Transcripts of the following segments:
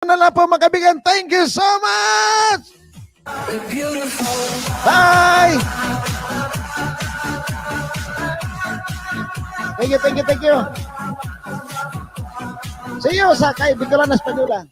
na lang po magabigan. Thank you so much! Bye! Thank you. See you sa kay Bicolana Espanyola.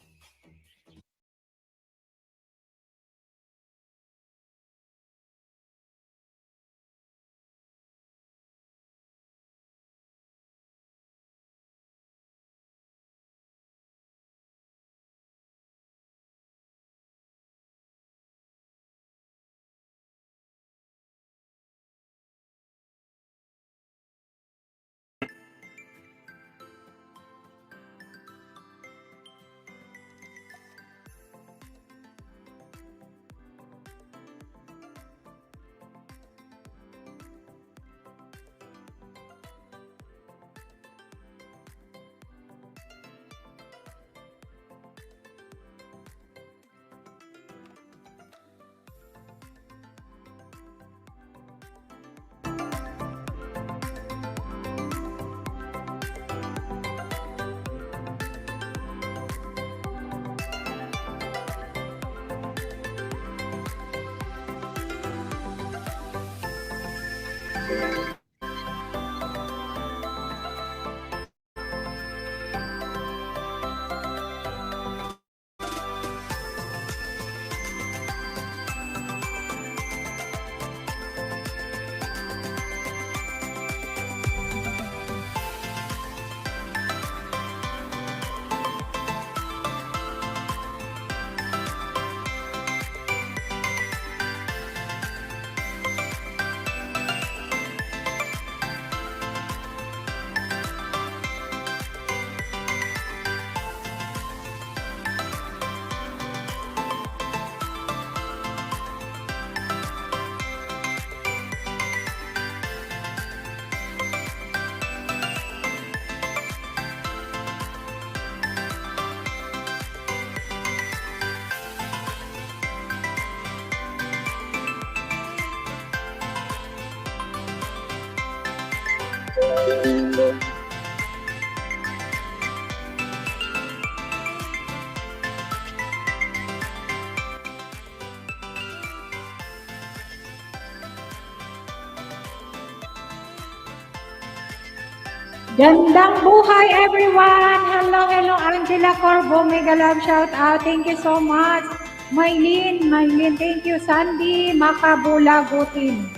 Gandang buhay, everyone! Hello, Angela Corbo. Mega love shout out. Thank you so much. Maylin, thank you. Sandy Makabulagutin.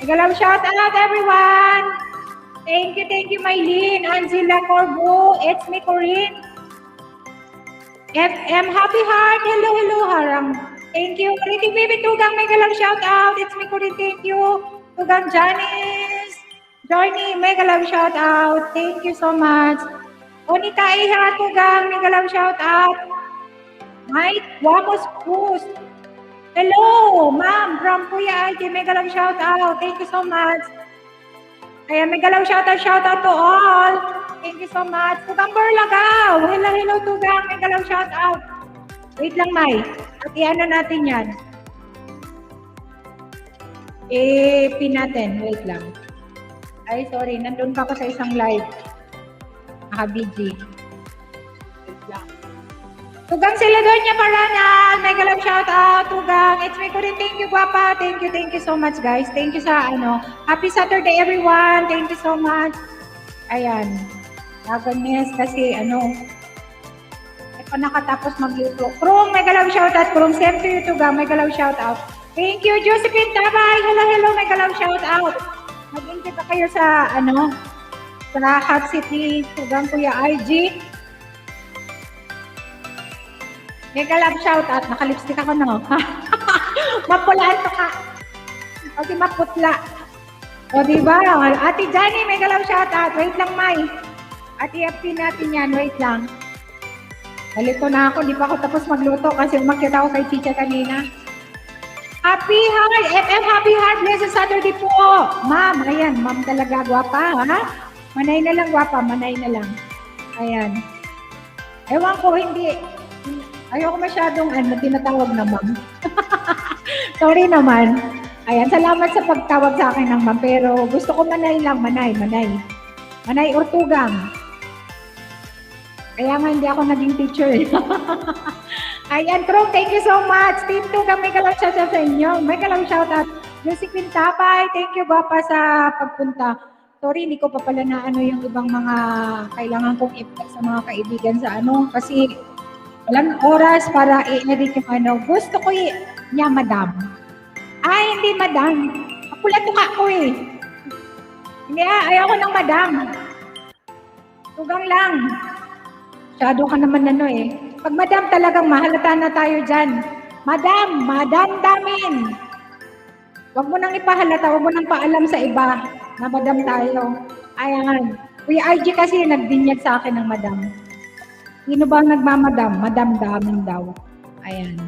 Mega love shout out, everyone! Thank you, Maylin. Angela Corbo. It's me, Corinne. FM Happy Heart. Hello, Haram. Thank you. Ricky Baby Tugang, mega love shout out. It's me, Corinne. Thank you. Tugang Janice. Johnny, mega love shout out. Thank you so much. Onika Iha Tugang, mega love shout out. Mike Wamos Cruz. Hello, ma'am, from Kuya Aiki, mega love shout out. Thank you so much. Kaya mega love shout out to all. Thank you so much. Tugang Borlagaw. Hello, Tugang, mega love shout out. Wait lang, Mai. At i-ano natin yan. Pin natin. Wait lang. Ay, sorry. Nandun pa ako sa isang live. Naka-BG. Wait lang. Tugang Siladonia Paranal. Mega love shout out. Tugang. It's me ko rin. Thank you, Guapa. Thank you so much, guys. Thank you sa Happy Saturday, everyone. Thank you so much. Ayan. Agnes kasi pa nakatapos magluto. Krong, mega love shout out. Krong, same to you, Tugang. Mega love shout out. Thank you, Josephine Tabay. Hello, mega love shout out. Mag-invite pa kayo sa sa Hot City, Tugang Kuya IG. Mega love shout out. Naka-lipstick ako no. Mapulaan to ka. Kasi maputla. O diba? Ate Johnny, mega love shout out. Wait lang, Mai. Ate FP natin yan. Wait lang. Nalito na ako. Di pa ako tapos magluto kasi umakyat ako kay Chicha kanina. Happy Heart! FM Happy Heart! Blessed Saturday po! Ma'am, ayan. Ma'am talaga, guwapa, ha? Manay na lang, guwapa. Manay na lang. Ayan. Ewan ko, hindi. Ayoko masyadong, tinatawag na ma'am. Sorry naman. Ayan, salamat sa pagtawag sa akin ng ma'am. Pero gusto ko manay lang, manay. Manay or tugang. Kaya nga hindi ako naging teacher. Ayan, Krong, thank you so much. Team 2, may kalaw shoutout sa inyo. May kalaw shoutout. Josephine Tapay, thank you Gwapa sa pagpunta. Sorry, hindi ko pa pala na ano yung ibang mga kailangan kong i-check sa mga kaibigan sa ano. Kasi walang oras para i-edit yung ano. Gusto ko niya, madam. Ay, hindi madam. Kapulatuka ko eh. Hindi, ayaw ko ng madam. Tugang lang. Masyado ka naman ano eh. Pag madam talagang mahalata na tayo dyan. Madam damin. Huwag mo nang ipahalata, huwag mo nang paalam sa iba na madam tayo. Ayan. Kuya RG kasi nagbinyag sa akin ng madam. Sino ba ang nagmamadam? Madam damin daw. Ayan.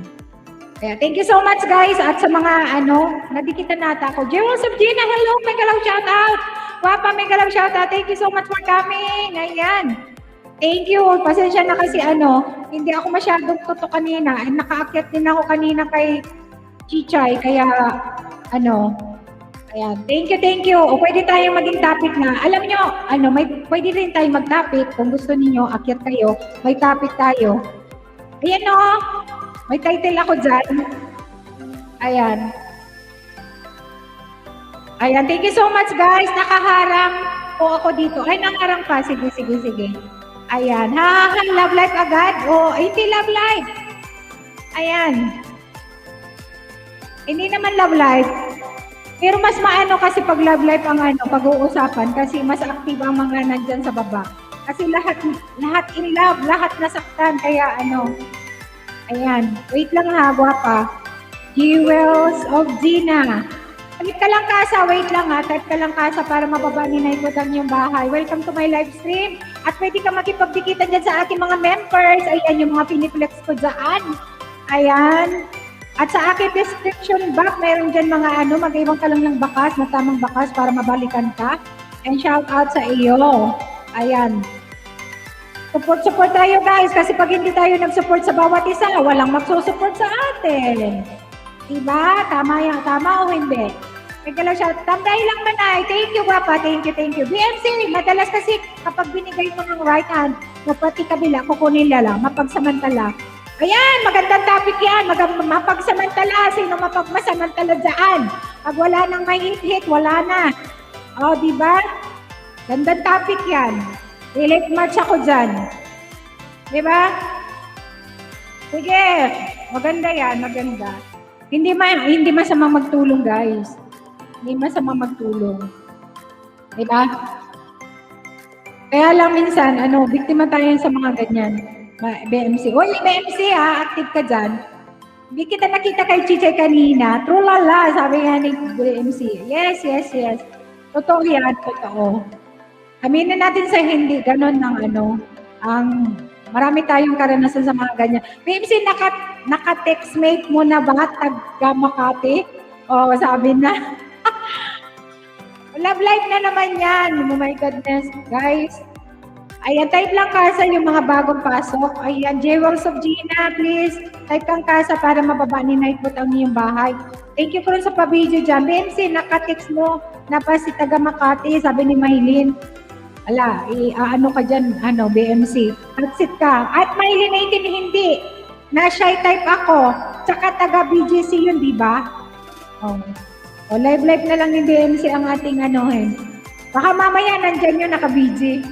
Kaya thank you so much guys. At sa mga nadikitan nata ako. Jewels of Gina, hello, may galaw shoutout. Wapa, may galaw shoutout. Thank you so much for coming. Ayan. Thank you. Pasensya na kasi hindi ako masyadong tuto kanina. Nakaakyat din ako kanina kay Chichay. Kaya ayan. Thank you. O pwede tayong maging topic na. Alam nyo, pwede rin tayong mag-topic. Kung gusto niyo akyat kayo, may topic tayo. Ayan may title ako dyan. Ayan. Ayan. Thank you so much guys. Nakaharang po ako dito. Ay, nakaharang pa. Sige. Ayan. Love life agad. Hindi love life. Ayan. Hindi naman love life. Pero mas maano kasi pag love life ang pag-uusapan kasi mas active ang mga nandyan sa baba. Kasi lahat in love, lahat nasaktan. Kaya ayan. Wait lang ha, Gwapa. Jewels of Gina. Type ka lang kasa, wait lang ha. Type ka lang kasa para mababa ni Naikodan yung bahay. Welcome to my live stream. At pwede ka makipagdikitan dyan sa aking mga members. Ayan yung mga piniplex ko dyan. Ayan. At sa aking description box, mayroon dyan mga mag-iwang ka lang ng bakas, na tamang bakas para mabalikan ka. And shout out sa iyo. Ayan. Support tayo guys. Kasi pag hindi tayo nag-support sa bawat isa, walang magsusupport sa atin. Diba? Tama o hindi? Nagdalaw siya. Tambay lang manay. Thank you, Gwapa. Thank you. BMC, madalas kasi kapag binigay mo ng right hand, pati kabila, kukunin lang, mapagsamantala. Ayan, magandang topic yan. Mapagsamantala. Sino mapagmasamantala dyan? Pag wala nang may hit, wala na. Diba? Gandang topic yan. Relate match ako dyan. Diba? Sige. Maganda yan, maganda. Hindi masamang magtulong, guys. Hindi masamang magtulong. Diba? Kaya lang minsan, biktima tayo sa mga ganyan. BMC. Oy, BMC ha, active ka dyan. Hindi kita nakita kay Chichay kanina. True lala, sabi nga ni BMC. Yes. Totoo yan, totoo. Aminin natin sa hindi, ganon ng marami tayong karanasan sa mga ganyan. BMC, naka-textmate mo na ba? Taga Makati? Sabi na. Love life na naman yan. Oh my goodness, guys. Ayan, type lang kasa yung mga bagong pasok. Ayan, Jewels of Gina, please. Type kang kasa para mababa ni Nightbot ang iyong bahay. Thank you sa pa-video dyan. BMC, naka-text mo na pa si taga Makati, sabi ni Maylin. Ala, ka dyan, BMC. Exit ka. At Maylin 18, hindi. Na-shy type ako. Tsaka taga BGC yun, di ba? Live na lang ni BMC ang ating Baka mamaya nandyan yun, naka-BG.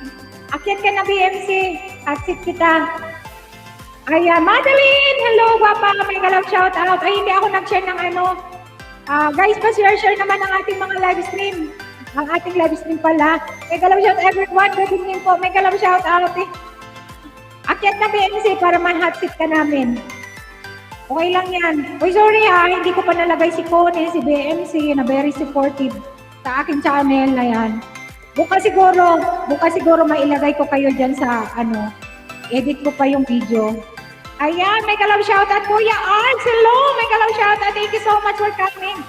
Akyat ka na, BMC. Exit kita. Ayan, Madeline! Hello, Gwapa. May galaw shout out. Ay, hindi ako nag-share ng guys, pa-share naman ang ating mga live stream. Ang ating live stream pala. May galaw shout everyone. Good evening po. May galaw shout out. Akyat na, BMC, para ma-hot seat ka namin. Okay lang yan. Uy, sorry ha. Hindi ko pa nalagay si Connie, si BMC, na very supportive sa aking channel na yan. Bukas siguro mailagay ko kayo dyan sa edit ko pa yung video. Ayan, may galaw shoutout Kuya Arts. Hello, may galaw shoutout. Thank you so much for coming.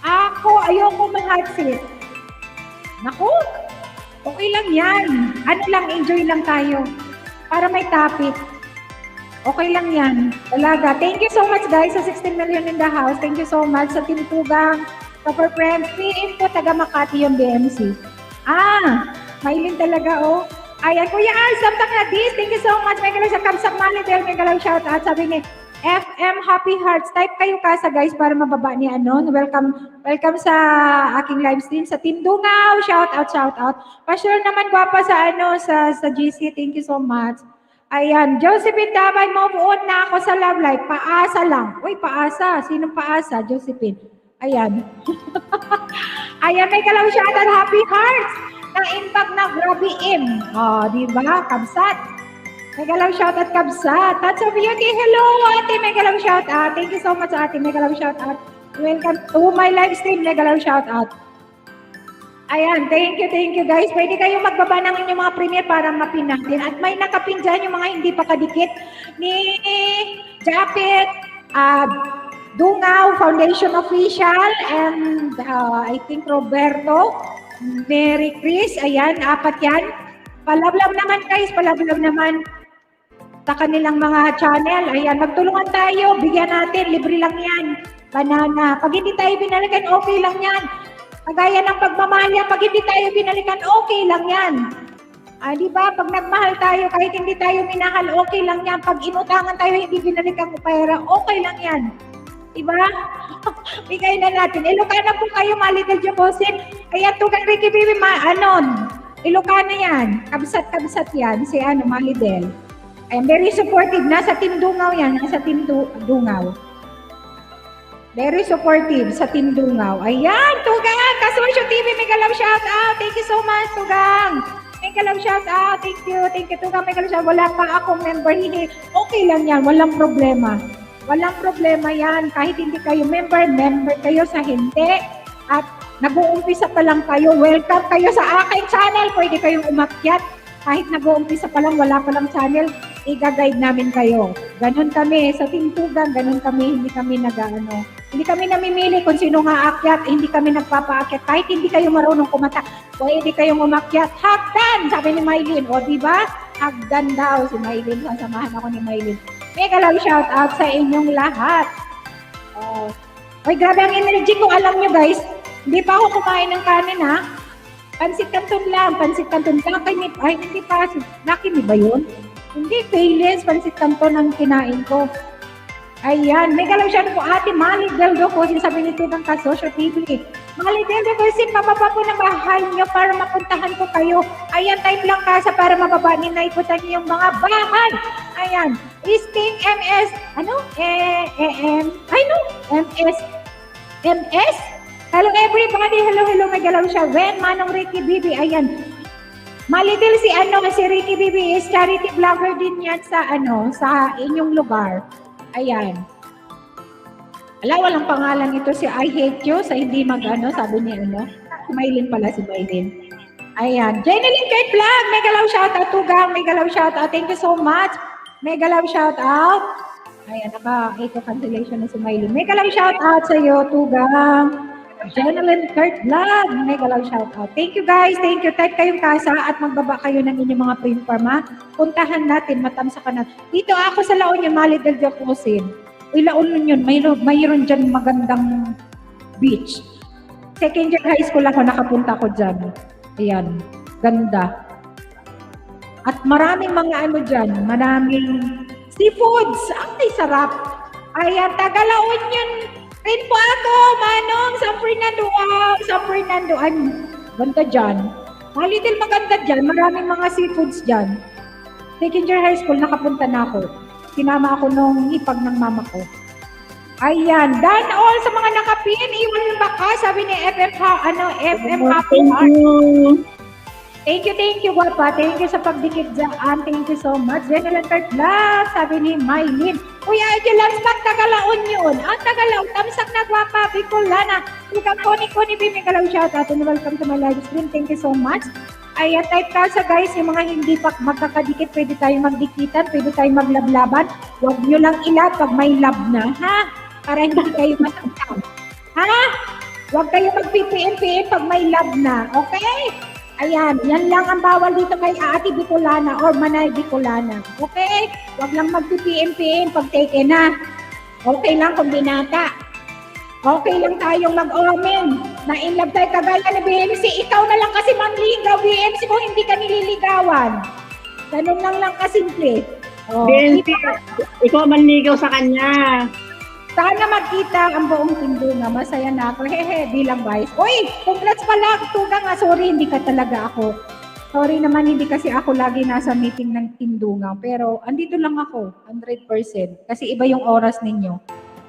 Ayoko mag-hot seat. Naku, okay lang yan. Enjoy lang tayo. Para may topic. Okay lang yan. Talaga. Thank you so much guys sa 16 million in the house. Thank you so much sa Team Tugang, Super Friends. PM ko, taga Makati yung BMC. Maylin talaga Ayan, Kuya Arsam Takladis, thank you so much. May galaw sa Kamsak Malibel, may galaw shout out. Sabi ni FM Happy Hearts. Type kayo kasa guys para mababa ni ano. Welcome sa aking live stream sa Team Dungaw. Shout out. Pa-share naman gwapa sa ano sa GC. Thank you so much. Ayan, Josephine Dabay, move on na ako sa love life. Paasa lang. Uy, paasa. Sinong paasa? Josephine. Ayan. Ayan, may galaw shout out. Happy Hearts. Na impact na grabe im. Oh, di ba? Kabsat. May galaw shout out Kabsat. That's a beauty. Hello, ate. May galaw shout out. Thank you so much, ate. May galaw shout out. Welcome to my live stream. May galaw shout out. Ayan, thank you guys. Pwede kayong magbaba ng inyong mga premier para mapin natin. At may nakapin dyan yung mga hindi pa kadikit ni Japet, Dungaw Foundation Official, and I think Roberto, Mary Chris, ayan, 4 yan. Palablaw naman guys, palablaw naman sa kanilang mga channel. Ayan, magtulungan tayo, bigyan natin, libre lang yan. Banana, pag hindi tayo binalikan, okay lang yan. Kagaya ng pagmamahal yan, pag hindi tayo binalikan, okay lang yan. Di ba? Pag nagmahal tayo, kahit hindi tayo minahal, okay lang yan. Pag inutangan tayo, hindi binalikan ko pera, okay lang yan. Diba? Bigay na natin. Ilocana po kayo, Malidel Jokosin. Kaya tugang Ricky Bibi, Ilocana yan. Kabsat yan, si Malidel. Ayan, very supportive. Nasa Team Dungaw yan. Nasa Team Dungaw. Very supportive sa Team Dungaw. Ayan, Tugang! Kasosyo TV, may galaw shout out. Thank you so much, Tugang. May galaw shout out. Thank you, Tugang. May galaw shout out. Wala pa akong member. Hindi. Okay lang yan. Walang problema. Walang problema yan. Kahit hindi kayo member kayo sa hindi. At nag-uumpisa pa lang kayo, welcome kayo sa aking channel. Pwede kayong umakyat. Kahit nag-uumpisa pa lang, wala pa lang channel, i-guide namin kayo. Ganon kami. Sa Team Tugang, ganon kami. Hindi kami hindi kami namimili kung sino nga akyat. Hindi kami nagpapaakyat. Kahit hindi kayo marunong kumanta, pwede kayong umakyat. Hagdan! Sabi ni Maylin. O diba? Hagdan daw si Maylin. Sasamahan ako ni Maylin. Mega love shout out sa inyong lahat. Oy, grabe ang energy ko. Alam nyo guys, hindi pa ako kumain ng kanin ha. Pansit Canton lang. Ay, hindi pa. Nakini ba yun? Hindi, Payless. Pansit Canton ang kinain ko. Ayan, mega love shout out po ate Malidel Jokosin. Sabi ni Tugang Kasosyo TV. Malidel Jokosin, mababa po ng bahay nyo para mapuntahan ko kayo. Ayan, time lang kasa para mababa ni naiputan niyo yung mga bahay. Ayan, Sting MS, MS. Hello everybody, hello, may galaw siya. Wen, Manong Ricky Bibi, ayan. Malidel si Ricky Bibi is charity vlogger din yan sa inyong lugar. Ayan. Walang pangalan ito si I hate you sa hindi sabi ni si Maylin pala si Maylin. Ayan. Jenilyn Kate Vlog, mega love shout out Tugang, mega love shout out. Thank you so much. Mega love shout out. Ayan, naka-eco cancellation na si Maylin. Mega love shout out sa iyo Tugang. Jenilyn Kate Vlog, mega love shout out. Thank you guys, thank you. Type kayong kasa at magbaba kayo ng inyong mga print forma. Puntahan natin, matamsa ka na. Dito ako sa La Union, Malidel Jokosin. La Union, mayroon dyan magandang beach. Second year high school ako, nakapunta ko dyan. Ayan, ganda. At maraming mga dyan, maraming seafoods. Ay, sarap. Ayan, taga La Union. Rin po ako, Manong, San Fernando. Ganda dyan. Malidel maganda dyan. Maraming mga seafoods dyan. Second year high school, nakapunta na ako. Sinama ako nung ipag ng mama ko. Ayan. Done all sa mga nakapin. Iwan yung baka. Sabi ni FM Happy Heart. Thank you, Guapa. Thank you sa pagdikit dyan. Thank you so much. General Kurt Vlog. Sabi ni Maylin. Kuya, ito lang spag Tagalaon yun. Ang Tagalaon, tamsak na Guapa. Bicolana. Tukang Koni, Bimi Galaw shout out. And welcome to my live stream. Thank you so much. Ay, type kasa guys, yung mga hindi pa magkakadikit, pwede tayong magdikitan, pwede tayong maglablaban. Huwag nyo lang ilab pag may lab na, ha? Para hindi kayo masaktan. Ha? Huwag kayo mag-PPM pag may lab na, okay? Ayan, yan lang ang bawal dito kay Ate Bicolana or Manay Bicolana. Okay? Huwag lang mag-PPM pag take na. Okay lang kung binata. Okay lang tayong mag-omen. Na in love tayo kagaya ni BMC. Ikaw na lang kasi manligaw, BMC, kung hindi ka nililigawan. Ganun lang kasimple. Oh, BNC, ikaw manligaw sa kanya. sana magkita ang buong Tindunga. Masaya na ako. Hehe, bilang vice. Uy, congrats pala. Tugang nga. Sorry, hindi ka talaga ako. Sorry naman, hindi kasi ako lagi nasa meeting ng Tindunga. Pero andito lang ako, 100%. Kasi iba yung oras ninyo.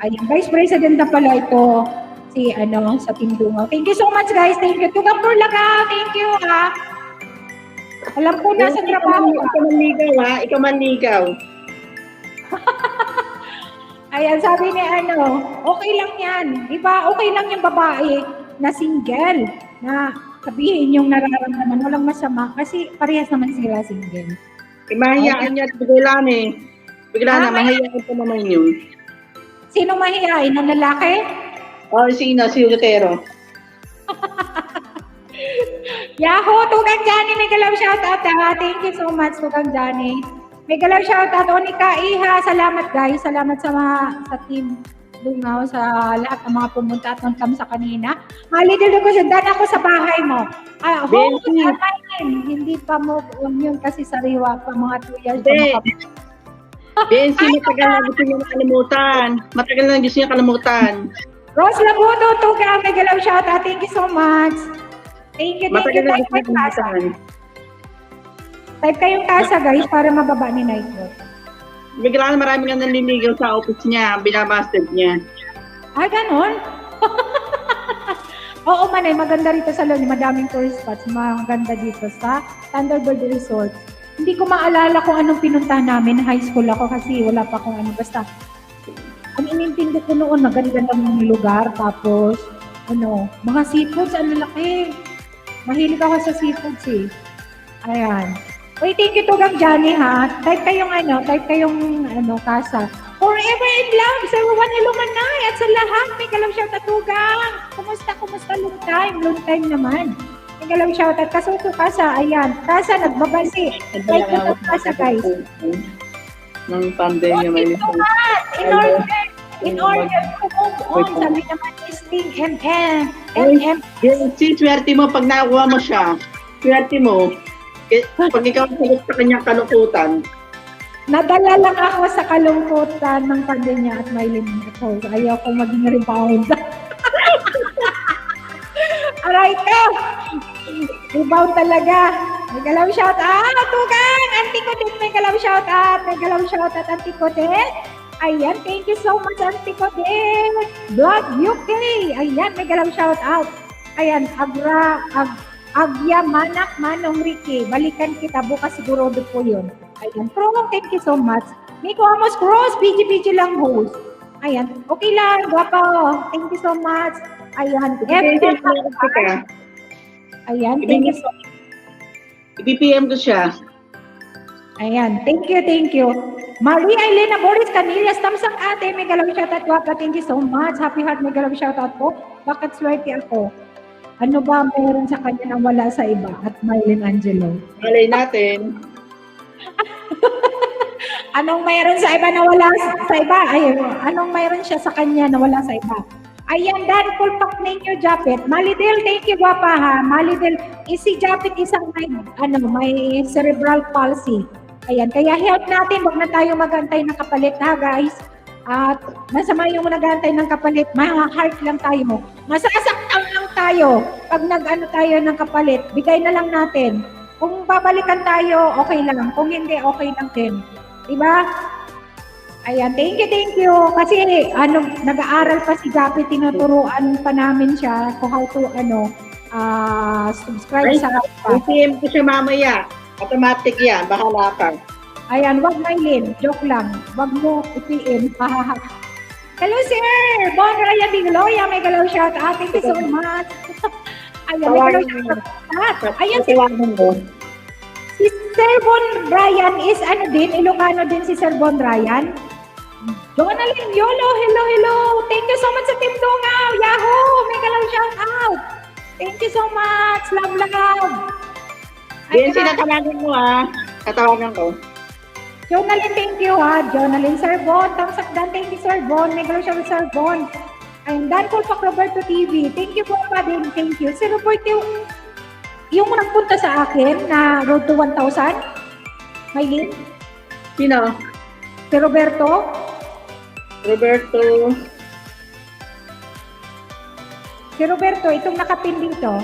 Ayun, Vice President na pala ito. Si, sa Tindunga. Thank you so much, guys. Thank you. Tugang Burlaga. Thank you, ha. Alam ko, nasa trabaho. Ikaw manligaw, ha? Ikaw manligaw. Ayan, sabi ni okay lang yan. Diba, okay lang yung babae na single, na sabihin yung nararamdaman, walang masama, kasi parehas naman sila single. Mahiyaan niya at bigla na eh. Bigla na, mahiyaan pa naman yun. Sino mahihain? Ang lalaki? O, sino? Si Lutero. Yahoo! Tugang Johnny, may galaw shoutout, ha. Thank you so much, Tugang Johnny. May galaw shoutout, Onika Iha. Salamat, guys. Salamat sa team Dungaw, sa lahat ng mga pumunta at nontam sa kanina. Halidil ko siya, dan ako sa bahay mo. Home hindi pa mo yun kasi sariwa pa mga 2 years. BNC, matagal na gusto niya nakalimutan. Matagal na gusto niya kalimutan. Rose Labuto, Tugang, may galaw shoutout. Thank you so much. Thank you, Matagal na Type gusto niya kalimutan. Type kayong tasa, guys, para mababa ni Nightbot. Bigla na marami nga nanliligaw sa office niya, binabasted niya. Ay, ganon? Oo man maganda rito sa Loni. Madaming tourist spots. Maganda dito sa Thunderbird Resort. Hindi ko maalala kung anong pinuntahan namin. High school ako kasi wala pa kung ano. Basta, ang inintindi ko noon, maganda lang yung lugar. Tapos, mga seafoods, ang lalaki. Mahilig ako sa seafoods eh. Ayan. Uy, thank you, Tugang Johnny, ha? Type kayong kasa. Forever in love, Sir Juan Ilumanay, at sa lahat, may galaw shoutout, Tugang. Kumusta, long time naman. May galaw shoutout, Kasuto Kasa, ayan. Kasa, nagbabasi. Type ko Kasa, guys. Ng pandemya may In order to move on, sabi naman, listing MM. BNC, swerte mo pag nakuha mo siya. Swerte mo. Pag ikaw sagot sa kanyang kalungkutan. Nadala lang ako sa kalungkutan ng pandemya at may limit ako. Ayaw ko maging rebound. Aray ka! Rebound talaga. May galaw shout out, Tugang! Auntie ko din may galaw shout out. May galaw shout out, Auntie ko din. Ayan, thank you so much, Auntie ko din. Vlog UK. Ayan, may galaw shout out. Ayan, Agya Manak Manong Ricky. Balikan kita bukas sigurado po yun. Ayan. Prong, thank you so much. Nico Amos Cross, PG lang host. Ayan. Okay lang, guwapo. Thank you so much. Ayan. Ayan, thank you so much. I-BPM ko siya. Ayan. Thank you. Maria Elena Boris Canillas, tamsang ate. May galaw shoutout, guwapa. Thank you so much. Happy heart, may galaw shoutout po. Bakit swerte ako? Ano ba meron sa kanya na wala sa iba? At Mylene Angelo. Malay natin. Anong mayroon sa iba na wala sa iba? Ayun, anong mayroon siya sa kanya na wala sa iba? Ayan, Dan, full pack ninyo, Japet. Malidel, thank you, guwapa, ha. Malidel, si Japet isang may cerebral palsy. Ayan, kaya help natin, wag na tayo magantay ng kapalit, ha, guys. At masama yung nag-aantay ng kapalit, heart lang tayo mo. Masasaktan lang tayo pag tayo ng kapalit. Bigay na lang natin. Kung babalikan tayo, okay lang. Kung hindi, okay lang din. Diba? Ayan, thank you. Kasi nag-aaral pa si Gapi, tinuturuan pa namin siya kung how to subscribe sa BPM ko siya mamaya. Automatic yan. Bahala ka. Ayan, wag Mylene. Joke lang. Wag mo i-PM. Hello, sir! Bon Ryan Digloya, may galaw shout out. Thank you so much. Ayan, may galaw shout out. Ayan, si Sir Bon Ryan is Ilocano din si Sir Bon Ryan. Donalyn Yolo, hello. Thank you so much sa Team Dungaw. Yahoo! May galaw shout out. Thank you so much. Love. BNC, natawagan mo, ha. Tatawagan ko. Jonalyn, thank you, ha. Jonalyn, Sir Bon. Tamsak Dan, thank you, Sir Bon. May galaw shout out, Sir Bon. Ayun, Dan Colpac Roberto TV. Thank you po pa din. Thank you. Si Roberto, yung nagpunta sa akin na Road to 1,000, Maylin? Sino? Si Roberto? Roberto. Si Roberto, itong nakapin dito.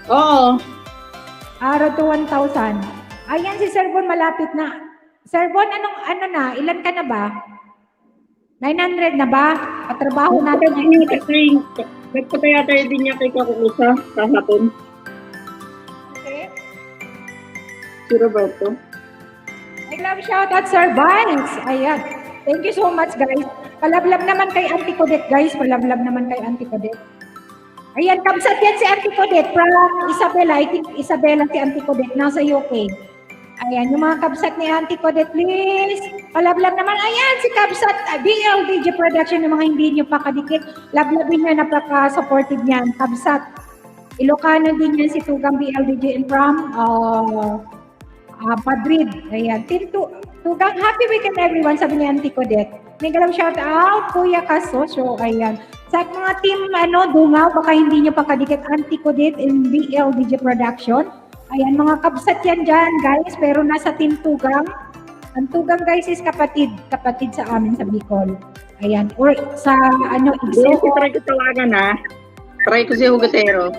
Oo. Road to 1,000. Ayan, si Sir Bon malapit na. Sir Bon, ano na? Ilan ka na ba? 900 na ba? Katrabaho natin. Nagpataya tayo din niya kay Kakukusa kahapon. Okay. Si Roberto. I love shoutout, Sir Vines. Ayan. Thank you so much, guys. Palablab naman kay Auntie Codette, guys. Palablab naman kay Auntie Codette. Ayan, kamsat yan si Auntie Codette from Isabela. I think Isabela si Auntie Codette. Nasa UK. Ayan, yung mga kabsat ni Auntie Codette, please. Palablab naman. Ayan, si kabsat BLDG Production, yung mga hindi nyo pakadikit. Lablabin nyo, napaka-supportive niyan. Kabsat. Ilocano din yan si Tugang BLDG and from Madrid. Ayan. Tugang, happy weekend everyone, sabi ni Auntie Codette. May galang shout out, Kuya Kasosyo. Ayan. Sa mga team, Dungaw, baka hindi nyo pakadikit, Auntie Codette and BLDG Production. Ayan, mga kabsat yan dyan, guys. Pero nasa Team Tugang. Ang Tugang, guys, is kapatid. Kapatid sa amin sa Bicol. Ayan. Or sa, Yes, try ko tawagan ha. Try ko si Hugasero.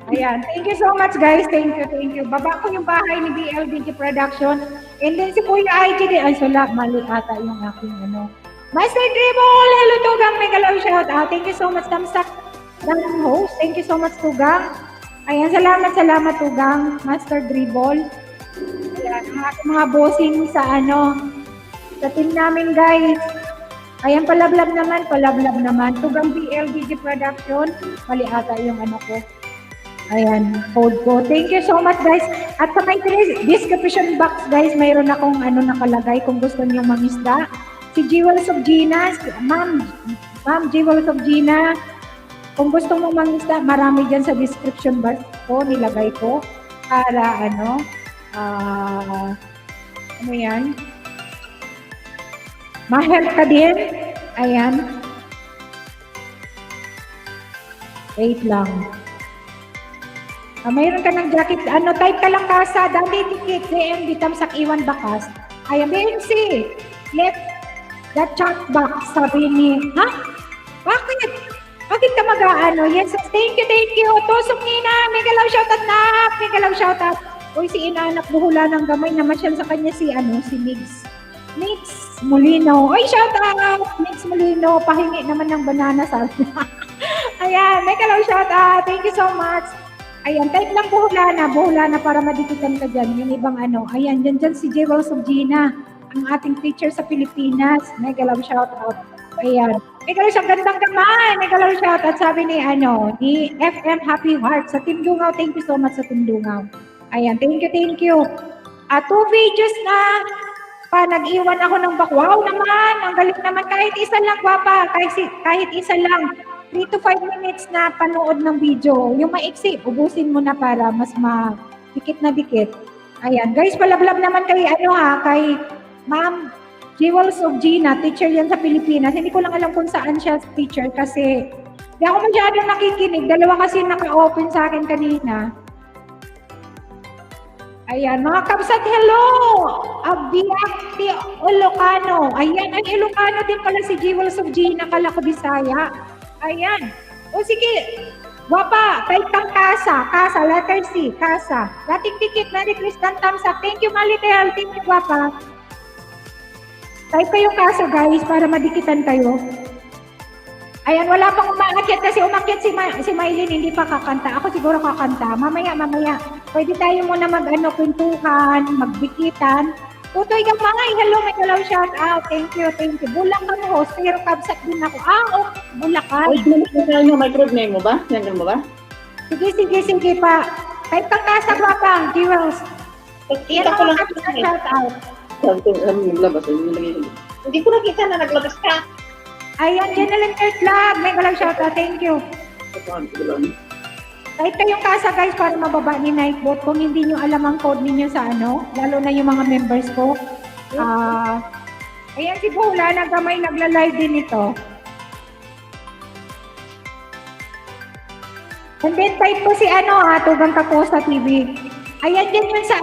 Ayan. Thank you so much, guys. Thank you. Baba ko yung bahay ni BLBG Production. And then si Kuya IGD. Ay, mali ata yung aking, Master Dribble! Hello, Tugang. May galaw shout out. Thank you so much, Damsak. Host. Thank you so much, Tugang. Ayan, salamat Tugang, Master Dribble. Ayan, mga bossing sa sa team namin, guys. Ayan, palablab naman. Tugang BLBG Production. Mali ata yung ko. Ayan, code ko. Thank you so much, guys. At sa may description box, guys, mayroon akong nakalagay kung gusto niyo mangisda. Si Jewels of Gina, Ma'am Jewels of Gina, kung gusto mong mangisda, marami dyan sa description box ko, nilagay ko, para yan, ma-help ka din. Ayan. Wait lang. Mayroon ka ng jacket, type ka lang kasa, dati tikit, DMD, Tamsak, Iwan, Bakas. Ayan, BNC, left that chat box, sabi ni, ha? Bakit? Bakit ka Yes, thank you. Tusok Nina, may galaw shoutout. Uy, si inaanak buhula ng gamay na masyal sa kanya si Migs. Migs Molino. Uy, shoutout! Migs Molino, pahingi naman ng banana sa Ayan, may galaw shoutout. Thank you so much. Ayan, type lang buhula na para madikitan ka dyan. Yung ibang Ayan, dyan si Jewels of Gina, ang ating teacher sa Pilipinas. May galaw shoutout. Ayan. May galaw siyang gandang kamay. May galaw shoutout, sabi ni FM Happy Heart sa Team Dungaw. Thank you so much sa Team Dungaw. Ayan, thank you. 2 videos na nag-iwan ako ng bakwaw naman. Ang galing naman. Kahit isa lang, guwapa. Kahit isa lang. 3 to 5 minutes na panood ng video. Yung maiksi, ubusin mo na para mas dikit na dikit. Ayan. Guys, palablab naman kay kay Ma'am Jewels of Gina, teacher yan sa Pilipinas. Hindi ko lang alam kung saan siya teacher kasi di ako masyadong nakikinig. Dalawa kasi naka-open sa akin kanina. Ayan, mga kabsat, hello! Abdiakti Ilocano. Ayan, ay Ilocano din pala si Jewels of Gina, kala ko Bisaya. Ayan. O sige, wapa, type kang kasa, letter C, kasa. Dating tikit, Mary Kristan Tamsak. Thank you, Malitel. Thank you, wapa. Type kayo kaso, guys, para madikitan kayo. Ayan, wala pang umakyat kasi umakyat si Maylin, hindi pa kakanta. Ako siguro kakanta. Mamaya. Pwede tayo muna kwentuhan, magdikitan. Tutoy Gamay, hello, may galaw shout out. Thank you. Bulacan host, pero kabsat din ako. Okay, Bulacan. Oy, yung microphone mo ba? Yan mo ba? Sige pa. Type kang kasa, guwapa, Jewels. Yan Kita ko ang lang. kabsat shout out. Naglabas. Hindi ko nakita na naglabas ka. Ayan, Janelle Third Vlog. May galang shoutout. Thank you. Kahit kayong kasa, guys, para mababa ni Nightbot. Kung hindi nyo alam ang code ninyo sa lalo na yung mga members ko. Ayan, si Paula, nagkamay, nagla-live din ito. And then type ko si Tugang Kakusa TV. Ayan din yun sa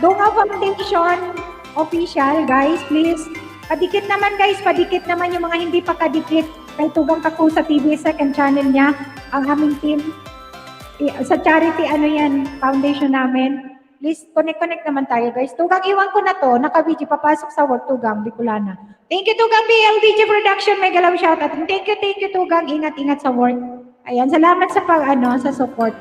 Dungaw Foundation official, guys, please. Padikit naman guys, padikit naman yung mga hindi pa kadikit kay Tugang Kakusa TV, second channel niya, ang aming team. Sa charity, foundation namin. Please, connect naman tayo, guys. Tugang, iwan ko na to. Naka-video, papasok sa work, Tugang, Bicolana. Thank you, Tugang BLDG Production. May galaw shoutout. Thank you, Tugang. Ingat-ingat sa work. Ayan, salamat sa sa support.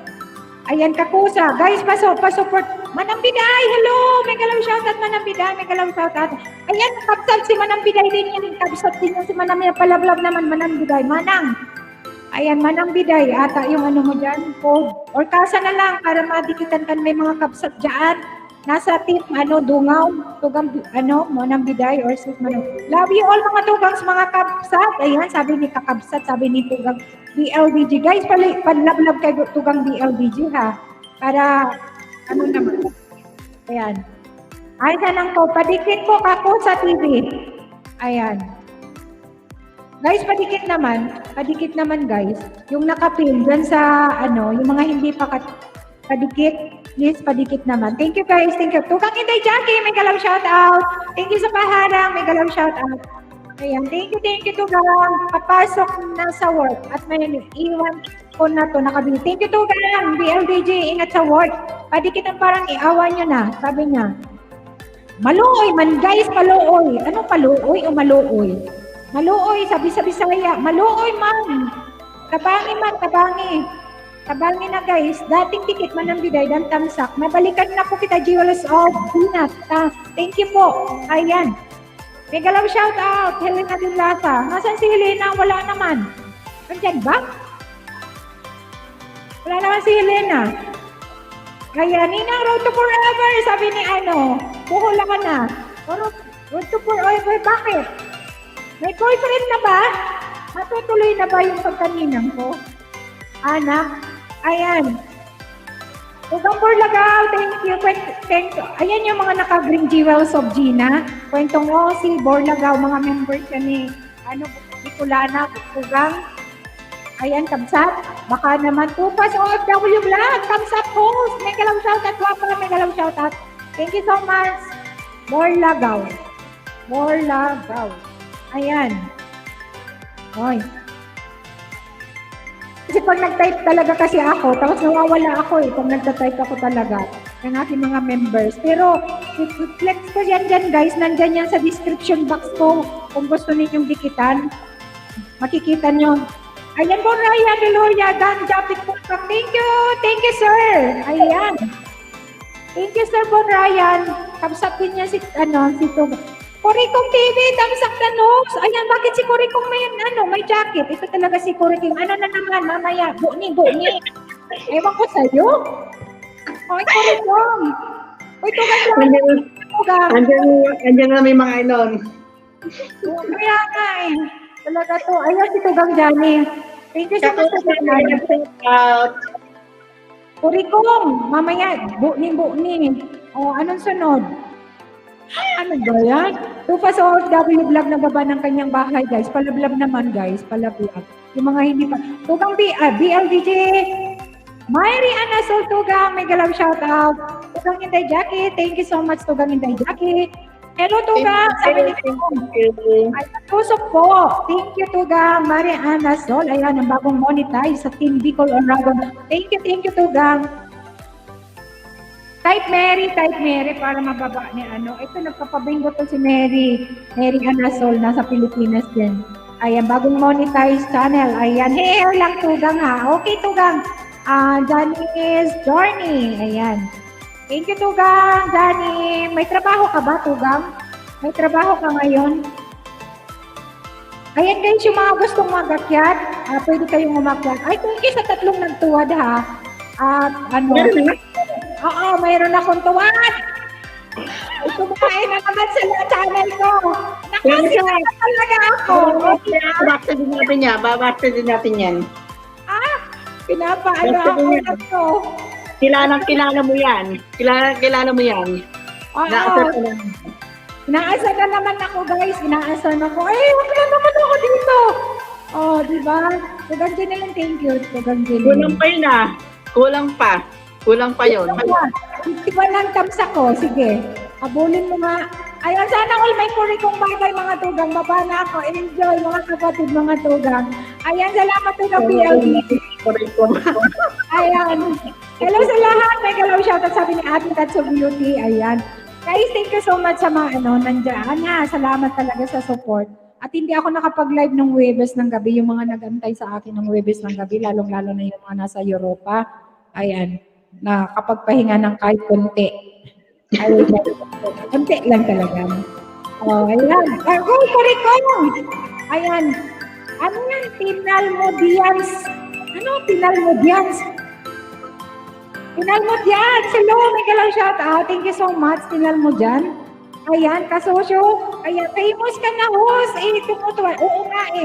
Ayan, Kakusa. Guys, pa-support. Manambiday, hello! May galaw shoutout, Manambiday. May galaw shoutout. Ayan, kapsat si Manambiday din yan. Kapsat din yan si Manambiday. Palablab naman, Manambiday. Manang. Ayan, Manambiday, ata yung mo dyan, code. Or kasa na lang, para madikitan kan may mga kapsat dyan. Nasa team, Dungaw, Tugang, Manambiday, or sis Manang. Love you all mga Tugangs, mga kapsat. Ayan, sabi ni kakapsat, sabi ni Tugang BLDG. Guys, panlablab kay Tugang BLDG, ha? Para, naman. Ayan. Ay, sanang ko, padikit ko ako sa TV. Ayan. Guys, padikit naman guys. Yung nakapin dyan sa yung mga hindi pa padikit, please padikit naman. Thank you guys, thank you. Tugang Inday Jackie, may galaw shout out. Thank you sa paharang, may galaw shout out. Ayan, thank you Tugang. Papasok na sa work at may iwan ko na to nakabili. Thank you Tugang, BLDG, ingat sa work. Padikit ang parang iawa nyo na, sabi niya. Maluoy man guys, maluoy. Ano paluoy o maluoy? Maluoy, sabi sa Bisaya. Maluoy man. Kabangi man, kabangi. Kabangi na guys. Dating tikit man ng biday, dan tamsak. Nabalikan na po kita, Jewels of Binat. Thank you po. Ayan. May galaw shout out. Helena Dinlasa. Nasaan si Helena? Wala naman. Nandiyan ba? Wala naman si Helena. Ayan, Ninang Road to Forever. Sabi ni buhol ka na. Road to Forever, bakit? May boyfriend na ba? Matutuloy na ba yung pagkaninang ko? Anak? Ayan. Tugang Borlagaw, thank you. Ayan yung mga naka-green jewels of Gina. Kwentong si Borlagaw, mga members yan ni Bicolana, Tugang. Ayan, Kamsat. Baka naman Tupas OFW Vlog. Kamsat host. May galaw shoutout. Wala may galaw shoutout. Thank you so much. Borlagaw. Ayan. Hoy. Kasi pag nag-type talaga kasi ako, tapos nawawala ako pag nagta-type ako talaga ng aking mga members. Pero, flex ko yan dyan guys, nandyan yan sa description box ko. Kung gusto ninyong dikitan, makikita nyo. Ayan po, Ryan Deloria, Dan Japit po. Thank you sir. Ayan. Thank you sir po, Ryan. Kapsat din niya si Tugang. Kurikong TV, damsak na nose. Ayan, bakit si Kurikong may jacket? Ito talaga si Kurikong. Ano na naman, mamaya, bu'ni. Ewan ko sa'yo. Hoy, Kurikong. Hoy, Tugang. Andiyan na may mga Kaya nga Talaga to. Ayan si Tugang Johnny. Thank you so much, Tugang Johnny. Kurikong, mamaya, bu'ni. Anong sunod? Ano ba yan? Tupas OFW vlog na baba ng kanyang bahay, guys. Palablab naman, guys. Palablab. Yung mga hindi pa. Tugang BLDJ. Myri Anasol Tugang. May galaw shoutout. Tugang Inday Jackie. Thank you so much, Tugang Inday Jackie. Hello, Tugang. Sabi ni Tugang. Ay, tusok po. Thank you, Tugang. Myri Anasol. Ayan, ang bagong monetize sa Team Bicol on Dragon. Thank you, Tugang. Type Mary para mababa ni Ito, nagpapabingo to si Mary Anasol, nasa Pilipinas din. Ayan, bagong monetize channel. Ayan, hair lang Tugang ha. Okay, Tugang. Janice Journey. Ayan. Thank you, Tugang. Jani, may trabaho ka ba, Tugang? May trabaho ka ngayon? Ayan guys, yung mga gustong magakyat, pwede kayong umakyat. Ay, thank you sa tatlong nagtuwad ha. Oo, mayroon akong tuwad. Kumain na naman sa channel ko. Nakasira talaga ako. Babasa din natin yan. Pinapaano ako na to. Kilala mo yan. Kilala mo yan. Inaasar na naman ako guys. Inaasar na ako. Wag na naman ako dito. Oh, di ba? Tugang Jeneline, thank you. Tugang Kulang Jeneline. pa yun ah. Kulang pa. Kulang pa yun. 51 lang tamsa ko. Sige. Habulin mo nga. Ayun, sana all may kuri kong bagay mga tugang. Baba na ako. Enjoy mga kapatid, mga tugang. Ayan, salamat tugang PLD. Ayan. Hello sa lahat. May galaw shoutout sabi ni Ate Tatsu Beauty. Ayan. Guys, thank you so much sa mga nandiyan ha. Salamat talaga sa support. At hindi ako nakapag-live ng Huwebes ng gabi. Yung mga nag-antay sa akin ng Huwebes ng gabi, lalong-lalo na yung mga nasa Europa. Ayan. Nakapagpahinga ng kahit konti. Ay, konti lang talaga. Oh, ayan. Go, Korikong! Ayan. Ano yan? Pinalmodians. Ano? Pinalmodians. Pinalmodians. Hello, may galaw shout out. Thank you so much, Pinalmodian. Ayan, kasosyo. Ayan, famous ka na, host. Tumutuwa. Oo nga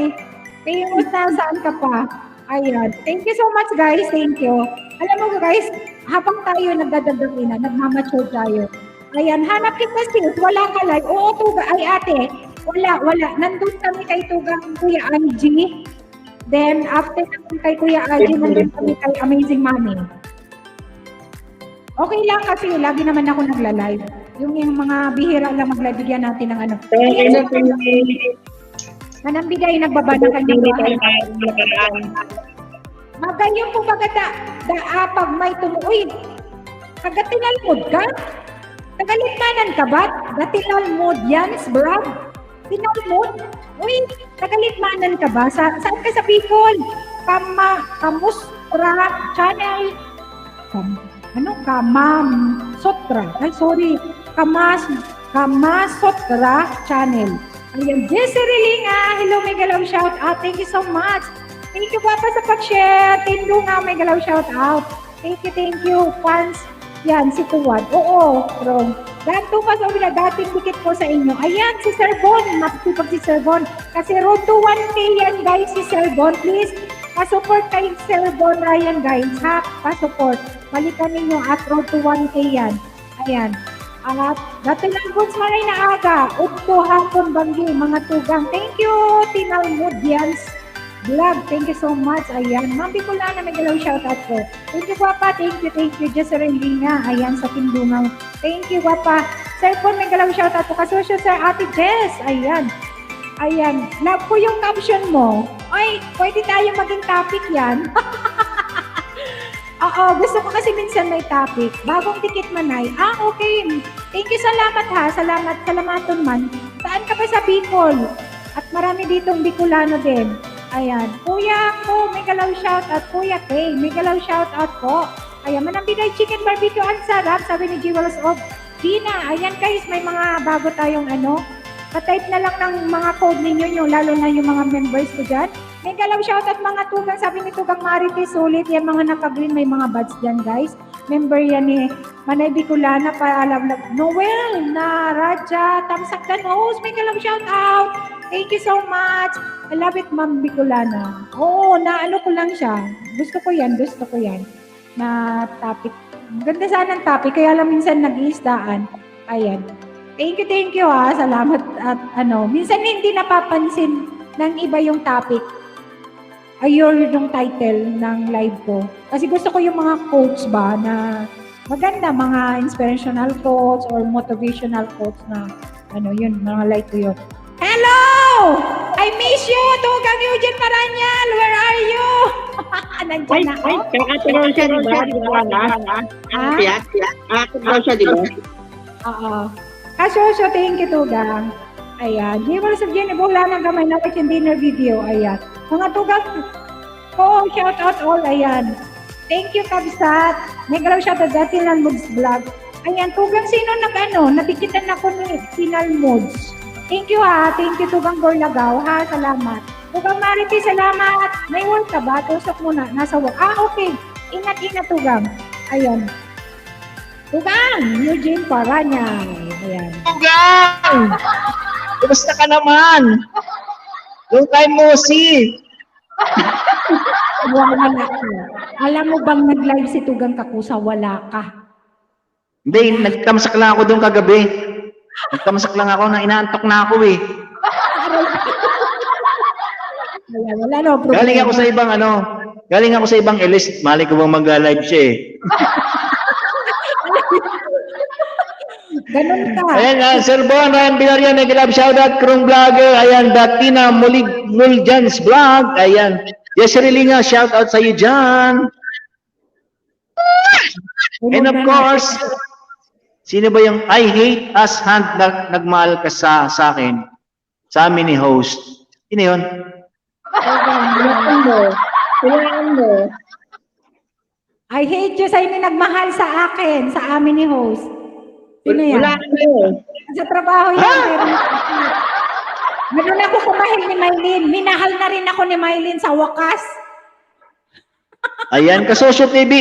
famous na, saan ka pa? Ayan. Thank you so much, guys. Thank you. Alam mo, guys, habang tayo nagdadagdag na, nagmamature tayo. Ayan, hanap kita sis. Wala ka live. Oo, Tuga. Ay, ate. Wala. Nandun kami kay Tugang Kuya Angie. Then, after naman kay Kuya Angie, nandun kami kay Amazing Money. Okay lang kasi lagi naman ako nagla-live. Yung mga bihira lang mag-live, bigyan natin ng ano. Manambigay, nagbaba ng kanyang bahay. Magayon po baga pag may tumuoy. Kagatinalmod ka? Tagalimanan ka ba? Gatinalmod yan, brad? Tinalmod? Uy, tagalimanan ka ba? Saan ka sa Bicol? Kamustra channel. Kamasotra. Ay, sorry. Kamasotra channel. Ayan, Jessie Relinga. Hello, may galaw shout out. Thank you so much. Thank you, Papa, sa pag-share. Tindo nga, may galaw shout out. Thank you. Fans, yan, si Tuwad. Oo, bro. Ganto pa sa umila, dating dikit ko sa inyo. Ayan, si Sir Bon. Napipag si Sir Bon. Kasi road to 1K yan, guys, si Sir Bon. Please, pa-support kay Sir Bon Ryan, guys. Ha? Pa-support. Balikan ninyo at road to 1K yan. Ayan. At dati lang goods maray na aga. Upto hapon banggi, mga tugang. Thank you, Tinalmodians Vlog. Thank you so much. Ayan. Ma'am Bicolana, may galaw shoutout ko. Thank you, Papa. Thank you. Jesseline Lina. Ayan, sa Tindungaw. Thank you, Papa. Sir Paul, may galaw shoutout ko. Kasosyo, Sir Ate Jess. Ayan. Love ko yung caption mo. Ay, pwede tayo maging topic yan. Oo, gusto ko kasi minsan may topic. Bagong tikit manay. Okay. Thank you, salamat ha. Salamaton man. Saan ka ba sa Bicol? At marami ditong Bicolano din. Ayan. Kuya ko, may galaw shout out. Kuya Kay, may galaw shout out po. Ayan, manambigay chicken barbecue. Ang sarap, sabi ni Jewels of Gina. Ayan guys, may mga bago tayong pa-type na lang ng mga code ninyo, lalo na yung mga members ko dyan. May galaw shoutout mga tugang, sabi ni Tugang Marites, sulit yan mga naka-green, may mga buds dyan guys. Member yan ni Manay Bicolana, paalam na Noel, na Raja, Tamsakdan host, may galaw shoutout. Thank you so much. I love it, Ma'am Bicolana. Oo, naano ko lang siya. Gusto ko yan. Na topic. Ganda sana ng topic, kaya lang minsan nag-iistaan. Ayan. Thank you ha. Salamat at minsan hindi napapansin ng iba yung topic. Ayun yung title ng live ko. Kasi gusto ko yung mga quotes ba na maganda, mga inspirational quotes or motivational quotes na yun, mga like ko yun. Hello! I miss you! Tugang Eugene Maranyal! Where are you? Nandiyan na ako? Kakatulong siya, di ba? Kakatulong siya, di ba? Oo. Kasosyo, thank you, Tugang. Ayan. Viewers of Jenny, wala nang gamay na yung dinner video. Ayan. Mga Tugang, shout out all. Ayan. Thank you, Kabsat. May galaw shout out dati ng Moods Vlog. Ayan, Tugang, sino natikitan ako ni Sinal Moods. Thank you ha. Thank you, Tugang Gorlagaw ha. Salamat. Tugang Mariti, salamat. May work ka ba? Tusok muna. Nasa work. Okay. Ingat, Tugang. Ayan. Tugang, Eugene Paranya. Ayan. Tugang! Kumusta ka naman? Long time no see. Wala ka. Alam mo bang nag-live si Tugang Kakusa? Wala ka. Hindi, nagkamsak lang ako doon kagabi. Nagkamsak lang ako na inaantok na ako eh. Wala na problema. Galing ako sa ibang galing ako sa ibang list. Mali ko bang mag-live siya eh. Ganun ka. Ayan, Sir Bon, Ryan Villarreal, nag-love shoutout, Krong Vlogger, ayan, Datina Muljans Vlog, ayan, Jessery Linga, shoutout sa iyo dyan. And of course, sino ba yung I hate us hand na nagmahal ka sa akin? Sa amin ni host. Sino yun? I hate you sa hindi nagmahal sa akin, sa amin ni host. Sino yan? Wala ano. Sa trabaho yan. Pero meron ako kumahal ni Maylin. Minahal na rin ako ni Maylin sa wakas. Ayan, Kasosyo TV.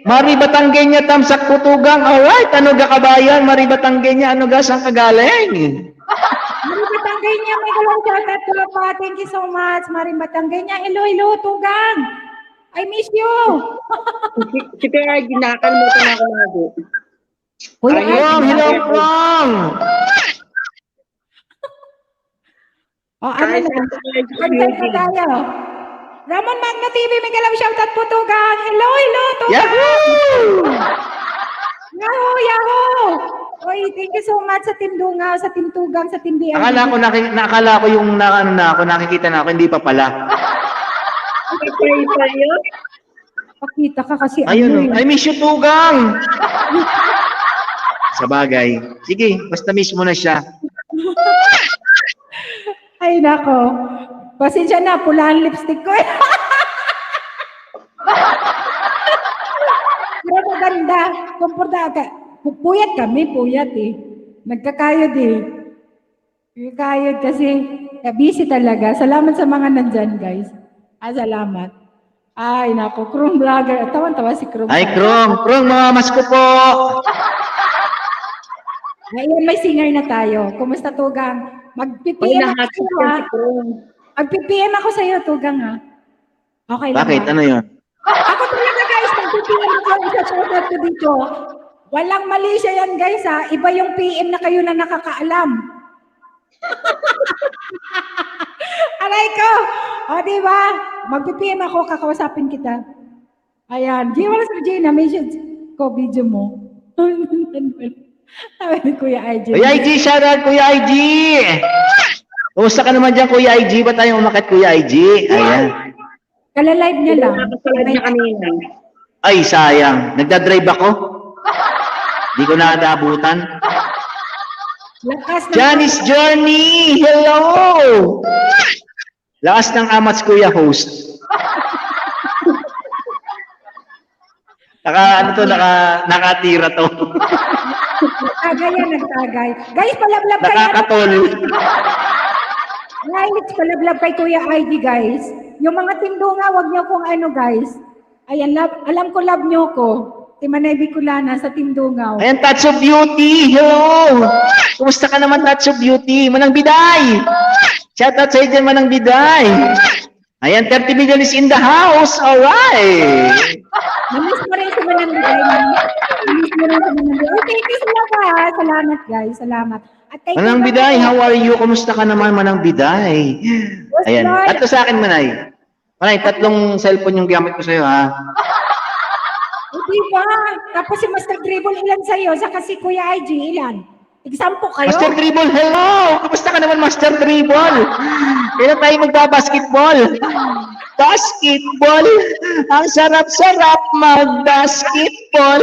Mari Batanggenya, Tamsak Putugang. Alright, ano ga kabayan? Mari Batanggenya, ano ga saan kagaling? Mari Batanggenya, may galong shoutout ko pa. Thank you so much. Mari Batanggenya, hello, Tugang. I miss you. Si Kuya Argy, nakakalimutan na ako na ako. Kuya Krong, hello, Krong! O, ano na? Contact na tayo. Ramon Magna TV, may galong shoutout po, Tugang. Hello, Tugang. Yahoo! Yahoo! Oy, thank you so much sa Team Dungaw, sa Team Tugang, sa Team BM. Akala ko yung nakikita na ako, hindi pa pala. Pakita ka kasi Ayun, I miss you, Tugang! Sa bagay. Sige, basta miss mo na siya. Ay, nako. Pasensya na, pula ang lipstick ko. Pero maganda. Komportable. Puyat kami, puyat eh. Nagkakayod eh. Nagkakayod kasi busy talaga. Salamat sa mga nandyan, guys. Salamat. Ay, nako. Krong Vlogger. Tawan-tawa si Krong. Ay, Krong, mamamas ko po! Ngayon, may singer na tayo. Kumusta, Tugang? Mag-PPM ako sa'yo, ha? Mag-PPM ako sa'yo, Tugang, ha? Okay lang, Bakit? ha? Ano yun? Ako talaga, guys, mag-PPM ako sa shoutout ko dito. Walang mali siya yan, guys, ha? Iba yung PM na kayo na nakakaalam. Aray ko! O, diba? Mag-PPM ako, kakausapin kita. Ayan. Wala sa Gina, may ko video mo. Sabi ni Kuya IG. Kuya IG, shoutout Kuya IG! Kumusta ka naman dyan, Kuya IG? Ba't tayo umakit, Kuya IG? Ayan. Kala-live niya lang. Nakasalad niya kanina. Ay, sayang. Nagdadrive ako. Di ko nakadabutan. Lakas ng... Janice Journey! Hello! Lakas ng amats, Kuya host. Nakatira to. Nagtagay yan, nagtagay. Guys, palablab kayo. Nakakatol. Guys, palablab kay Kuya ID, guys. Yung mga tindunga, wag niyo kung ano, guys. Ayan, alam ko love niyo ko. Timanay Bicolana sa Tindungaw. Ayan, Touch of Beauty. Hello! Kumusta ka naman, Touch of Beauty? Manang Biday! Shoutout sa dyan, Manang Biday! Ayan, 30 million is in the house. Alright! Namiss mo rin si Manang Biday. Namiss mo rin si Manang Biday. Oh, thank you salamat. Salamat, guys. Salamat. At kay Manang Biday, how are you? Kumusta ka naman, Manang Biday? Ayan, tatlo sa akin, Manay. Manay, 3 cellphone yung gamit ko sa'yo, ha? O, diba? Tapos si Master Dribble, ilan sa'yo? Saka si Kuya IG, ilan? Example kayo? Master Dribble, hello! Kumusta ka naman, Master Dribble? Kailan tayo magbabasketball? Basketball! Ang sarap-sarap mag-basketball!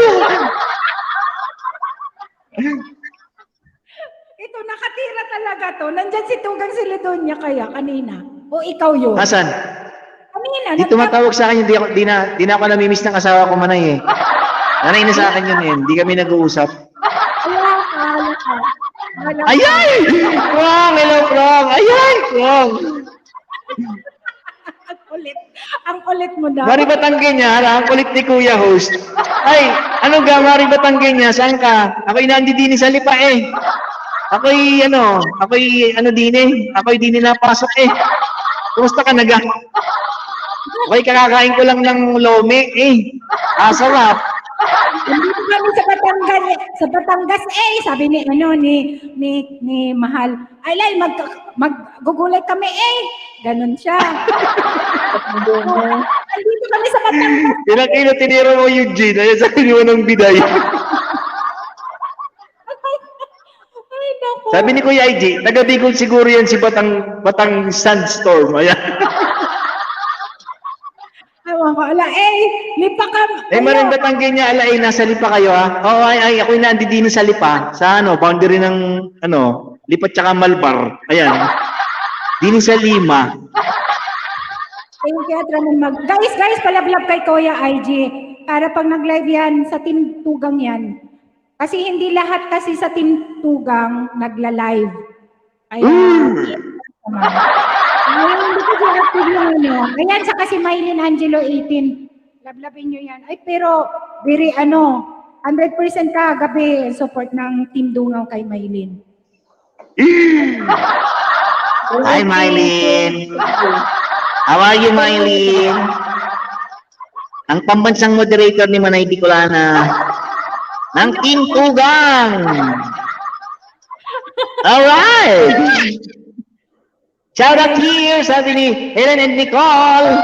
Ito, nakatira talaga to. Nandyan si Tugang Silidonia kaya kanina. O ikaw yun? Hasan, Kanina. di tumatawag sa akin, di na ako namimiss ng asawa ko, Manay eh. Nanay na sa akin yun eh, hindi kami nag-uusap. Wala ka. Ayay! Krong! Hello, Krong! Ayay! Krong! Ang kulit. Ang kulit mo daw. Mari Batanggenya, ang kulit ni Kuya host. Ay, ano ga, Mari Batanggenya, saan ka? Ako'y nandidini sa lipa eh. Ako'y din eh. Ako'y din napasok eh. Kumusta ka naga? Ako'y kakakain ko lang ng lome eh. Sarap. Nandito kami sa Batangas sabi ni Mahal. Ay, maggugulay kami Ganon siya. Andito kami sa Batangas. Ilang kilo tinira mo, Eugene? Ayan sa inyo ng biday. Ay, naku. Sabi ni Kuya IG, taga Bicol siguro yan si Batang Sandstorm. Ayan. Ewan ko, ala, lipa ka. Maring Batanggen niya, ala, nasa Lipa kayo, ha? Oo, ako'y nandito sa Lipa. Sa, boundary ng, Lipa tsaka Malbar. Ayan. Dini sa Lima. Thank you, Ramon Guys, palablab kay Kuya IG. Para pag nag-live yan, sa Team Tugang yan. Kasi hindi lahat kasi sa Team Tugang nagla-live. Kaya, hindi ko active yung Ayan, saka si Mylene Angelo 18. Lablabin nyo yan. Ay, pero, 100% ka gabi support ng Team Dungaw kay Mylene. Hi, Mylene. How are you, Mylene? Ang pambansang moderator ni Manay Bicolana ng Team Tugang. Alright! Shout out here, sabi ni Helen and Nicole.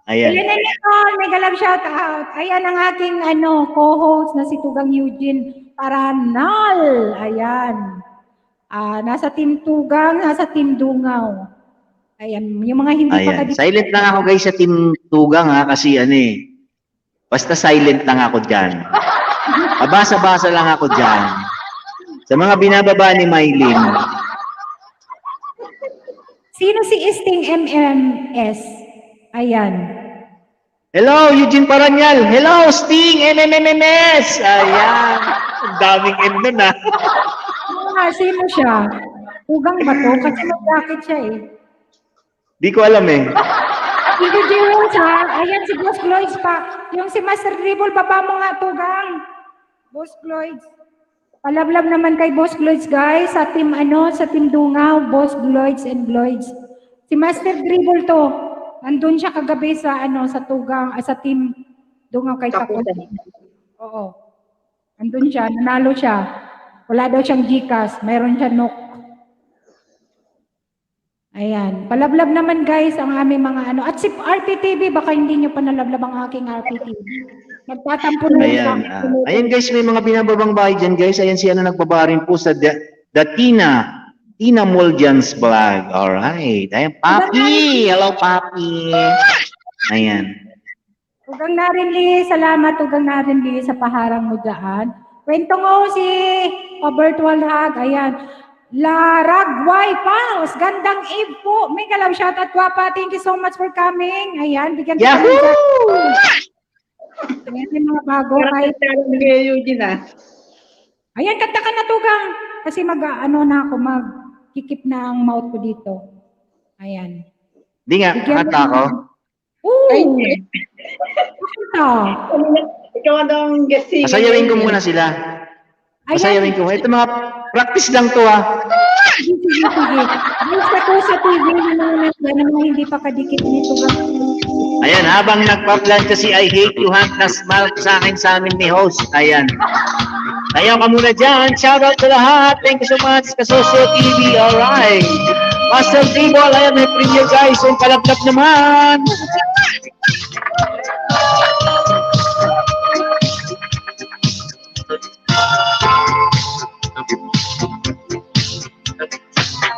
Ayan. Helen and Nicole, mega love shout out. Ayan ang aking co-host na si Tugang Eugene Paranal. Ayan. Nasa Team Tugang, nasa Team Dungaw. Ayan, yung mga hindi pa Ayan. Silent lang ako guys sa Team Tugang ha, kasi basta silent lang ako dyan. Abasa-basa lang ako dyan. Sa mga binababa ni Mylene. Sino si Sting MMS? Ayan. Hello, Eugene Paranyal. Hello, Sting MMMS. Ayan. Ang daming M nun ha. Sino siya? Tugang ba to? Kasi mag-bracket siya eh. Di ko alam eh. Hindi Jewels ha? Ayan si Boss Lloyds pa. Yung si Master Dribble, baba mo nga Tugang. Boss Lloyds. Palablab naman kay Boss Lloyds guys. Sa team sa Team Dungaw. Boss Lloyds and Lloyds. Si Master Dribble to. Nandun siya kagabi sa sa Tugang, sa Team Dungaw kay Takutan. Oo. Nandun siya. Nanalo siya. Wala daw siyang Gcash. Mayroon siya NOK. Ayan. Palablab naman guys ang aming mga At si RPTV, baka hindi nyo pa nalablab ang aking RPTV. Nagtatampo na Ayan. Ayan guys, may mga binababang bahay dyan guys. Ayan siya na nagbabarin po sa The Tina Moljan's vlog. Alright. Ayan, Papi. Hello, Papi. Ayan. Tugang na rin, Lee. Salamat, Tugang na rin, Lee, sa paharang mo dyan. Kwento mo si Virtual Hag. Ayan. Laragway Pals. Gandang Eve po. May galaw shoutout, Wapa. Thank you so much for coming. Ayan. Bigyan ko Yahoo! Ayan yung mga bago. Kahit ni Eugene Ayan, kanta ka na Tugang. Kasi na ako, magkikip na ang mouth ko dito. Ayan. Di nga, kanta ako. Oo! Kanta. Ikaw ang guest singer. Pasayawin ko muna sila. Pasayawin ko. Ito mga practice lang to ha. Sige. Basta ko sa TV na mga hindi pa kadikit nito. Ayan, habang nagpa-plancha si I Hate You Hunt na smile sa akin sa amin ni host. Ayan. Ayaw ka muna dyan. Shout out sa lahat. Thank you so much. Kasosyo TV. Alright. Master Table. Ayan, may preview guys. Yung kalaptap naman.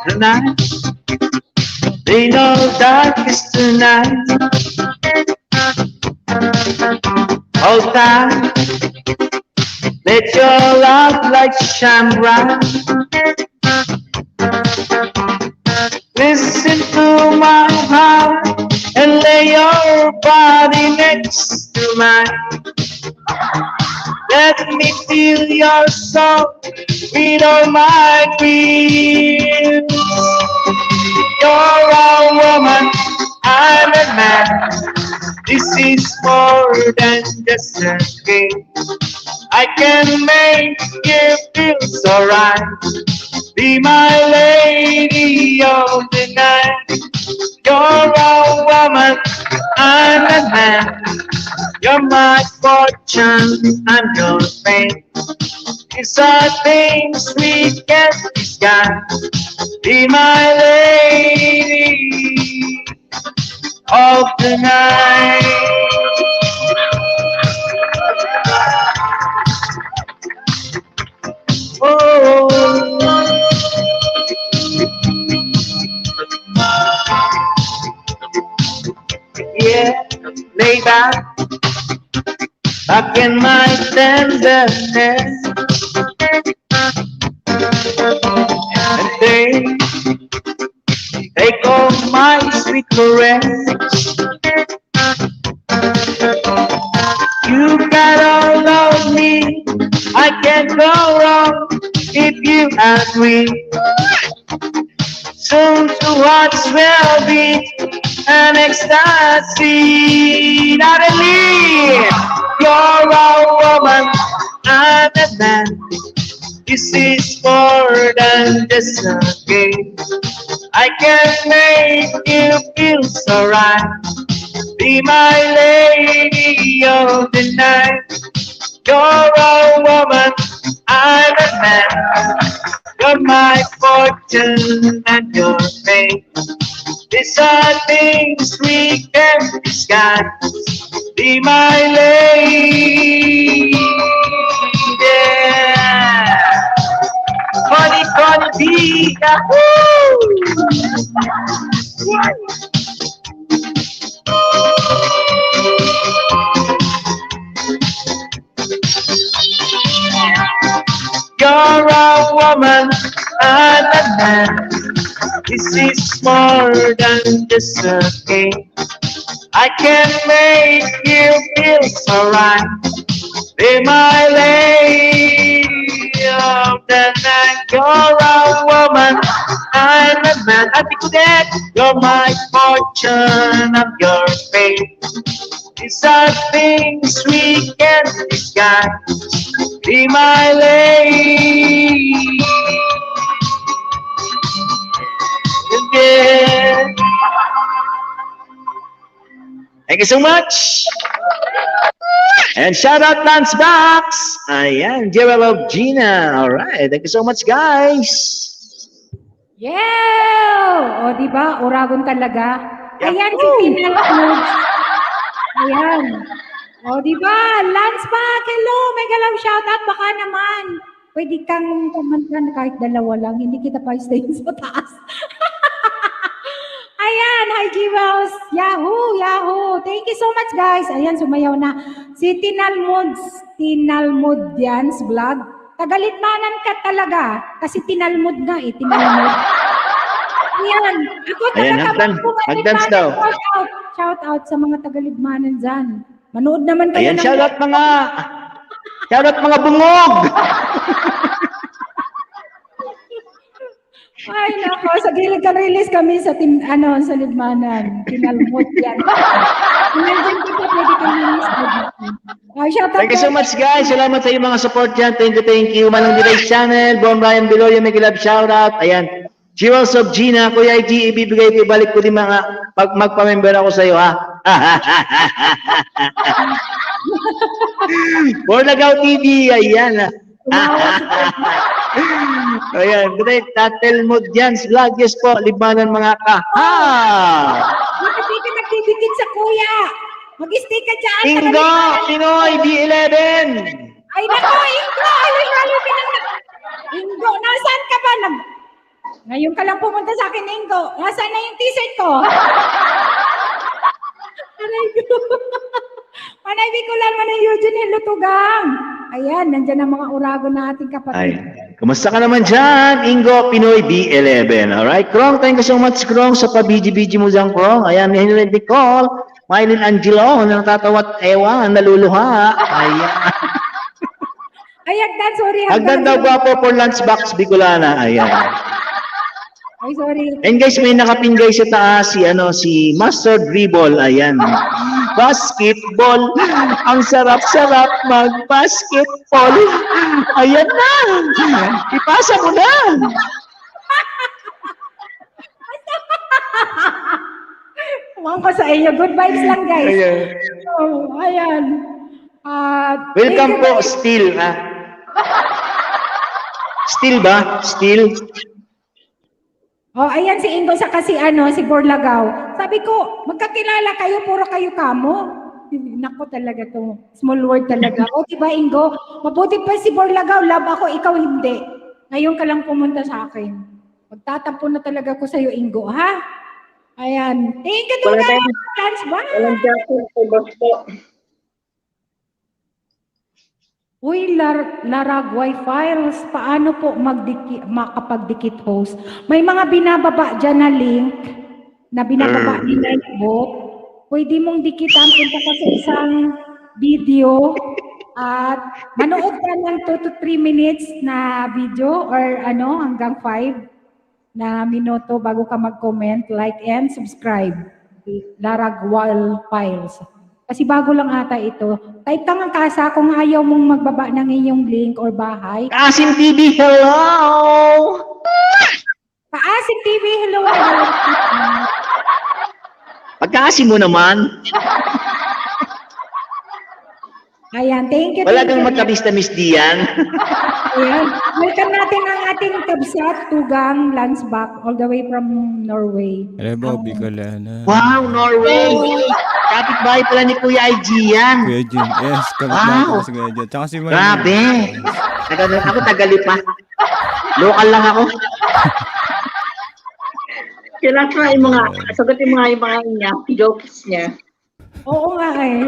Tonight, they know darkest tonight. Hold tight, let your love light shine bright. Listen to my heart and lay your body next to mine. Let me feel your soul with all my fears. You're a woman, I'm a man. This is more than just a game. I can make you feel so right. Be my lady of the night. You're a woman, I'm a man. You're my fortune, I'm your fame. These are things we can't disguise. Be my lady. of the night. Oh, yeah, lay back in my tenderness, and take all my sweet caress. You got all of me, I can't go wrong if you agree. Soon to hearts will be an ecstasy. Natalie, you're a woman, I'm a man. This is more than just a game. I can make you feel so right. Be my lady of the night. You're a woman, I'm a man. You're my fortune and your fate. These are things we can discuss. Be my lady. Honey, honey, yahoo! You're a woman, I'm a man. This is more than just a game. I can make you feel so right. Be my lady of the night. You're a woman, I'm a man. Ate Kudet, you're my fortune, I'm your fate. These are things we can discuss. Be my lady. Again. Thank you so much. And shout out Lunchbox. Ayan, Jewel of Gina. Alright, thank you so much, guys. Yeah! O, di ba? Uragon talaga. Ayan, si Yahoo! Tina Luz. Ayan. O, di ba? Lance Pack, hello! May galaw shoutout. Baka naman. Pwede kang kumanta na kahit dalawa lang. Hindi kita pa stay sa taas. Ayan, hi G-Wells. Yahoo, Yahoo. Thank you so much, guys. Ayan, sumayaw na. Si Tinalmudians Vlog. Tagalimanan ka talaga. Kasi tinalmud nga eh. Tinalmud. Ayan. Ako Ayan, hagdance daw. Shout out sa mga tagaligmanan dyan. Manood naman kayo. Ayan, shout out mga bungog. Ay, nako. Sa gilid ka release kami sa sa Libmanan. Tinalmud yan. Nandyan kita, pwede kang release. Ay, shout out. Thank you so much, guys. Salamat sa iyong mga support dyan. Thank you. Manong Delay Channel, Bon Ryan Beloya, may love shout out. Ayan. Jewels of Gina, Kuya IG, ibibigay ko, ibalik ko din mga, pag magpa-member ako sa iyo, ha? Bornagaw TV, ayan. Ayan, good night, Tatel Modians Vlog, yes po, libanan mga ka-ha! Bakit di ka nagdidikit sa kuya? Mag-stay ka dyan. Ingo, Pinoy, B11! Ay, nako, Ingo! Halo-halo ka na. Ingo, nasaan ka ba? Ngayon ka lang pumunta sa akin, Ingo. Nasaan na yung t-shirt ko? Manay Bicolan, Manay Eugene, hello Tugang. Ayan, nandyan ang mga urago na ating kapatid. Ay, kumusta ka naman dyan? Ingo, Pinoy, B11. Alright, Krong, thank you so much, Krong, sa pa-BG-BG mo dyan, Krong. Ayan, ni Henry Nicole, Mylene Angelo, natatawa at ewan, naluluha. Ayan. Ay, Hagdan, sorry. Hagdan daw gwapo for Lunchbox Bicolana. Ayan. Ay, sorry. And guys, may nakapin guys sa taas si Master Dribble. Ayan. Basketball. Ang sarap-sarap mag-basketball. Ayan na. Ipasa mo na. Tuwang ko sa inyo. Good vibes lang, guys. Ayan. Oh, ayan. Welcome po, Still. Still ba? Still? Oh, ayan si Ingo sa si Borlagaw. Sabi ko, magkakilala kayo, puro kayo kamo. Nako talaga to. Small word talaga. O, diba, Ingo? Mabuti pa si Borlagaw, love ako, ikaw hindi. Ngayon ka lang pumunta sa akin. Magtatampo na talaga ko sa'yo, Ingo, ha? Ayan. Thank you to Wala guys. tayong- Thanks, bye. Walang jacket po, basto. Uy, Laragway Files, paano po makapagdikit host? May mga binababa dyan na link na binababa ni Nightbot. Pwede mong dikitan, punta ka sa isang video at manood ka ng 2 to 3 minutes na video or hanggang 5 na minuto bago ka mag-comment, like, and subscribe. Laragway Files. Kasi bago lang ata ito. Type ka ng kasa kung ayaw mong magbaba ng iyong link or bahay. Asim TV, hello! Kaasim TV, hello. Pagkaasim mo naman. Ayan, thank you. Wala thank kang you. magkabis-tamis diyan. Ayan, welcome natin ang ating kabsat, Tugang Landsback, all the way from Norway. Hello, Bicolana. Wow, Norway! Kapit-bahay pala ni Kuya IG yan. Kuya Jun. Yes, Wow. kapit ko si Kuya Jun. Tsaka si Mami. Grabe. Ako Tagalipa. Local lang ako. Kailangan try mo nga. Sagutin mo nga yung mga niya, jokes niya. Oo nga eh.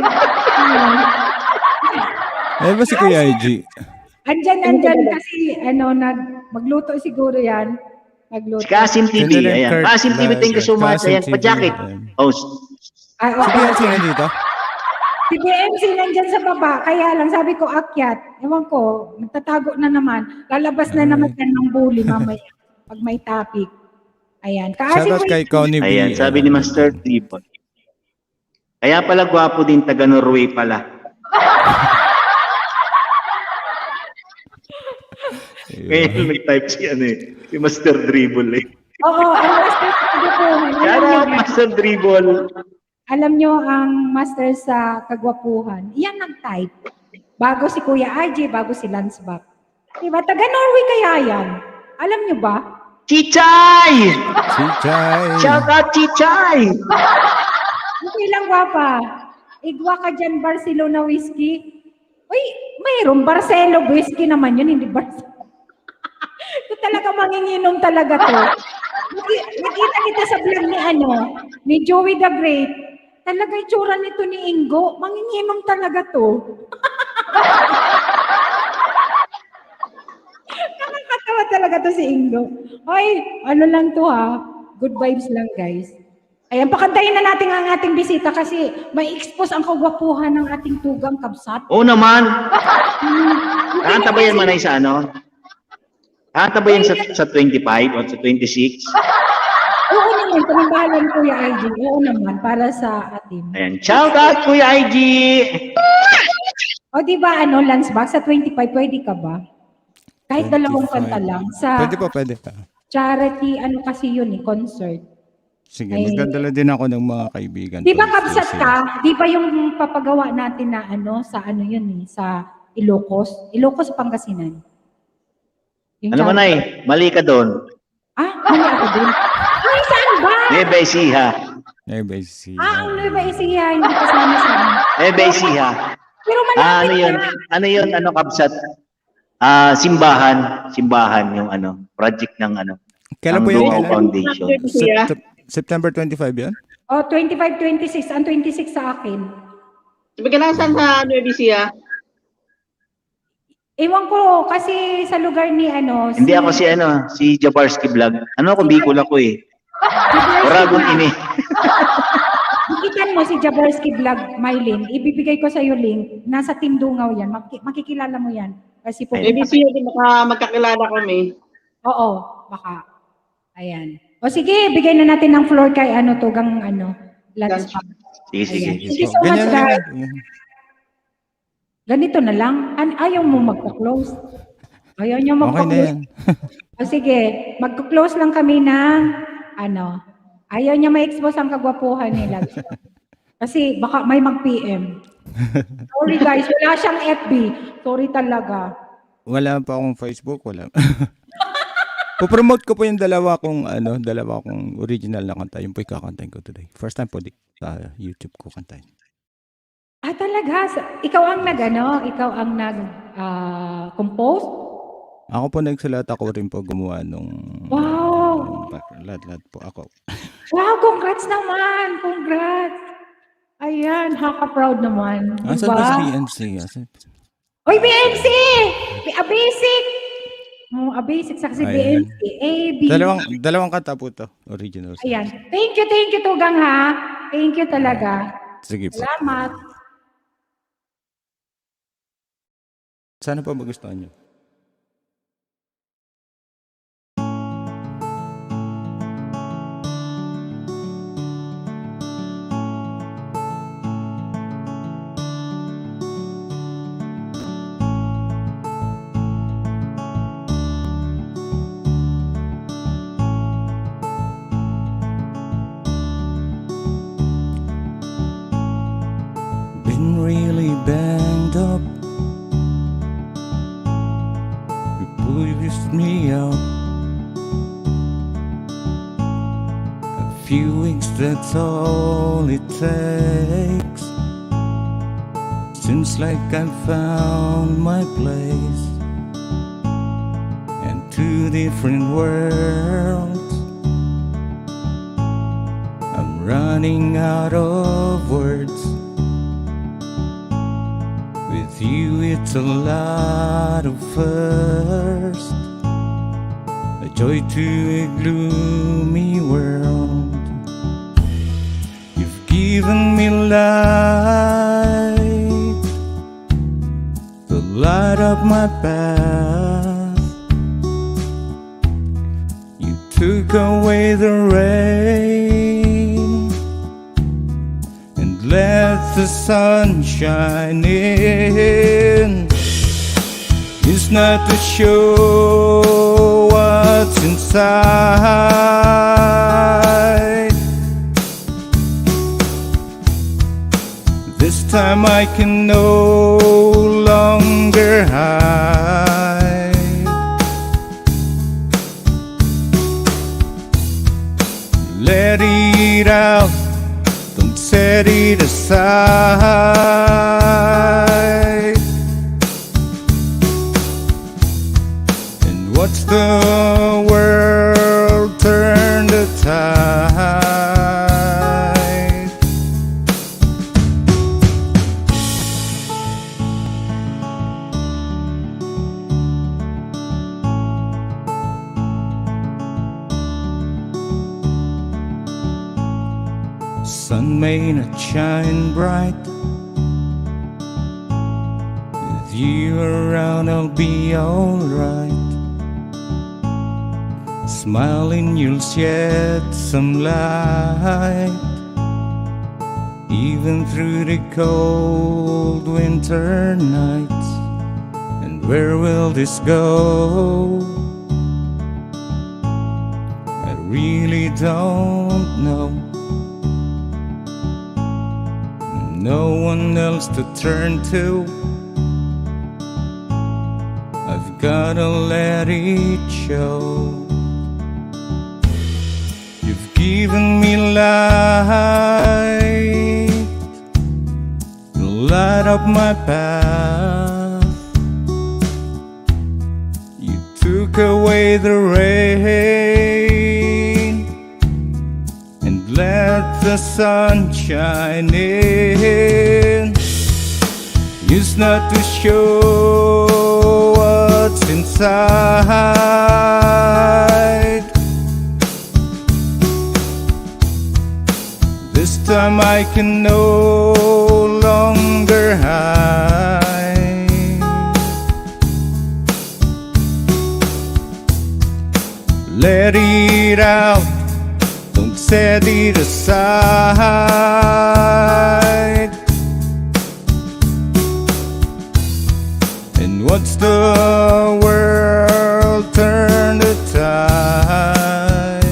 Eh ba si Kuya IG? Andyan kasi, magluto siguro yan. Magluto. Si Kasim TV. Sino rin, Ayan. Kurt Kasim TV, thank you so much. Kasim Ayan, TV, pa-jacket. ayan. Host. Ay, Si Kuya sino dito? Si BMC nandyan sa baba, kaya lang sabi ko akyat. Ewan ko, nagtatago na naman. Lalabas na naman yan ng bully mamaya pag may topic. Ayan. Shoutout kay Connie B. Ayan, sabi ni Master Tripod. Kaya pala gwapo din, taga Norway pala. Ngayon nag-type si Master Dribble eh. Oo, ang master sa kagwapuhan. Shout out, Master Dribble. Alam nyo ang master sa kagwapuhan. Iyan nag-type. Bago si Kuya AJ, bago si Landsback. Diba? Taga Norway kaya yan. Alam nyo ba? Chichay! Si Chay. Shout out, Chichay! Okay lang, gwapa. Igwa ka dyan, Barcelona whiskey. Uy, mayroong Barcelo whiskey naman yun, hindi Barcelo. Ito talaga manginginom talaga to. Nakita kita sa vlog ni Joey the Great. Talaga itsura nito ni Ingo. Manginginom talaga to. Nakakatawa talaga to si Ingo. Ay, lang to ha. Good vibes lang guys. Ayan, pakantayin na natin ang ating bisita kasi may expose ang kagwapuhan ng ating tugang kabsat. Oo naman. Nakatabayan man ay sa Nakatabayan sa 25 o sa 26. Oo naman, panimbalan Kuya IG. Oo naman, para sa atin. Ayan, shout out Kuya IG! O di ba Landsback, sa 25, pwede ka ba? Kahit 25. dalawang kanta lang. Sa Pwede po, pwede. charity, concert. Sige, Ay. magdadala din ako ng mga kaibigan. Di ba ko. kabsat Sige. ka? Di ba yung papagawa natin na sa sa Ilocos? Ilocos, Pangasinan. Yung Ano man charity. ay, mali ka doon. Mali ako din. Ay, saan ba? Nueva Ecija. Nueva Ecija. Ang Nueva Ecija, hindi kasama sa amin. Nueva Ecija. Pero malapit Ano yun? na. Ano yun? Ano kabsat? Simbahan yung project ng Kailan ng po yan? Duo Kailan? Foundation. September 25 yan? O, 25, 26. Ang 26 sa akin. Sabi ka lang saan sa Nueva Ecija? Ewan ko, kasi sa lugar ni Hindi ako si Jabarski Vlog. Ano ako, Bicol ako eh. Oragon ini. Ikitan mo si Jabarski Vlog, Mylene. Ibibigay ko sa iyo link. Nasa Team Dungaw yan. Makikilala mo yan. Kasi po. Nueva Ecija, di magkakilala kami. Oo, baka. Ayan. O sige, bigay na natin ng floor kay Tugang Landsback. Sige, sige. Ayan. Thank you so much, Ganyan guys. lang. Ganito na lang. Ayaw mo magpa-close. Ayaw niyo Okay na magpa-close. yan. O sige, magko-close lang kami ng ayaw niya ma-expose ang kagwapuhan nila. Kasi baka may mag-PM. Sorry guys, wala siyang FB. Sorry talaga. Wala pa akong Facebook, wala. Popromote ko po yung dalawa kong original na kanta. Yung po ikakantahin ko today. First time po sa YouTube ko kantahin. Ah, talaga? Ikaw ang ikaw ang compose? Ako po nagsulat, ako rin po gumawa nung Wow! lahat po ako. Wow, congrats naman! Congrats! Ayan, haka-proud naman. Asan ba si BMC? Oy, BMC! A basic! A basic sa kasi Ayan. BMC. A, B. Dalawang kanta po to. Original. Ayan. Thank you, Tugang ha. Thank you talaga. Sige po. Salamat. Sana po magustuhan nyo. Been really banged up. You pushed me out. A few weeks, that's all it takes. Seems like I found my place. And two different worlds. I'm running out of words. With you it's a lot of first, a joy to a gloomy world. You've given me light, the light of my path. You took away the rain and let the sun shine in. It's not to show what's inside. This time I can no longer hide. Let it out, don't set it aside. And watch the world turn the tide. Sun may not shine bright, with you around I'll be alright. Smiling you'll shed some light, even through the cold winter nights. And where will this go? I really don't know. No one else to turn to. I've gotta let it show. You've given me light, the light of my path. You took away the rain and let the sun shine in. It's not to show what's inside. This time I can no longer hide. Let it out, don't set it aside. And watch the world turn the tide.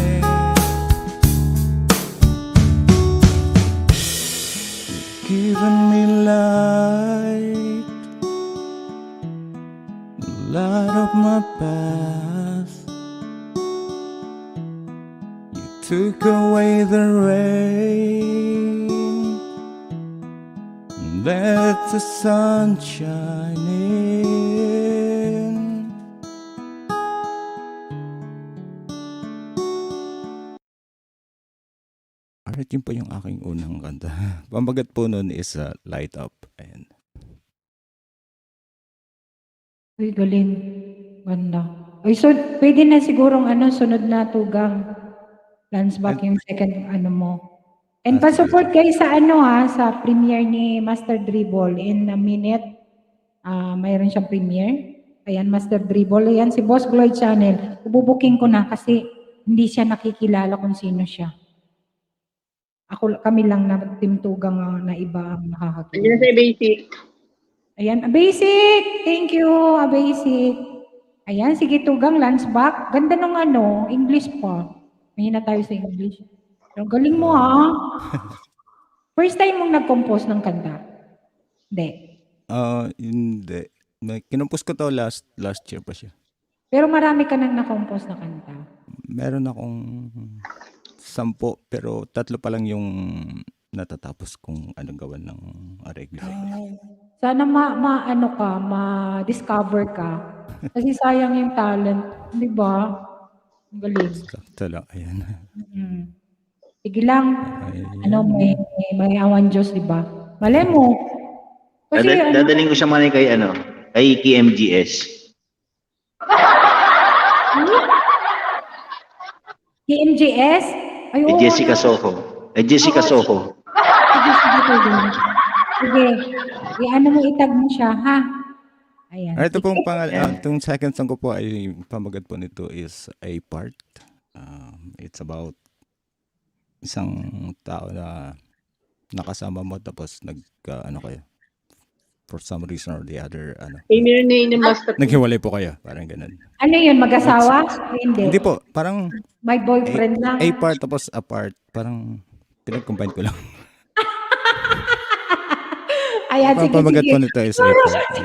You've given me light, the light of my path. away the rain. Let the sun shine in. Alright, yun po yung aking unang kanta. Pamagat po nun is Light Up. Ayan. Uy, galing. Ganda. Uy, so, pwede na sigurong sunod na tugang. Lance back yung second mo. And pa-support guys sa sa premiere ni Master Dribble. In a minute, mayroon siyang premiere. Ayan, Master Dribble. Ayan, si Boss Gloyd Channel. Ububuking ko na kasi hindi siya nakikilala kung sino siya. Kami lang na team tugang na iba ang nakakakilala. Andiyan sa basic. Ayan, basic! Thank you, basic. Ayan, sige tugang, Lance back. Ganda nung English pa. Mahina tayo sa English. Pero galing mo First time mong nag-compose ng kanta? Hindi. Hindi. Kinumpos ko to last year pa siya. Pero marami ka nang na-compose na kanta. Meron akong 10, pero 3 pa lang yung natatapos kong gawan ng areglo. Sana ma-discover ka. Kasi sayang yung talent. Di ba? Ang galing. Sakto lang, ayan. Sige lang. Ayan. May awan Diyos, di ba? Malay mo. Kasi Dadaling ko siya man kay KMGS. KMJS? Ay, oo, Jessica Soho. Jessica Soho. Sige. Mo, itag mo siya, ha? Ayan. Ito pong itong second song ko po ay pamagat po nito is A Part. It's about isang tao na nakasama mo tapos kayo for some reason or the other Premier name ni Master. naghiwalay po kayo, parang ganun. Ano yun, mag-asawa? Hindi. Hindi po, parang My boyfriend lang. A Part tapos Apart, parang pinag-combine ko lang. Ayan, sige, Pamagat sige. po nito is A Part.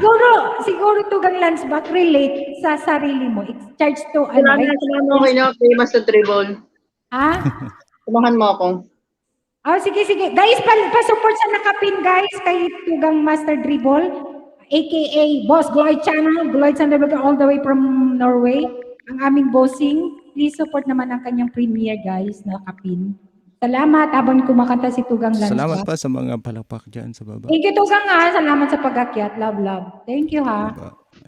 Siguro tugang Lance back relate sa sarili mo. It's charged to, Samahan mo kayo na kay Master Tribble. Ha? Samahan mo ako. Sige. Guys, pa-support sa nakapin, guys, kay tugang Master Dribble, aka Boss Gloyd Channel, Gloyd Sanderberg all the way from Norway. Ang aming bossing. Please support naman ang kanyang premiere, guys, nakapin. Salamat habang kumakanta si Tugang Lance. Salamat pa sa mga palakpak dyan sa baba. Thank you, Tugang, Salamat sa pag-akyat. Love. Thank you, ha.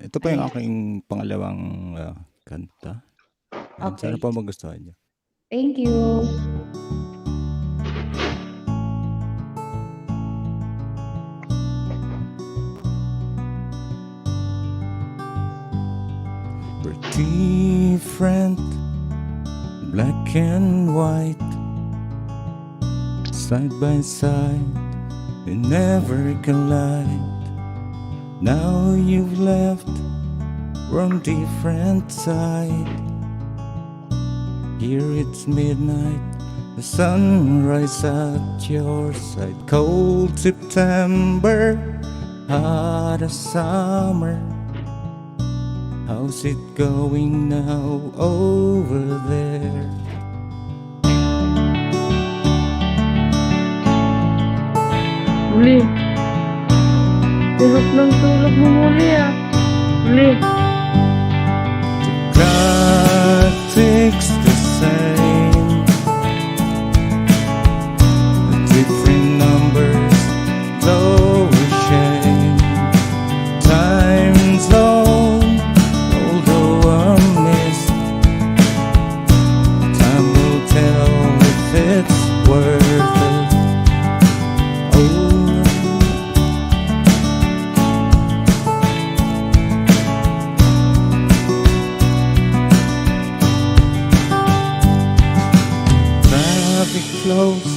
Ito pa yung aking pangalawang kanta. Okay. Sana po magustuhan niyo. Thank you. We're different, black and white, side by side, we never collide. Now you've left, we're on different side. Here it's midnight, the sunrise at your side. Cold September, hot as summer. How's it going now over there? Uli. Hirap ng tulog mo muli Uli. God takes the same, different numbers, though a shame. Time zone, although a mist. Time will tell if it's worth it. Oh. Traffic flows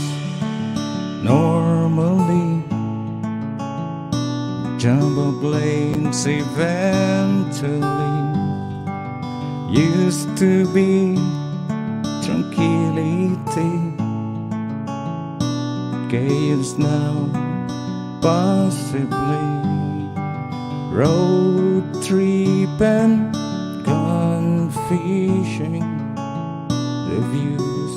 normally, jumbo lanes eventually. Used to be tranquility, chaos now possibly. Road tripping, gone fishing, the views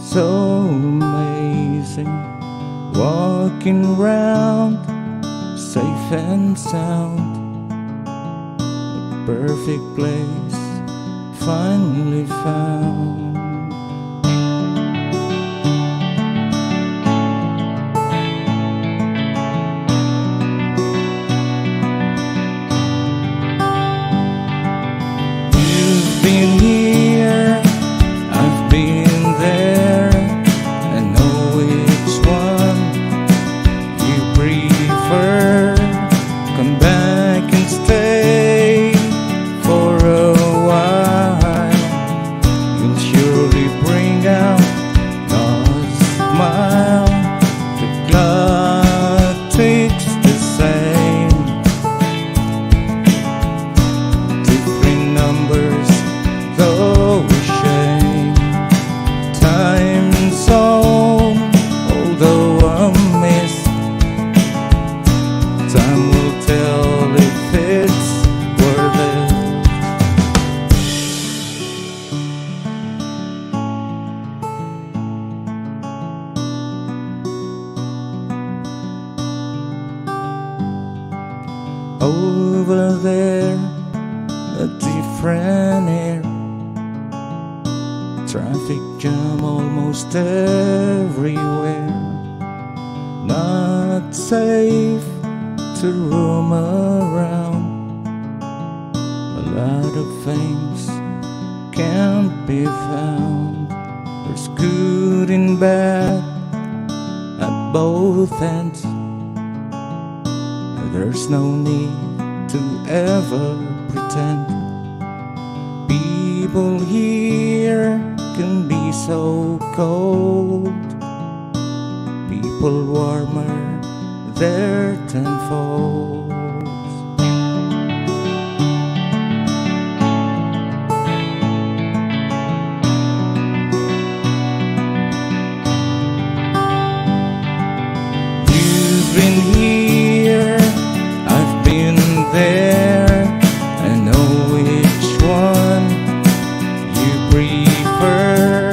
so amazing. Walking round, safe and sound. A perfect place finally found. You've been here, I've been there. I know which one you prefer. Come back and stay for a while. You'll surely bring out a smile. The clock ticks the same. Different numbers, though a shame. Time zone, although a miss. Time will tell if it's worth it. Over there, a different air. Traffic jam almost everywhere. Not safe to roam around. A lot of things can't be found. There's good and bad at both ends. There's no need to ever pretend. People here can be so cold. People warmer, they're tenfold. You've been here, I've been there. I know which one you prefer.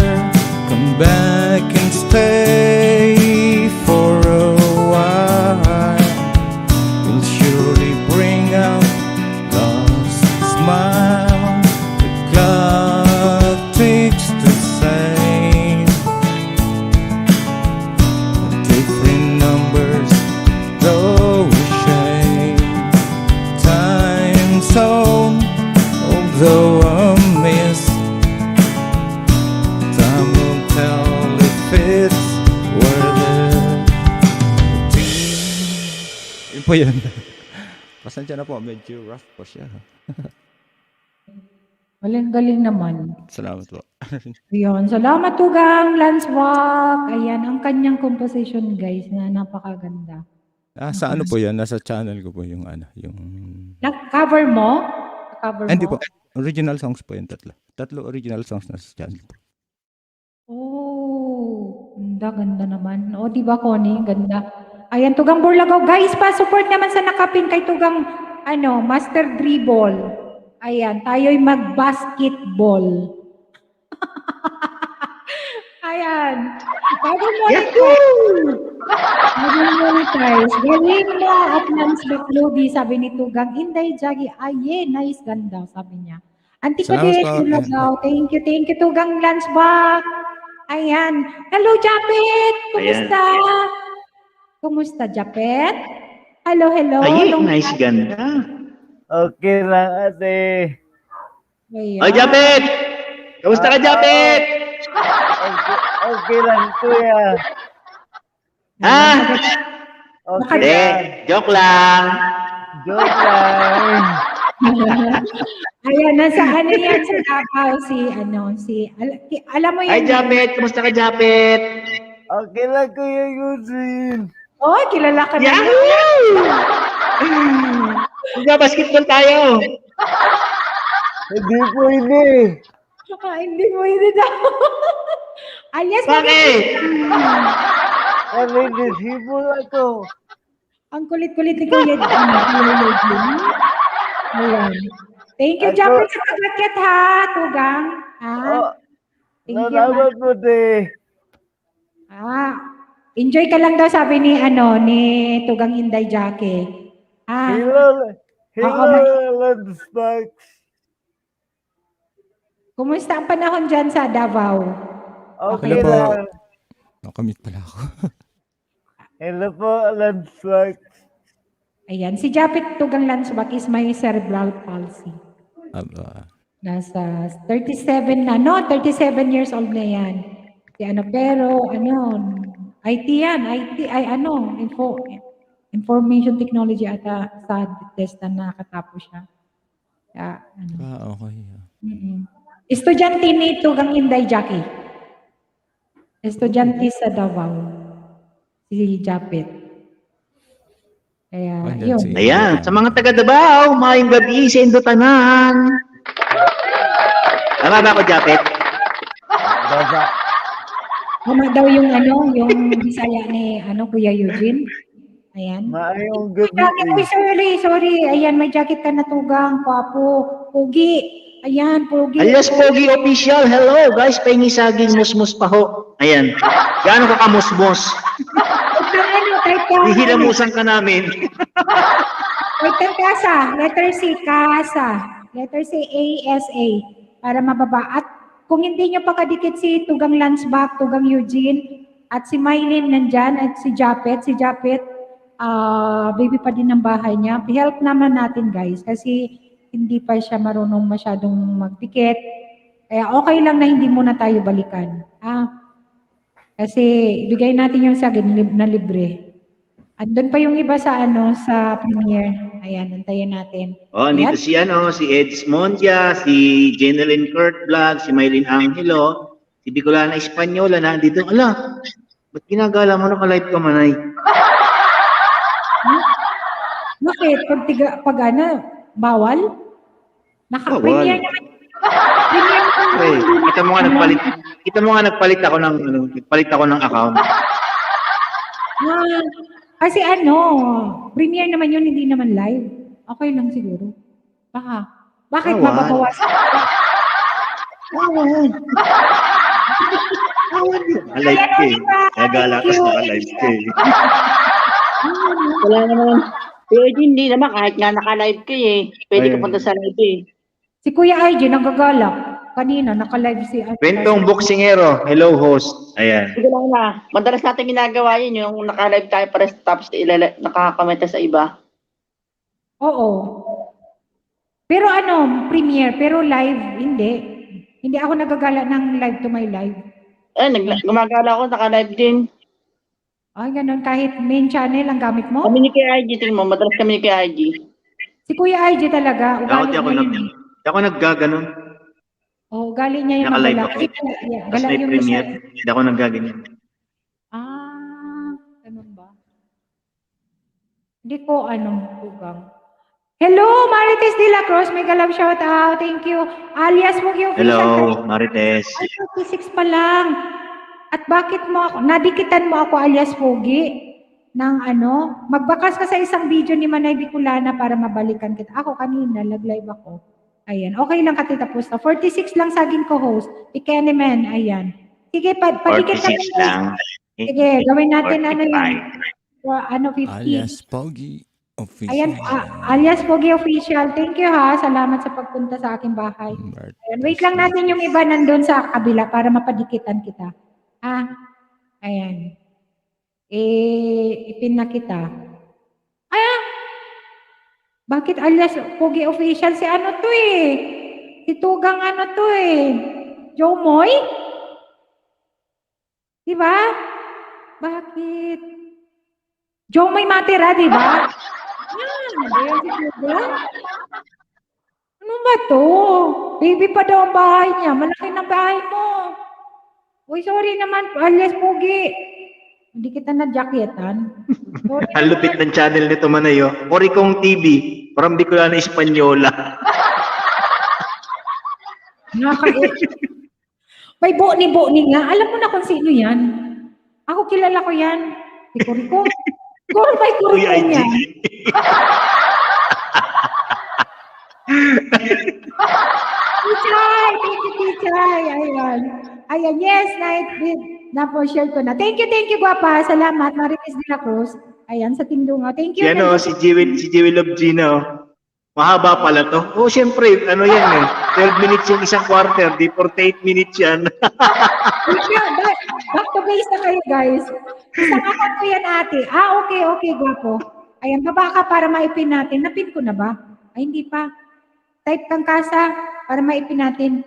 Come back and stay for a while. You'll surely bring out lost smile. The clock ticks the same. Different numbers, though a shame. Time zone, although a miss. Time will tell if it's worth it. Yun po yan. Pasensya na po, medyo rough po siya. Galing-galing naman. Salamat po. Yun. Salamat Tugang, Lanswak. Ayan, ang kanyang composition guys na napakaganda. Sa ano po yan? Nasa channel ko po yung ano, yung... Na-cover mo? Na-cover mo? Hindi po. Original songs po yung tatlo. Tatlo original songs na sa channel po. Oh, ganda naman. O, di ba, Connie? Ganda. Ayan, Tugang Burlagaw. Guys, pa-support naman sa nakapin kay Tugang, Master Dribble. Ayan, tayo'y mag-basketball. Ayan. Bago monetize. Gawin mo at Lance Baklodi, sabi ni Tugang. Inday Jagi, nice, ganda, sabi niya. Auntie Salamat Kodes, po. Burlagaw. Thank you, Tugang Lance Bak. Ayan. Hello, Japet. Kumusta? Kumusta, Japet? Hello. Ay, Long nice time. ganda. Okay lang, ate. Ayan. Ay, Japet! Kamusta ka, Japet? Okay lang, kuya. Ah! Okay Hindi, lang. joke lang. Joke lang. Ayan, nasa yan sa Davao alam mo Ay, yan. Japet! Kamusta ka, Japet? Okay lang, kuya Yudin. Oh, kilala ka na. Yahoo! Basketball tayo. Hindi pwede. Hindi mo yun daw. Alias, Bakit? Kami disipul ako. ang kulit-kulit ni Kuya Jim. Ayan. Thank you, Japet, sa paglakyat ha, Tugang. Ha? Oh, Thank you. salamat po, te. Enjoy ka lang daw sabi ni Tugang Inday Jackie. Hello, Lunchbox. Kumusta ang panahon dyan sa Davao? Okay Hello po. lang. Nakamute pala ako. Hello po, Lunchbox. Ayan, si Japet Tugang Lansbak is may cerebral palsy. Nasa 37 na, 37 years old na yan. Pero IT yan, information technology ata sa test na nakatapos siya. Kaya, Okay. Estudyante ni Tugang Inday Jackie. Estudyante sa Davao. Si Japet. Kaya, Andyan yun. si- Ayan, sa mga taga Davao, maayong gabi sa Indutanan. Tama ba ako, Japet? Baba. Tama daw yung Bisaya ni Kuya Eugene. Ayan. Maayong gabi. Sorry. Ayan, may jacket ka na Tugang. Kwapo. Pugi. Ayan, Pugi. Alias Pogi Official, hello guys, pahingi saging musmus pa ho. Ayan, gaano ka kamusmos? Hihilamusan ka namin. Kasa. Letter C, Kasa. Letter C, ASA. Para mababa. At kung hindi nyo pa kadikit si Tugang Lansbak, Tugang Eugene, at si Mylene nandyan, at si Japet. Baby pa din ng bahay niya. Help naman natin guys, kasi hindi pa siya marunong masyadong magdikit. Kaya okay lang na hindi muna tayo balikan. Kasi ibigay natin yung saging na libre. Andun pa yung iba sa sa premiere. Ayan, antayin natin. Oh, dito si Eds Mondia, si Jeneline Kurt Vlog, si Mylene Angelo, si Bicolana Espanyola na dito. Ala, ba't ginagala mo naka-live ka manay? Bakit? Pag bawal? Naka-premiere naman. Hey, kita mo nga nagpalit ako ng account. Kasi premiere naman yun, hindi naman live. Okay lang siguro. Bakit mababawasan? Naka-live ka eh. Nagala ka sa naka-live ka eh. Wala naman. Pwede hindi naman kahit nga naka-live ka eh. Pwede ka Ayun. punta sa live eh. Si Kuya IG nagagalak. Kanina, naka-live si Bentong Boksingero, hello host. Ayan. Sige lang na. Madalas natin ginagawa yun, yung naka-live tayo para tapos nakakamenta sa iba. Oo. Pero premiere, pero live, hindi. Hindi ako nagagala ng live to my live. Gumagala ako, naka-live din. Ay, ganun. Kahit main channel ang gamit mo? Kami ni Kuya IG, tingin mo, madalas kami ni Kuya IG. Si Kuya IG talaga, ugali niya yun. Di ako naggaganon. Ugali niya yung Naka-live magala. ako. Yeah, Tapos gala may yung premiere. isa. Hindi ako naggaganyan. Ganun ba? Hindi ko Tugang. Hello, Marites de la Cruz. Mega love shout out. Thank you. Alias Mugi Official. Hello, Marites. Ay, 36 pa lang. At bakit nadikitan mo ako alias Pogi ng magbakas ka sa isang video ni Manay Bicolana para mabalikan kita. Ako kanina, nag-live ako. Ayan, okay lang katitapos na. 46 lang saging ko-host. Ikenemen, ayan. Sige, padikit 46 lang. Sige, gawin natin 45. 50. Alias Pogi Official. Ayan, alias Pogi Official. Thank you Salamat sa pagpunta sa aking bahay. Ayan, wait lang natin yung iba nandun sa kabila para mapadikitan kita. Ayan. Ipin na kita. Bakit alias Pogi Official? Si to eh? Si Tugang to eh? Jomoy? Diba? Bakit? Jomoy Matira, diba? Ayan si Tugang. Ano ba to? Baby pa daw ang bahay niya. Malaki na bahay mo. Uy, sorry naman, alias Pogi. Hindi kita na-jacketan. Ang lupit ng channel nito Manayo. Oricong TV. Parang Bicolana Espanyola. May Boni nga. Alam mo na kung sino yan. Ako kilala ko yan. Si Kuriko. Kung may Kuriko niya. Tichay! Thank you, Tichay! Ayan. Yes, Na-share ko na. Thank you, Guapa. Salamat, Marites de la Cruz. Ayan, sa Tindungaw. Thank you. Si ano, si Jewel of Gino. Mahaba pala to. Oh, syempre, ano yan eh. 12 minutes yung isang quarter, di 48 minutes yan. Back to base na kayo, guys. Isang akong ko yan, ate. Okay, Guapo. Ayan, baba ka para maipin natin. Napin ko na ba? Ay, hindi pa. Type kang kasa para maipin natin.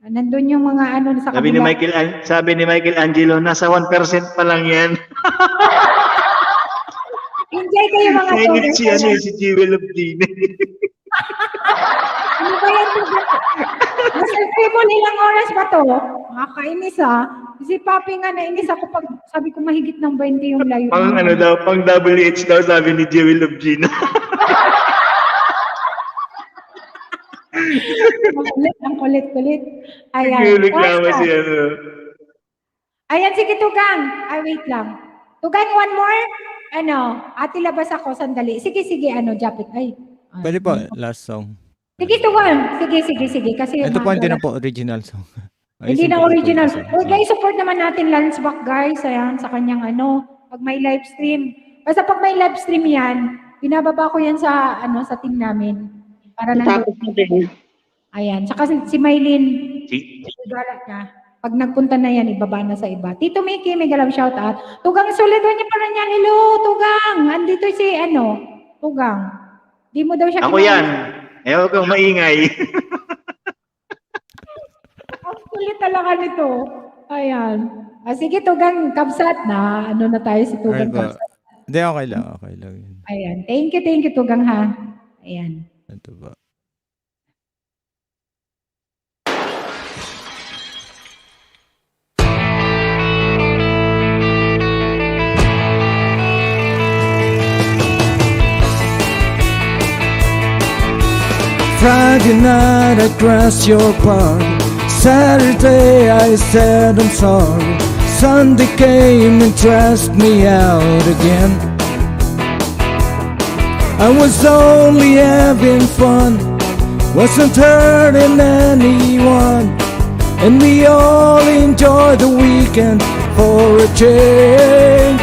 Nandun yung mga ano sa Sabi ni kabila. Michael Angelo, nasa 1% pa lang yan. Enjoy kayo mga Kainit si ano, si Jewel of Gino. Ano ba yan? Nasa table, ilang oras ba to? Nakakainis Si Papi nga nainis ako pag sabi ko mahigit ng 20 yung layo. Pang ano daw, pang WH daw, sabi ni Jewel of Gino. Ang kulit. Ayan. Nagreklamo si ano. Ayan, sige, Tugang. Ay, wait lang. Tugang, one more? Ano, ate labas ako, sandali. Sige, Japit. Ay. Pwede po, last song. Sige, Tugang. Sige. Kasi Ito po, hindi na po original song. Hindi Ayusin na ko po original. ito. Oh, guys, support naman natin Lansback, guys. Ayan, sa kanyang pag may live stream. Basta pag may live stream yan, binababa ko yan sa team namin. Para Tapos natin. Ayan. Saka si Maylin, Si- igala niya. Pag nagpunta na yan, ibaba na sa iba. Tito Mickey, may galang shout out. Tugang Soledo niya pa niyan. Hello, Tugang. Andito si Tugang. Di mo daw siya Ako yan. Ewan ko, maingay. Ang kulit talaga nito. Ayan. Sige, Tugang Kabsat na. Na tayo si Tugang Alright po. Kabsat. Hindi, okay lang yun. Ayan. Thank you, Tugang ha. Ayan. Ito ba? Friday night I crashed your party. Saturday I said I'm sorry. Sunday came and trashed me out again. I was only having fun, wasn't hurting anyone. And we all enjoyed the weekend for a change.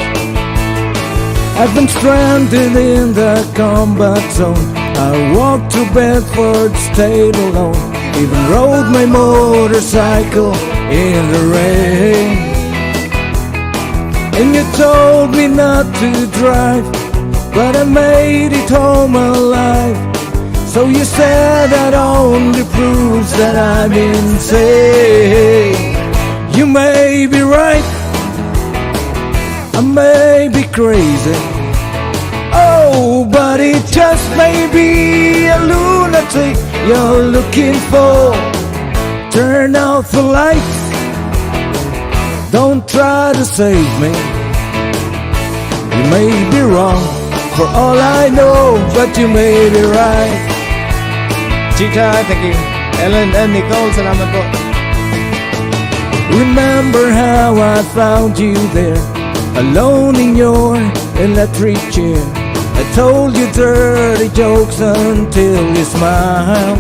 I've been stranded in the combat zone. I walked to Bedford, stayed alone. Even rode my motorcycle in the rain. And you told me not to drive, but I made it home alive. So you said that only proves that I'm insane. You may be right, I may be crazy. Oh, but it just may be a lunatic you're looking for. Turn out the lights, don't try to save me. You may be wrong, for all I know, but you may be right. Chicha, thank you. Ellen and Nicole, salamat po. Remember how I found you there, alone in your electric chair. I told you dirty jokes until you smiled.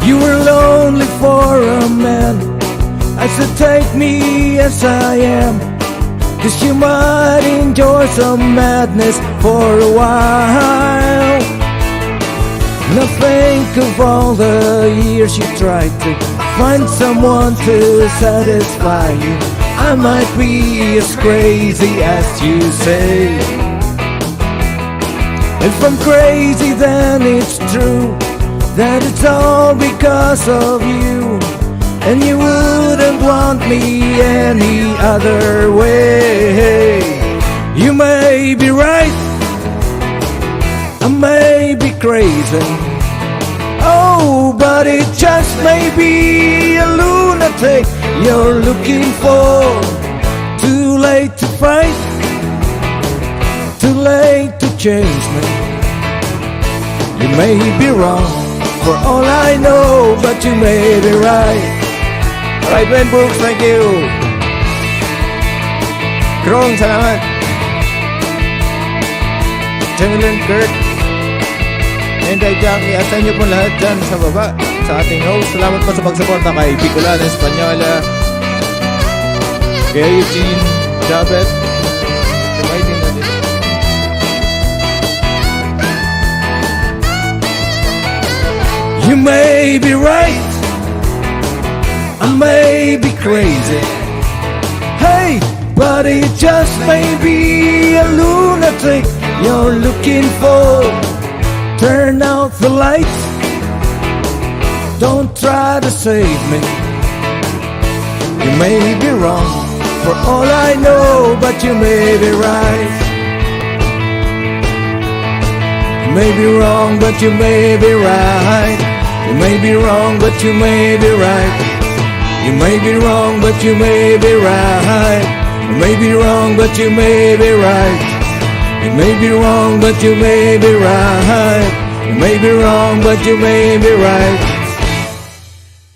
You were lonely for a man. I said take me as I am, 'cause you might enjoy some madness for a while. Now think of all the years you tried to find someone to satisfy you. I might be as crazy as you say. If I'm crazy, then it's true that it's all because of you, and you wouldn't want me any other way. You may be right, I may be crazy. Oh, but it just may be a lunatic you're looking for. Too late to fight, too late to change me. You may be wrong, for all I know, but you may be right. Alright, Ben Brooks, thank you. Krong, salamat. Chamberlain, Kurt, and kay Jackie, at sa inyo po lahat dyan sa baba, sa ating host. Salamat po sa pagsuporta kay Bicolana Espanyola, Kaya Eugene, Jabet, si Maylin na din. You may be right, I may be crazy. Hey, but it just may be a lunatic you're looking for. Turn out the lights, don't try to save me. You may be wrong, for all I know, but you may be right. You may be wrong, but you may be right. You may be wrong, but you may be right. You may be wrong, but you may be right. You may be wrong, but you may be right. You may be wrong, but you may be right. You may be wrong, but you may be right.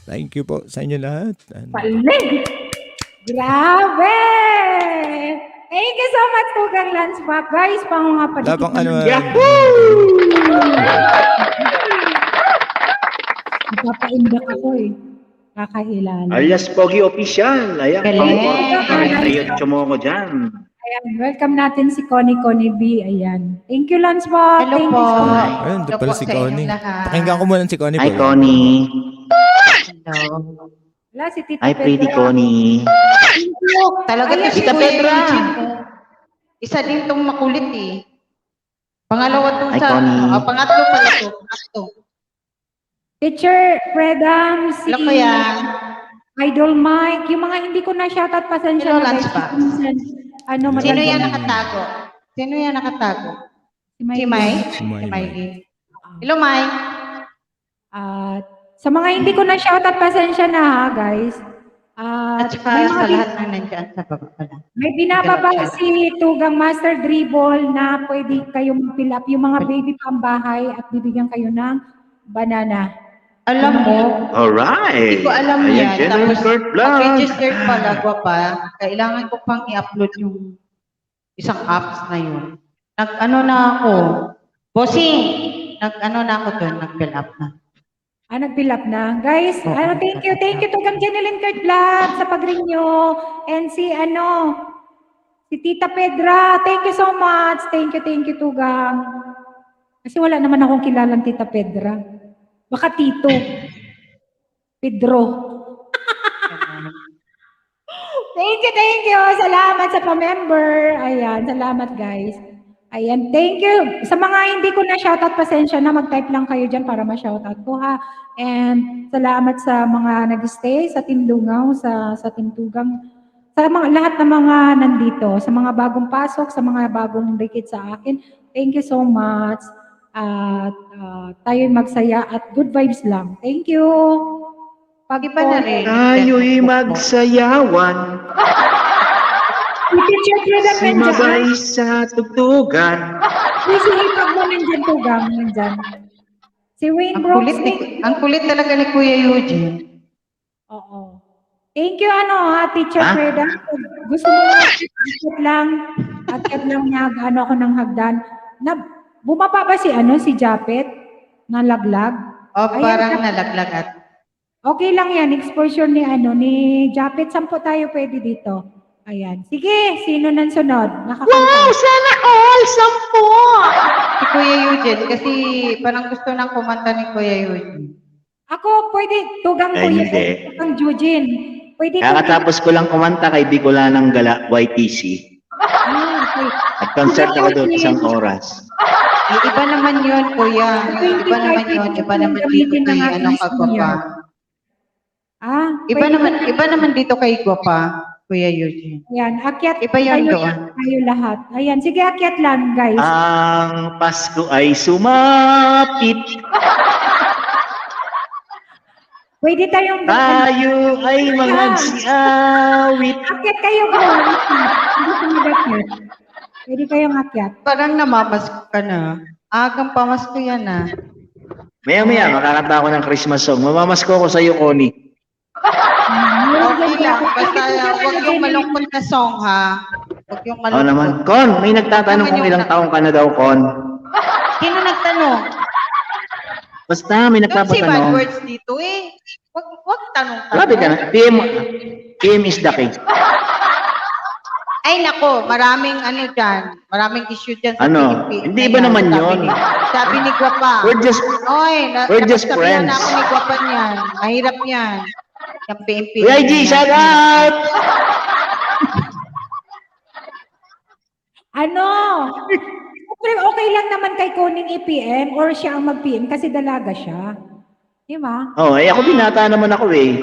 Thank you po sa inyo lahat. Palig! Grabe! Thank you so much, Tugang Lunchbox. Guys, pango nga pala. Labang ano. Napapaindak ako eh. Kakailan. Alias Pogi Official. Ayan, Galing. ayun, tsumoko dyan. Ayan, welcome natin si Connie B. Ayan. Thank you, Lunchbox. Hello Thank po. you so much. Ayun, doon pala Hello si po sa Connie. inyong lahat. Pakinggan ko muna si Connie Hi, po. Connie. Hello. Wala, si Tita Hi, pretty Pedra. Connie. Talaga Ayan, to si Tita Kuya Pedra. Eugene. Isa din tong makulit eh. Pangalawa to Hi, sa, Connie. pangatlo pala to. Pangatlo. Teacher Fredam, si Hello kuya. Idol Mike, yung mga hindi ko na shoutout, pasensya Hello, na guys. Lunchbox. Minsan, ano, Sino matagal yan na- nakatago? Sino yan nakatago? Si Si Mike. Mike? Si Mike. Si Mike. Hello Mike. At sa mga hindi ko na shoutout, pasensya na ha, guys. At At saka may, sa lahat ng nandyan sa baba pala. may binababa si Tugang Master Dribble na pwede kayong fill up yung mga baby pambahay at bibigyan kayo ng banana. Alam mo, Alright. hindi ko alam Ayan, yan. General Tapos, Kurt Vlog. pag-registered pala, pa, kailangan ko pang i-upload yung isang apps na yun. Nag-ano na ako, bossing, nag-ano na ako doon, nag-fill up na. Nag-fill up na. Guys, Oo. thank you Tugang Jeneline Kurt Vlog sa pag-renew. And si Tita Pedra, thank you so much. Thank you Tugang. Kasi wala naman akong kilalang Tita Pedra. Baka Tito. Pedro. Thank you. Salamat sa pa-member. Ayan, salamat guys. Ayan, thank you. Sa mga hindi ko na shoutout, pasensya na, mag-type lang kayo dyan para ma-shoutout ko ha. And salamat sa mga nag-stay sa Tindungaw, sa Tintugang, sa mga, lahat ng mga nandito, sa mga bagong pasok, sa mga bagong dikit sa akin. Thank you so much. At tayo'y magsaya at good vibes lang. Thank you. Iba na rin. Tayo'y magsayawan. Teacher Freda Sumabay sa tugtugan. Please, hipag mo nandyan, Tugang. Nandyan. Si Wayne Ang Brooks. kulit, ang kulit talaga ni Kuya Eugene. Oo. Thank you, Teacher Ha? Freda. Gusto mo akyat lang niya, ako ng hagdan. Bumaba ba si Japet? Nalaglag? O Ayan, parang nalaglagat. Okay lang yan. Exposure ni Japet. 10 tayo pwede dito. Ayan. Sige, sino nang sunod? Nakakanta. Sana all! 10! Si Kuya Eugene, kasi parang gusto nang kumanta ni Kuya Eugene. Ako, pwede. Tugang Ay, Kuya. hindi. Tugang Eugene. Pwede Kakatapos ko lang kumanta kay Bicolanang Gala, YTC. Okay. At concert ako doon 1 oras. Iba naman yun, Kuya. Iba naman yun. Iba naman dito kay Kagwapa. Iba naman dito kay Gwapa, Kuya Eugene. Ayan, akyat. Iba yun kayo, doon. kayo lahat. Ayan, sige, akyat lang, guys. Ang Pasko ay sumapit. Pwede tayong... Tayo ay magsiawit. Akyat kayo, bro. Hindi ko mag-akyat. Pwede kayong akyat. Parang namamasko ka na. Agang pamasko yan ah. Maya-maya, makakanta ako ng Christmas song. Mamamasko ko sa iyo, Connie. Okay lang. Basta huwag yung malungkot na song ha. Huwag yung Oo malungkot. naman. Con, may nagtatanong kung ilang taong ka na daw, Con. Sino nagtanong? Basta may Don't say bad nagpapatanong. words dito eh. Wag tanong. Grabe ka na. PM is the key. Ay nako, maraming ano dyan, maraming issue dyan sa Ano? PNP. Hindi ba naman yun? Sabi ni Guapa. We're just, Oy, we're just napagsabihan friends. na ako ni Guapa niyan. Mahirap yan. Yung PNP. Kuya IG, shout out! Ano? Siyempre, okay lang naman kay Koning i-PM or siya ang mag-PM kasi dalaga siya. Di ba? Oh, ako binata naman ako eh.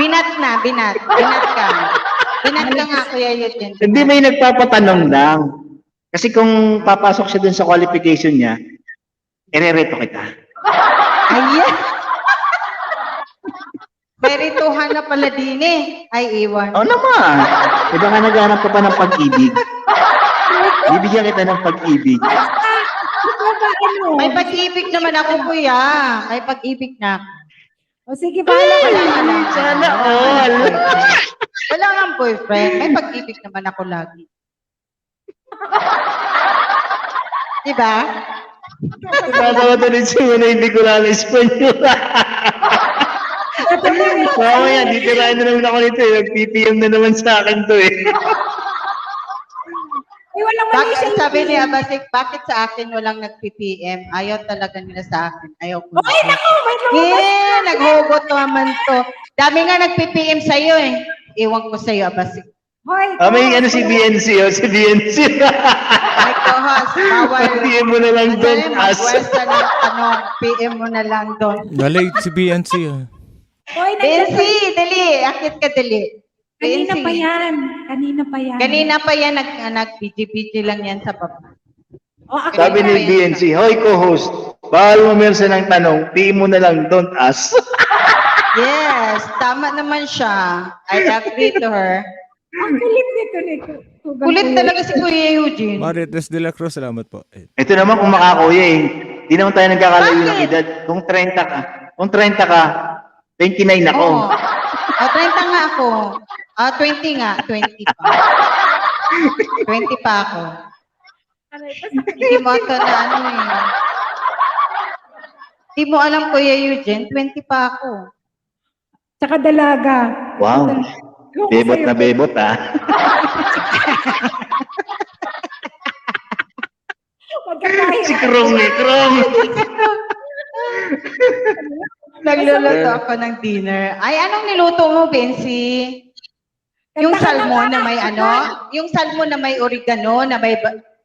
Binat na, binat. Binat ka. Binat ka nga, Kuya Eugene. Hindi may nagpapatanong lang. Kasi kung papasok siya dun sa qualification niya, irereto kita. Ayan. May rituhan na pala din eh. Ay, iwan. Oo naman. Diba ka naghanap ka pa ng pag-ibig? Bibigyan kita ng pag-ibig. Ikaw ba ano? May pag-ibig naman ako, Kuya. May pag-ibig na ako. O sige, bahala ka lang. Sana all. Wala nga boyfriend. May pag-ibig naman ako lagi. Diba? Tatawa to rin siya na hindi ko lalo Espanyol. Mamaya, dito na naman ako nito eh. Nag-PPM na naman sa akin to eh. Ay, walang mali Bakit, siya. sabi ni Abasik, bakit sa akin walang nag-PPM? Ayaw talaga nila sa akin. Ayaw ko. Ay, naku, may lumabas. Eh, naghugot naman to. Dami nga nag-PPM sa'yo eh. Iwan ko sa'yo, Abasik. Hoy, May ano si BNC oh, si BNC. May kohos, bawal. PM mo na lang doon, as. Magwesta ng tanong, PM mo na lang doon. Nalate si BNC ah. Hoy, Bensi, dali. Akit ka dali. Kanina Bensi. pa yan. Kanina pa yan. Kanina pa yan, nag-BG-BG lang yan sa baba. O, ako Sabi ni BNC, hoy co-host, bawal mo meron ng tanong, PM mo na lang, don't ask. Yes, tama naman siya. I agree to her. Ang kulit nito ni Kugan. Kulit talaga si Kuya Eugene. Marites de la Cruz, salamat po. Ito naman kung makakuya eh. Di naman tayo nagkakalayo ng Bakit? edad. Kung 30 ka, 29 ako. Oo. 30 nga ako. 20 nga, 20 pa. 20 pa ako. Hindi mo ito na ano eh. Hindi mo alam, Kuya Eugene, 20 pa ako. Tsaka dalaga. Wow. Ewan ko Bebot sa'yo. na bebot ah. Magkakahiya. Si Krong ni Krong. Nagluluto ako ng dinner. Ay, anong niluto mo, Bensi? Yung salmon na may ano? Yung salmon na may oregano, na may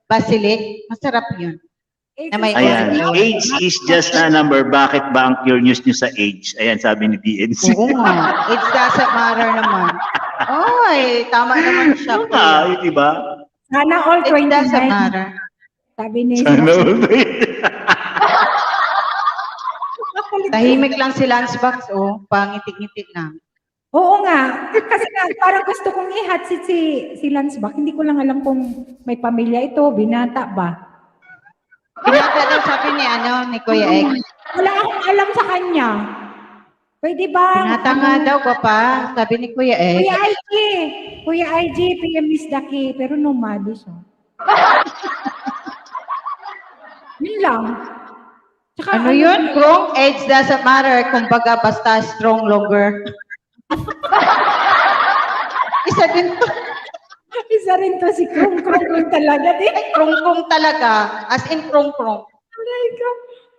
basilic. Masarap yun. Na may Ayan, oregano. age is just a number. Bakit ba ang curious nyo sa age? Ayan, sabi ni BNC. Oo nga. It doesn't matter naman. Oy, tama naman siya. Ano nga, yun, diba? Sana all It doesn't 29. matter. Sabi ni Ano? Tahimik lang si Lunchbox, oh. Pangiti-ngiti lang. Oo nga. Kasi nga, parang gusto kong ihatsit si Lansbach. Hindi ko lang alam kung may pamilya ito, binata ba. Binata daw sabi ni, ni Kuya Ek. Wala akong alam sa kanya. Pwede ba? Binata nga daw, pa. Sabi ni Kuya Ek. Kuya IG, PM Miss Daki, pero nomadi siya. Yun lang. Tsaka, Ano yun, Krong? Age doesn't matter. Kumbaga, basta strong longer. Isa din to. Isa rin to si Krong talaga. Krong-krong talaga. As in krong-krong.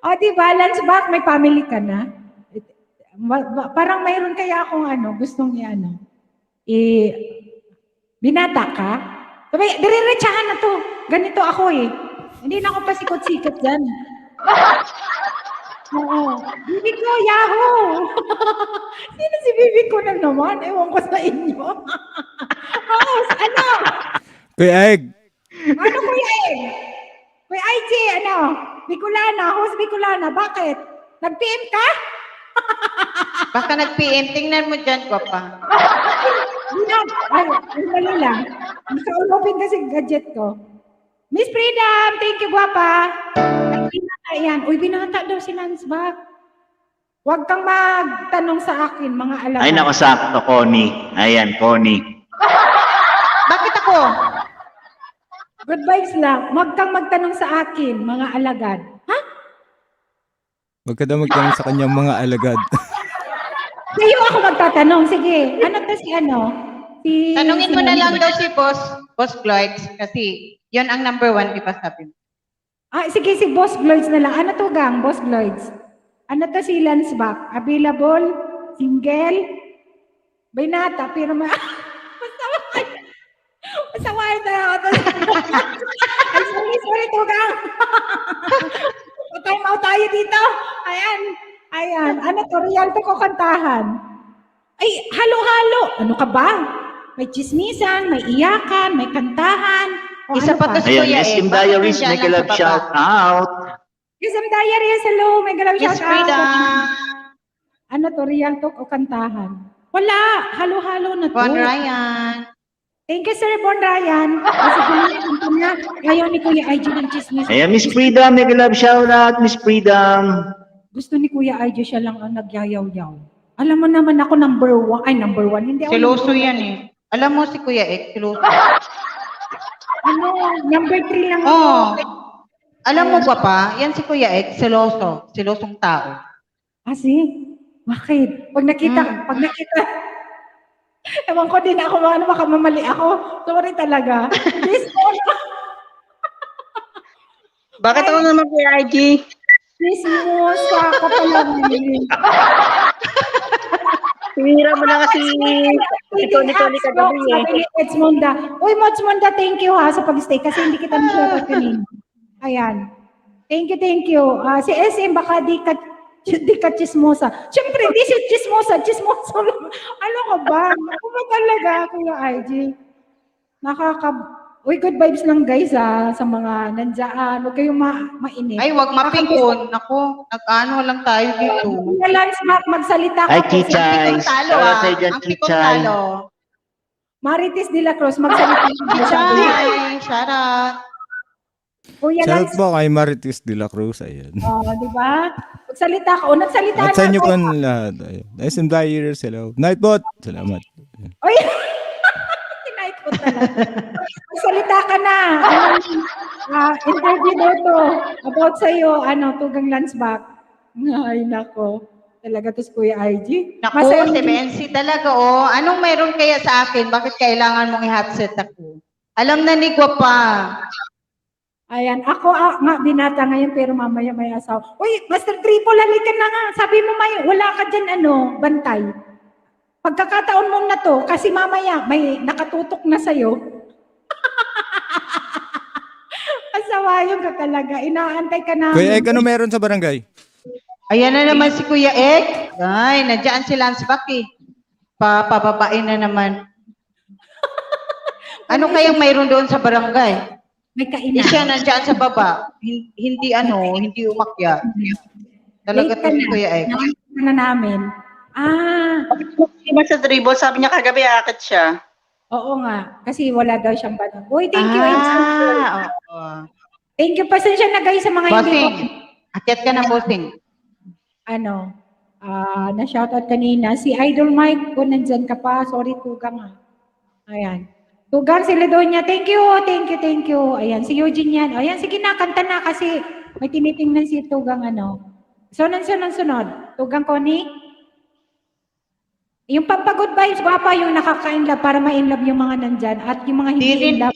O, di ba, Lansbach, may family ka na? Parang mayroon kaya akong gustong binata ka? Sabi, dire-retsahan na to. Ganito ako eh. Hindi na ako pasikot-sikot dyan. Oo. Bibi ko, Yahoo! Sino si Bibi ko na naman? Ewan ko sa inyo. Oo, ano? Kuya Egg, Ano, Kuya Egg? Kuya IG, Bicolana, host Bicolana, bakit? Nag-PM ka? Baka nag-PM. Tingnan mo dyan, pa. Ay, dali lang. Naka-open kasi gadget ko. Miss Freedom, thank you, gwapa. Ay, binata yan. Uy, binata daw si Lansbach. Huwag kang magtanong sa akin, mga alaga. Ay, nako, sakto, Connie. Ayan, Connie. Bakit ako? Good vibes lang. Huwag kang magtanong sa akin, mga alagad. Ha? huwag ka daw magtanong sa kanyang mga alagad. Sa'yo ako magtatanong. Sige, ano to si Tanungin mo na lang daw si Boss Gloids kasi yon ang number 1, di ba sabi mo? Sige, si Boss Gloids na lang. Ano to, gang? Boss Gloids. Ano to si Lansback? Available? Single? Baynata, pero masaway na ako. Ay, sorry, to, gang. Time out tayo dito. Ayan. Ano to, real to ko kantahan. Ay, halo-halo. Ano ka ba? May chismisan, may iyakan, may kantahan. O Isa ano pa to si Ayan, Kuya SM Bakit Diaries, nandyan may lang kalab sa baba? shout out. SM Diaries, hello. May galaw Miss shout out. Frida. Ano to, real talk o kantahan? Wala. Halo-halo na to. Juan Ryan. Thank you, Sir Bon Ryan. Kasi kung niya, ayaw ni Kuya IG ng chismis. Ayan, Miss Freedom, may kalab shout out, Miss Freedom. Gusto ni Kuya IG siya lang ang nagyayaw-yaw. Alam mo naman ako number 1. Ay, number 1. Hindi ako Siloso number yan eh. Alam mo si Kuya Ek, siloso. Ano, number 3 lang ako. Oo. Alam mo pa, yan si Kuya Ek, siloso. Silosong tao. Kasi, bakit? Pag nakita, ewan ko din ako, baka mamali ako. Sorry talaga. Please, Bakit ako naman kay IG? please mo sa kapalaman. Sinira mo na kasi si Tony kagabi eh. Sabi ni Mods Munda. Uy, Mods Munda, thank you ha sa pag-stay kasi hindi kita na-share kanina. Ayan. Thank you. Si SM baka di ka chismosa. Siyempre, di si chismosa. Ano ka ba? Ako ba talaga, Kuya IG? Uy, good vibes lang guys sa mga nandiyan. Huwag kayong mainit. Ay, wag mapikon. Ako, nag-ano lang tayo dito. Magsalita ka Ay, po. Chichay. Ang talo Shout out sa'yo dyan, Ang pikon Chichay. talo. Marites de la Cruz, magsalita ka. Chichay, shout out. Kuya Shout Lance, po kay Marites de la Cruz. Ayan. di ba? Magsalita ka. O, nagsalita At sa inyo ako. po ang lahat. Ayan. SM Diaries, hello. Nightbot, salamat. Uy! Tinight ko talaga. Magsalita ka na. Interview daw to. About sa'yo, Tugang Lansback. Ay, nako. Talaga to si Kuya IG. Naku, si Bensi talaga oh. Anong meron kaya sa akin? Bakit kailangan mong i-hotset ako? Alam na ni Guapa. Ayan, ako nga binata ngayon pero mamaya may asawa. Uy, Master Triple, halika na nga. Sabi mo wala ka dyan bantay. Pagkakataon mo na to, kasi mamaya may nakatutok na sa'yo. Asawayon ka talaga. Inaantay ka namin. Kuya Ek, ano meron sa barangay? Ayan na naman si Kuya Ek. Ay, nandiyan si Lansback eh. Pababain na naman. Ano kayang mayroon doon sa barangay? May Hindi kainan. siya nandiyan sa baba. Hindi umakyat. Talaga to si Kuya Ek. Nakikita na namin. Iba sa dribble, sabi niya kagabi akit siya. Oo nga. Kasi wala daw siyang banong. Uy, thank you. Oo. Thank you. Pasensya na guys sa mga Bossing. hindi Akyat ka na, bossing. na-shoutout kanina. Si Idol Mike, kung nandyan ka pa, sorry, Tugang ha. Ayan. Tugang, si Ledonia, thank you. Ayan, si Eugene yan. Ayan, sige na, kanta na kasi may tinitingnan si Tugang Sunod. Tugang Connie. Yung pampagod vibes, guwapa yung nakaka-inlove para ma-inlove yung mga nandyan at yung mga hindi Hindi rin, inlove.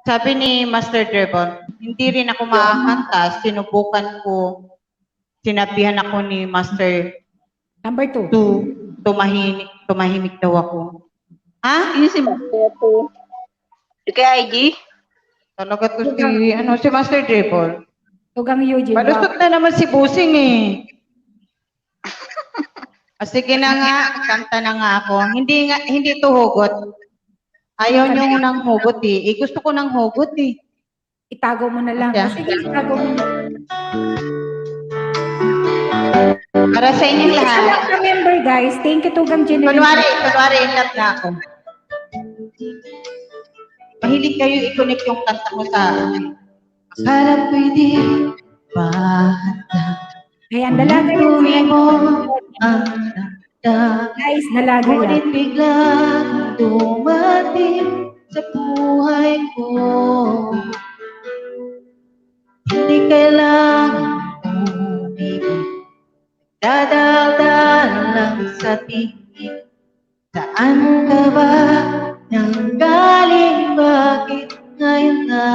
sabi ni Master Trevor, hindi rin ako makakanta. Sinubukan ko, sinabihan ako ni Master Number 2. tumahimik daw ako. Ha? Yun si Master to. Yung kay IG? Talaga to si Master Trevor. Tugang Eugene. Palusot na naman si Busing eh. Sige na nga, kanta na nga ako. Hindi to hugot. Ayaw nyo ng hugot eh. Gusto ko ng hugot eh. Itago mo na lang. Yeah. Sige, itago mo na. Para sa inyong lahat. Sa member guys, thank you Tugang General. Kunwari, in love na ako. Mahilig kayo i-connect yung kanta mo sa akala pwede ba Ayan, dalaga yun. Guys, dalaga yan. ngunit biglang dumating sa buhay ko. Hindi kailangan umibig. Dadaldal lang sa tingin. Saan ka ba nang galing, bakit ngayon na?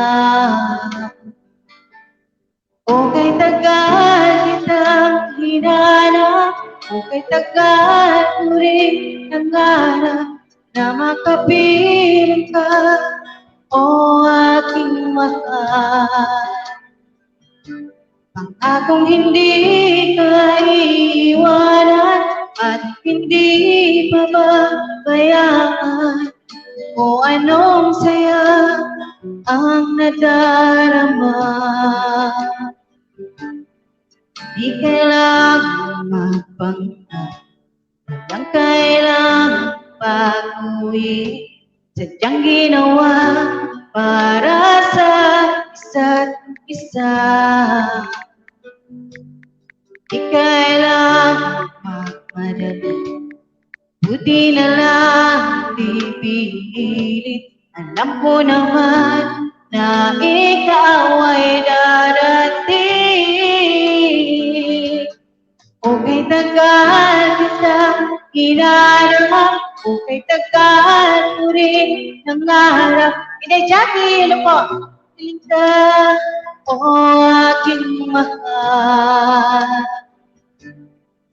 O kay tagal kitang hinanap, o kay tagal ko rin nangarap na makapiling ka, o aking mahal. Pangakong hindi ka iiwanan at hindi pababayaan, o anong saya ang nadarama. Di kailangan magpanggap, walang kailangan pag-uwi, sadyang ginawa para sa isa't isa. Di kailangan magmadali, buti na lang di pilit. Alam ko naman na ikaw ay darating. O kay tagal kitang hinarap, o kay tagal ko rin nangarap. Inday Jackie, ano po? Piling ka, o aking mahal.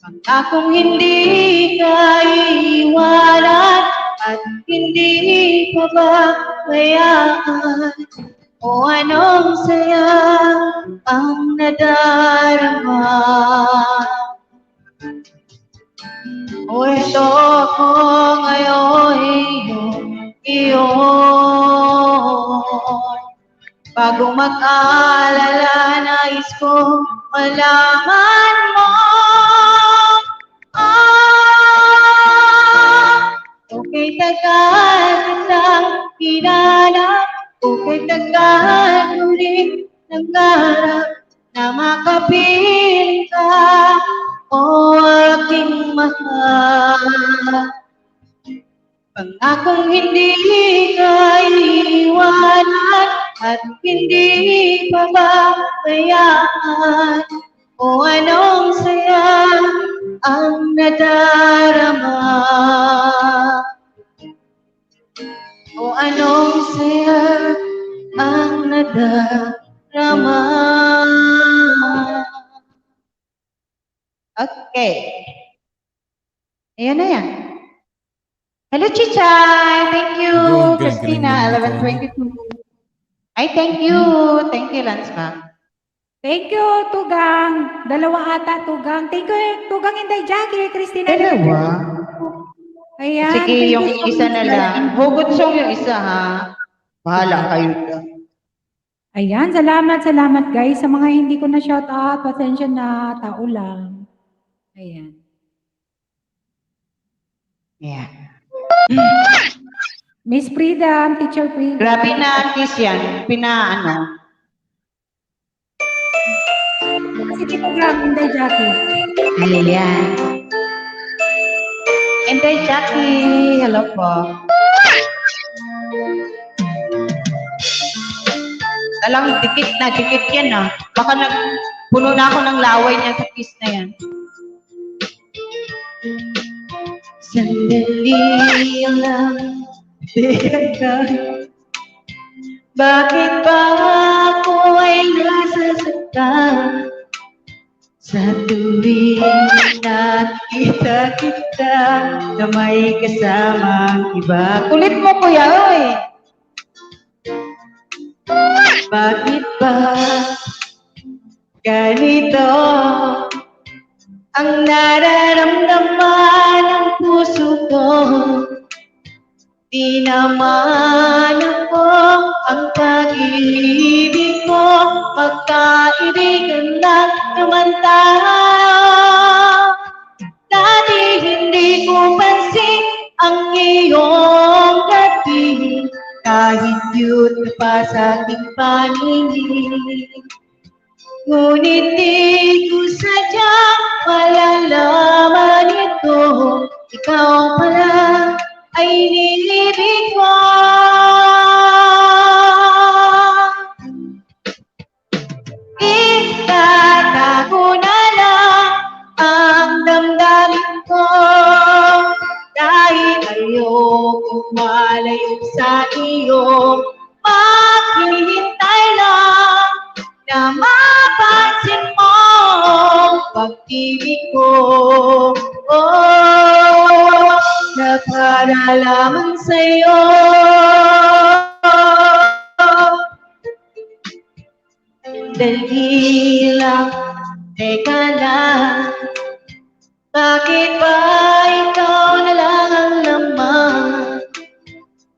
Pangakong hindi ka iiwanan at hindi pababayaan, o anong saya ang nadarama. O ito ko ngayon iyon. Bago mag-alala, nais ko malaman mo. Okay, tagal kitang hinanap, okay, tagal ko rin nangarap na makapiling ka, o aking mahal. Pangakong hindi ka iiwanan at hindi pababayaan, o anong saya ang nadarama. O anong saya ang nadarama. Okay. Ayan na yan. Hello, Chichay. Thank you, Galing, galing, Christina, galing, 11:22. Ay, thank you. Thank you, Lance Ma'am. Thank you, Tugang. Dalawa ata, Tugang. Thank you, Tugang Inday Jackie, Christina. Dalawa? Ayan. Sige, thank yung you so isa much. na lang. Hugot song yung isa, ha? Bahala kayo dyan. Ayan, salamat guys. Sa mga hindi ko na shout out, pasensya na, tao lang. Ayan. Yeah. Miss Freedom, Teacher Freedom. Grabe na kiss yan. Pinaano. Sige, Tugang Inday Jackie. Ayan. Inday Jackie, hello po. Alang dikit yan ah. Baka puno na ako ng laway niya sa kiss na yan. Sandali lang, teka. Bakit ba ako ay nasasaktan sa tuwing nakita kita na may kasamang iba? Kulit mo, kuya, oy! Bakit ba ganito ang nararamdaman ng puso ko? Di naman ako ang pag-ibig mo, magkaibigan lang naman tayo. Dati hindi ko pansin ang iyong dating, kahit cute ka pa sa aking paningin. Ngunit di ko sadyang malalaman ito, ikaw pala ay nilibig ko. Itatago na lang ang damdamin ko, dahil ayokong malayo maghihintay lang na mapansin mo ang pag-ibig ko. Oh, na para lamang sa'yo. Dali lang, teka lang, bakit ba ikaw na lang ang laman?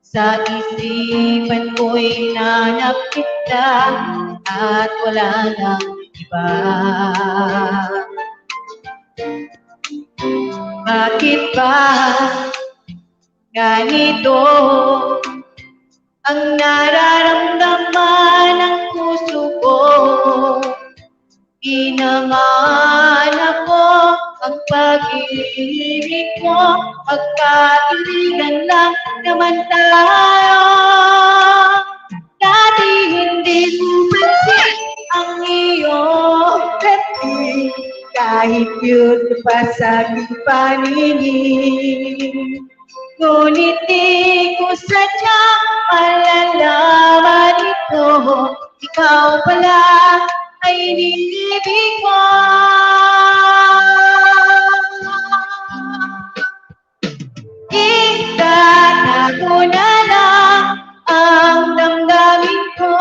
Sa isipan ko'y nanap kita at wala nang iba. Bakit ba ganito ang nararamdaman ng puso ko? Di naman ako ang pag-ibig mo, magkaibigan lang naman tayo. Dati hindi mo pansin ang iyong dating, kahit cute pa sa aking paningin. Ngunit di ko sadyang malalaman ito, ikaw pala ay inibig ko. Itatago na lang ang damdamin ko,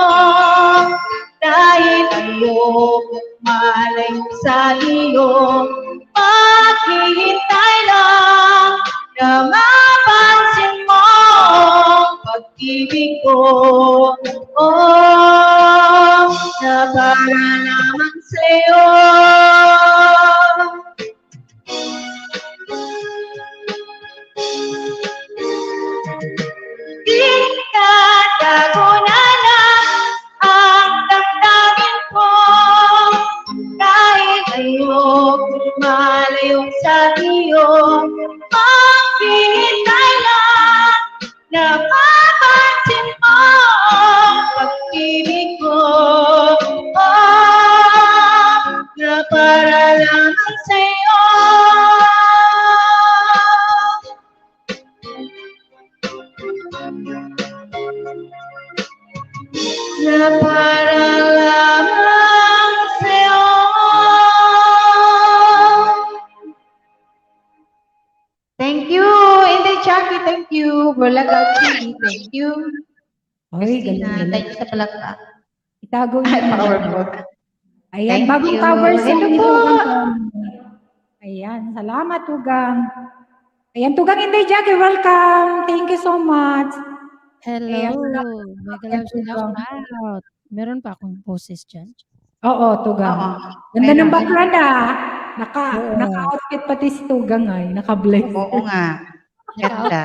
dahil ayoko malayo sa iyo. Maghihintay lang na mapansin mo ang pag-ibig ko. Oh, na para lamang sa'yo. Itatago na lang ang damdamin ko, dahil ayoko malayo sa iyo. Maghihintay lang na mapansin mo ang pag-ibig ko. Oh, na para lamang sa'yo. Na para lamang sa'yo. Thank you, Inday Jackie. Thank you. Bulaga TV. Thank you. Oy, Christina, galing. thank you sa palakpak. Itago Ay, niyo. powerful. Ayan, Thank bagong you. cover sa Hello ni po. Tugang. Ayan, salamat Tugang. Ayan, Tugang Inday Jackie, welcome. Thank you so much. Hello, Ayan, mega ayan, love shout Tugang. out. Meron pa akong boses dyan. Oo, Tugang. Oo. Ganda ng Meron. background ah. Oo. Naka-outfit pati si Tugang ay, naka-blaze. Oo nga. Ganda.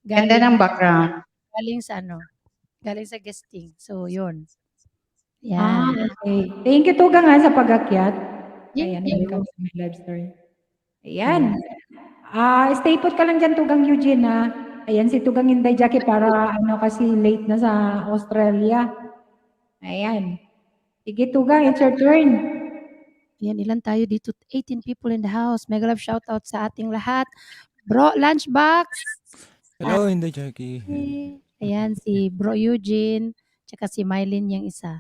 Ganda Galing, ng background. galing sa ano? Galing sa guesting. So, yun. Ah, Yan. okay. Thank you Tugang sa pag-akyat. Ayan, Thank you. welcome sa my live story. Ayan. Stay put ka lang dyan, Tugang Eugene, ha? Ayan, si Tugang Inday Jackie para kasi late na sa Australia. Ayan. Sige, Tugang, it's your turn. Yan, ilan tayo dito? 18 people in the house. Mega love shout out sa ating lahat. Bro, Lunchbox. Hello, Inday Jackie. Ayan, si Bro Eugene. Tsaka si Mylene yung isa.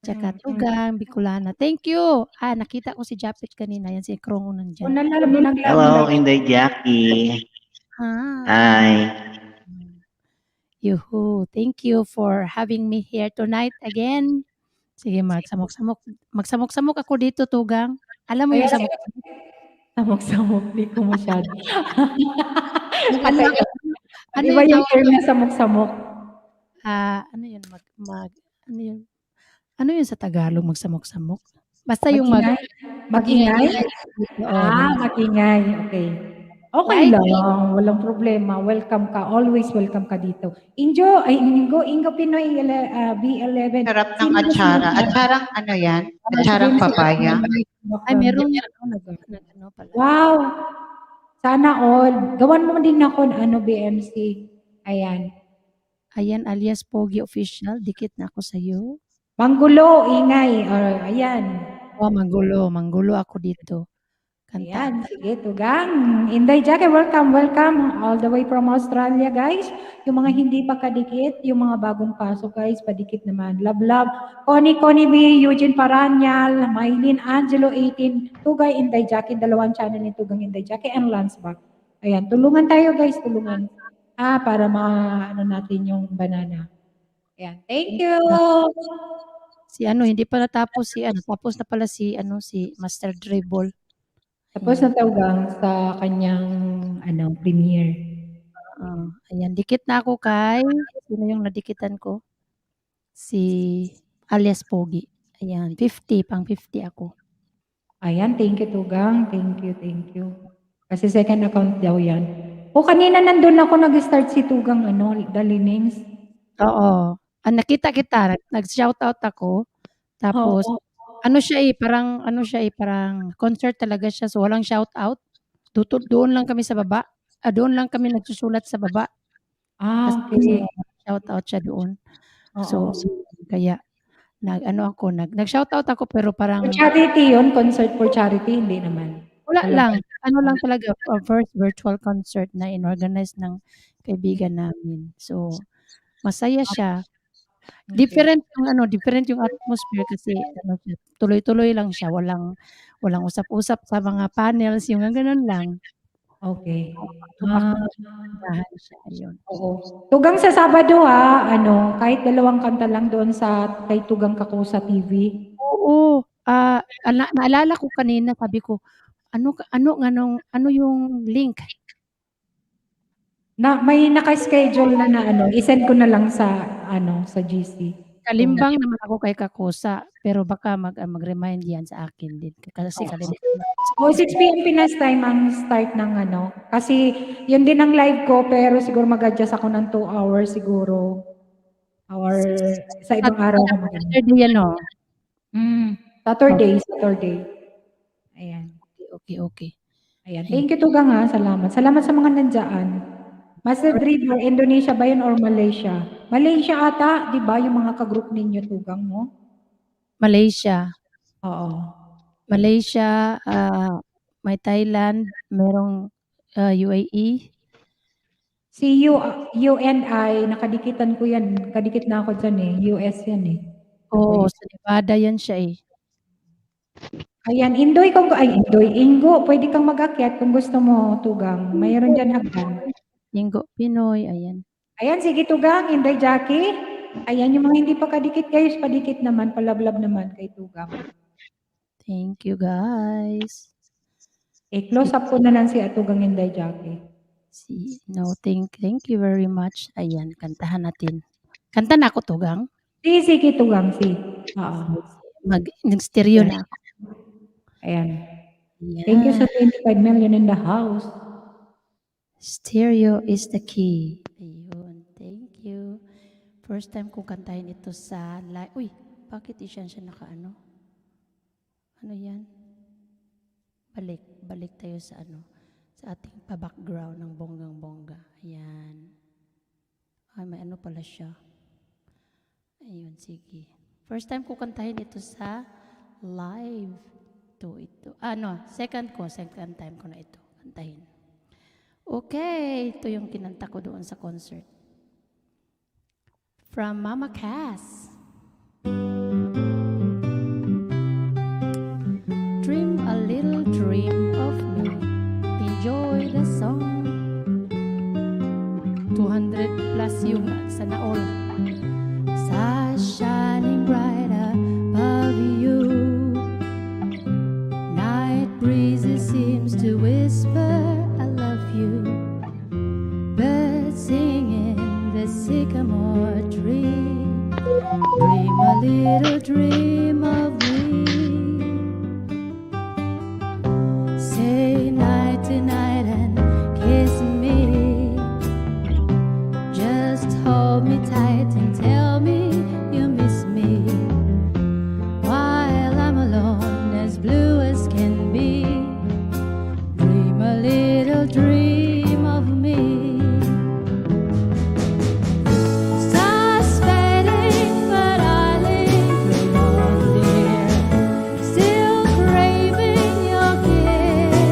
Tsaka Tugang, Bicolana. Thank you. Nakita ko si Japet kanina. Yan si Krong nandyan. Hello, Inday Jackie. Hi. Yuhu. Thank you for having me here tonight again. Sige, magsamok-samok. Magsamok-samok ako dito, Tugang. Alam mo yung Ayan, samok. Samok-samok, di ko masyado. Ano, ano Di ba yung yung term na samok-samok? ano yun? Ano yun? Ano yun sa Tagalog, magsamok-samok? Basta yung Magingay? Oo. Magingay. Okay. Okay Right? lang. Walang problema. Welcome ka. Always welcome ka dito. Ingo Pinoy B11. Sarap ng Sino atsara. gusto mo? Atsarang ano yan? Atsarang papaya. Ay, meron yan. Ano pala. Wow. Sana all. Gawan mo din ako BMC. Ayan. Ayan, alias Pogi Official. Dikit na ako sa'yo. Manggulo, ingay. Ayan. Oh, manggulo ako dito. Kanta. Ayan, sige, Tugang. Inday Jackie, welcome, welcome. All the way from Australia, guys. Yung mga hindi pa kadikit, yung mga bagong pasok, guys, padikit naman. Love, love. Connie B, Eugene Paranyal, Maylin Angelo 18, Tugay Inday Jackie, dalawang channel ni Tugang Inday Jackie, and Lance Back. Ayan, tulungan tayo, guys, tulungan. Para ano natin yung banana. Ayan, thank you. Si ano, hindi pa natapos si ano, tapos na pala si ano, si Master Dribble. Tapos na Tugang sa kanyang premiere. Ayan, dikit na ako kay, sino yung nadikitan ko? Si alias Pogi. Ayan, 50, pang 50 ako. Ayan, thank you, Tugang. Thank you, thank you. Kasi second account daw yan. O, kanina nandun ako nag-start si Tugang, Dalinings. Oo. Nakita kita, nag-shoutout ako. Tapos, Oo. parang concert talaga siya. So, walang shoutout. Doon lang kami sa baba. Doon lang kami nagsusulat sa baba. Okay. Shoutout siya doon. Oo. So, kaya, nag-shoutout ako pero parang, For charity yun? Concert for charity? Hindi naman. wala lang. Ano lang talaga, first virtual concert na inorganize ng kaibigan namin. So, masaya siya. Different yung atmosphere kasi tuloy-tuloy lang siya, walang usap-usap sa mga panels, yung gano'n lang. Okay. Tumahan siya, ayun. Oo. Tugang sa Sabado kahit 2 kanta lang doon sa kay Tugang Kakusa TV. Oo, naalala ko kanina, sabi ko, ano yung link? May naka-schedule na i-send ko na lang sa sa GC. Kalimbang naman ako kay Kakusa, pero baka mag-remind yan sa akin din kasi kalimbang. 6 PM Pinas time ang start ng kasi yun din ang live ko pero siguro mag-adjust ako ng 2 hours siguro. Sa ibang araw ko Saturday yan, no? Saturday. Ayan. Okay. Ayan. Thank you, Tugang, Salamat. Salamat sa mga nandiyan. Master Driver, Indonesia ba yun or Malaysia? Malaysia ata, di ba? Yung mga ka-group ninyo, Tugang, mo? Malaysia. Oo. Malaysia, may Thailand, merong UAE. Si UNI, nakadikitan ko yan. Kadikit na ako dyan US yan Oo, sa Nevada yan siya Ayan, Ingo, pwede kang mag-akyat kung gusto mo, Tugang. Mayroon dyan hagdan. Ingo Pinoy, ayan. Ayan, sige Tugang, Inday Jackie. Ayan, yung mga hindi pa kadikit guys, padikit naman, palablab naman kay Tugang. Thank you, guys. Close up ko na lang si Tugang Inday Jackie. Thank you very much. Ayan, kantahan natin. Kanta na ako, Tugang? Sige, Tugang, Oo. Nag-stereo na ako. Ayan. Thank you sa 25 million in the house. Stereo is the key. Ayun, thank you. First time ko kantahin ito sa live. Uy, bakit siya nakaano? Ano yan? Balik tayo sa sa ating pa-background ng bonggang-bongga. Ayan. May pala siya. Ayun, sige. First time ko kantahin ito sa live. Second time ko na ito kantahin. Okay, ito yung kinanta ko doon sa concert. From Mama Cass. Dream a little dream of me. Enjoy the song. 200 plus yung sana all. Stars shining bright above you. Night breezes seems to whisper I love you. Birds sing in the sycamore tree. Dream a little dream of me. Say night to night and kiss me. Just hold me tight and tell me you miss me. While I'm alone, as blue as can be. Dream a little dream of me. Stars fading, but I linger on, dear. Still craving your kiss.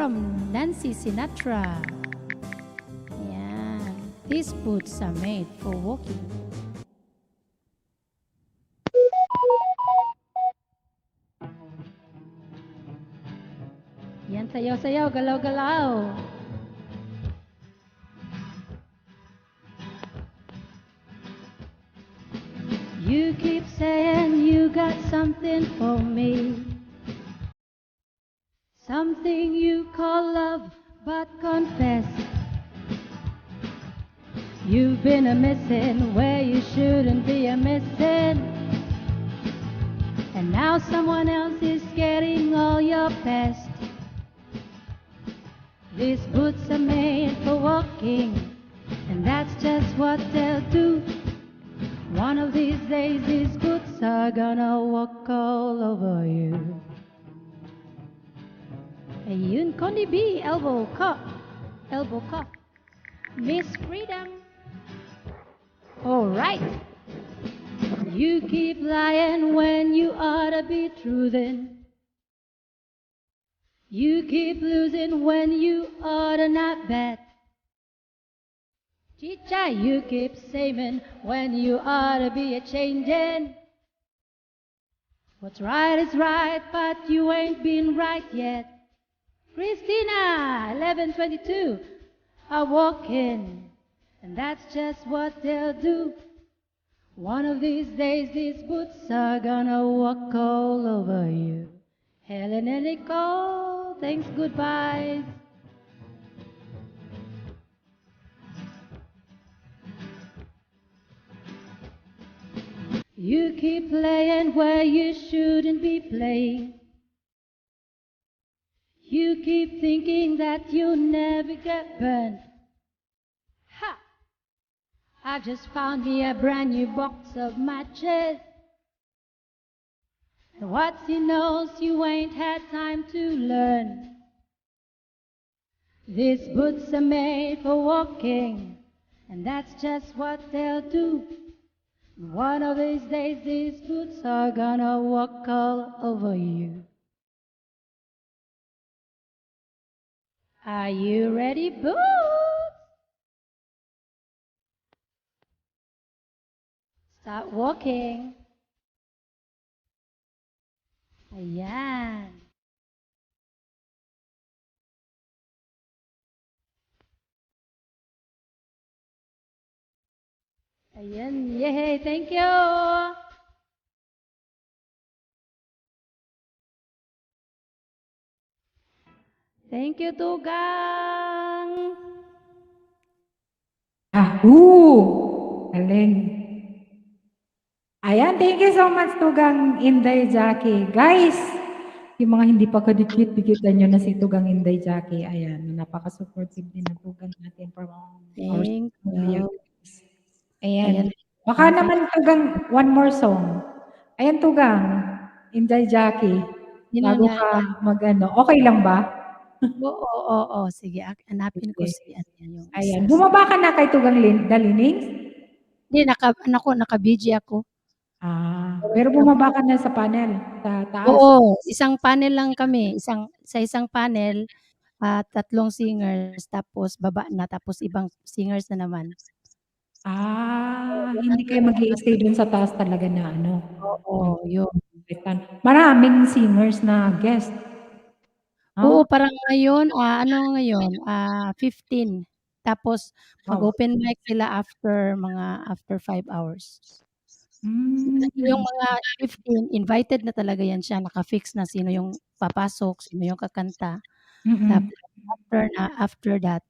from Nancy Sinatra. Ayan. These boots are made for walking. Yan, sayaw-sayaw, galaw-galaw. You keep saying you got something for me, something you call love, but confess you've been a missing where you shouldn't be a missing, and now someone else is getting all your best. These boots are made for walking, and that's just what they'll do. One of these days, these boots are gonna walk all over you. Ayun, Connie B, elbow cup. Miss Freedom. All right. You keep lying when you ought to be truthing. You keep losing when you ought to not bet. Chicha, you keep saving when you ought to be a changing. What's right is right, but you ain't been right yet. Christina, 1122, are walking, and that's just what they'll do. One of these days, these boots are gonna walk all over you. Helen and Nicole, thanks, goodbyes. You keep playing where you shouldn't be playing. You keep thinking that you'll never get burned. Ha! I just found me a brand new box of matches. And what's he knows you ain't had time to learn. These boots are made for walking, and that's just what they'll do. One of these days, these boots are gonna walk all over you. Are you ready, boots? Start walking. Ayan. Ayan, yay, thank you. Thank you, Tugang. Galing. Ayan, thank you so much, Tugang Inday Jackie. Guys, yung mga hindi pa kadikit, dikitan nyo na si Tugang Inday Jackie. Ayan, napaka-supportive din na Tugang natin for our Thank you. Ayan. Baka naman Tugang, one more song. Ayan, Tugang Inday Jackie. Yun Bago nga. ka mag-ano, okay lang ba? Oo. Sige, hanapin ko si ano yung Ayan. isa. Bumaba ka na kay Tugang Dalinings? Hindi, naka-BG ako. Pero bumaba ka na sa panel, sa taas. Oo, isang panel lang kami. Sa isang panel, 3 singers, tapos baba na, tapos ibang singers na naman. Hindi kayo mag-i-stay dun sa taas talaga na ano. Oo, yun. Maraming singers na guest. Oo, parang ngayon, 15. Tapos mag-open mic sila after 5 hours. Yung mga 15, invited na talaga yan siya, naka-fix na sino yung papasok, sino yung kakanta. Tapos after that,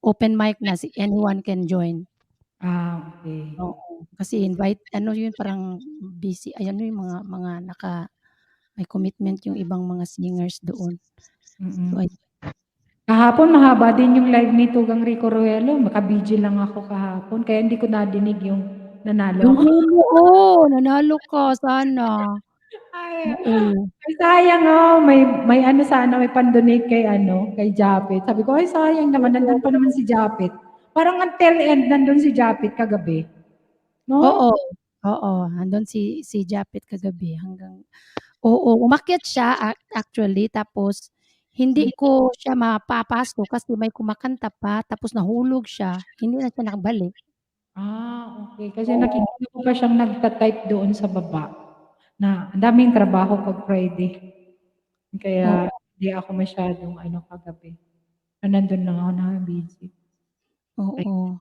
open mic na, anyone can join. Okay. Oo, kasi yun parang busy. Ayan yung mga may commitment yung ibang mga singers doon. So, Kahapon mahaba din yung live ni Tugang Rico Ruelo. Maka-BG lang ako kahapon, kaya hindi ko nadinig yung nanalo ako. Oo, nanalo ka sana. Oo. Ay, sayang may ano sana, may pandonate kay Japet. Sabi ko, ay sayang naman, nandun pa naman si Japet. Parang until end, nandun si Japet kagabi. No? Oo, nandun si Japet kagabi hanggang, umakyat siya actually, tapos hindi ko siya mapapasko kasi may kumakanta pa tapos nahulog siya, hindi na siya nakabalik. Okay. Kasi nakikita ko pa siyang nagta-type doon sa baba na ang daming trabaho pag Friday. Kaya hindi ako masyadong kagabi. Nandun lang ako na busy. Oo.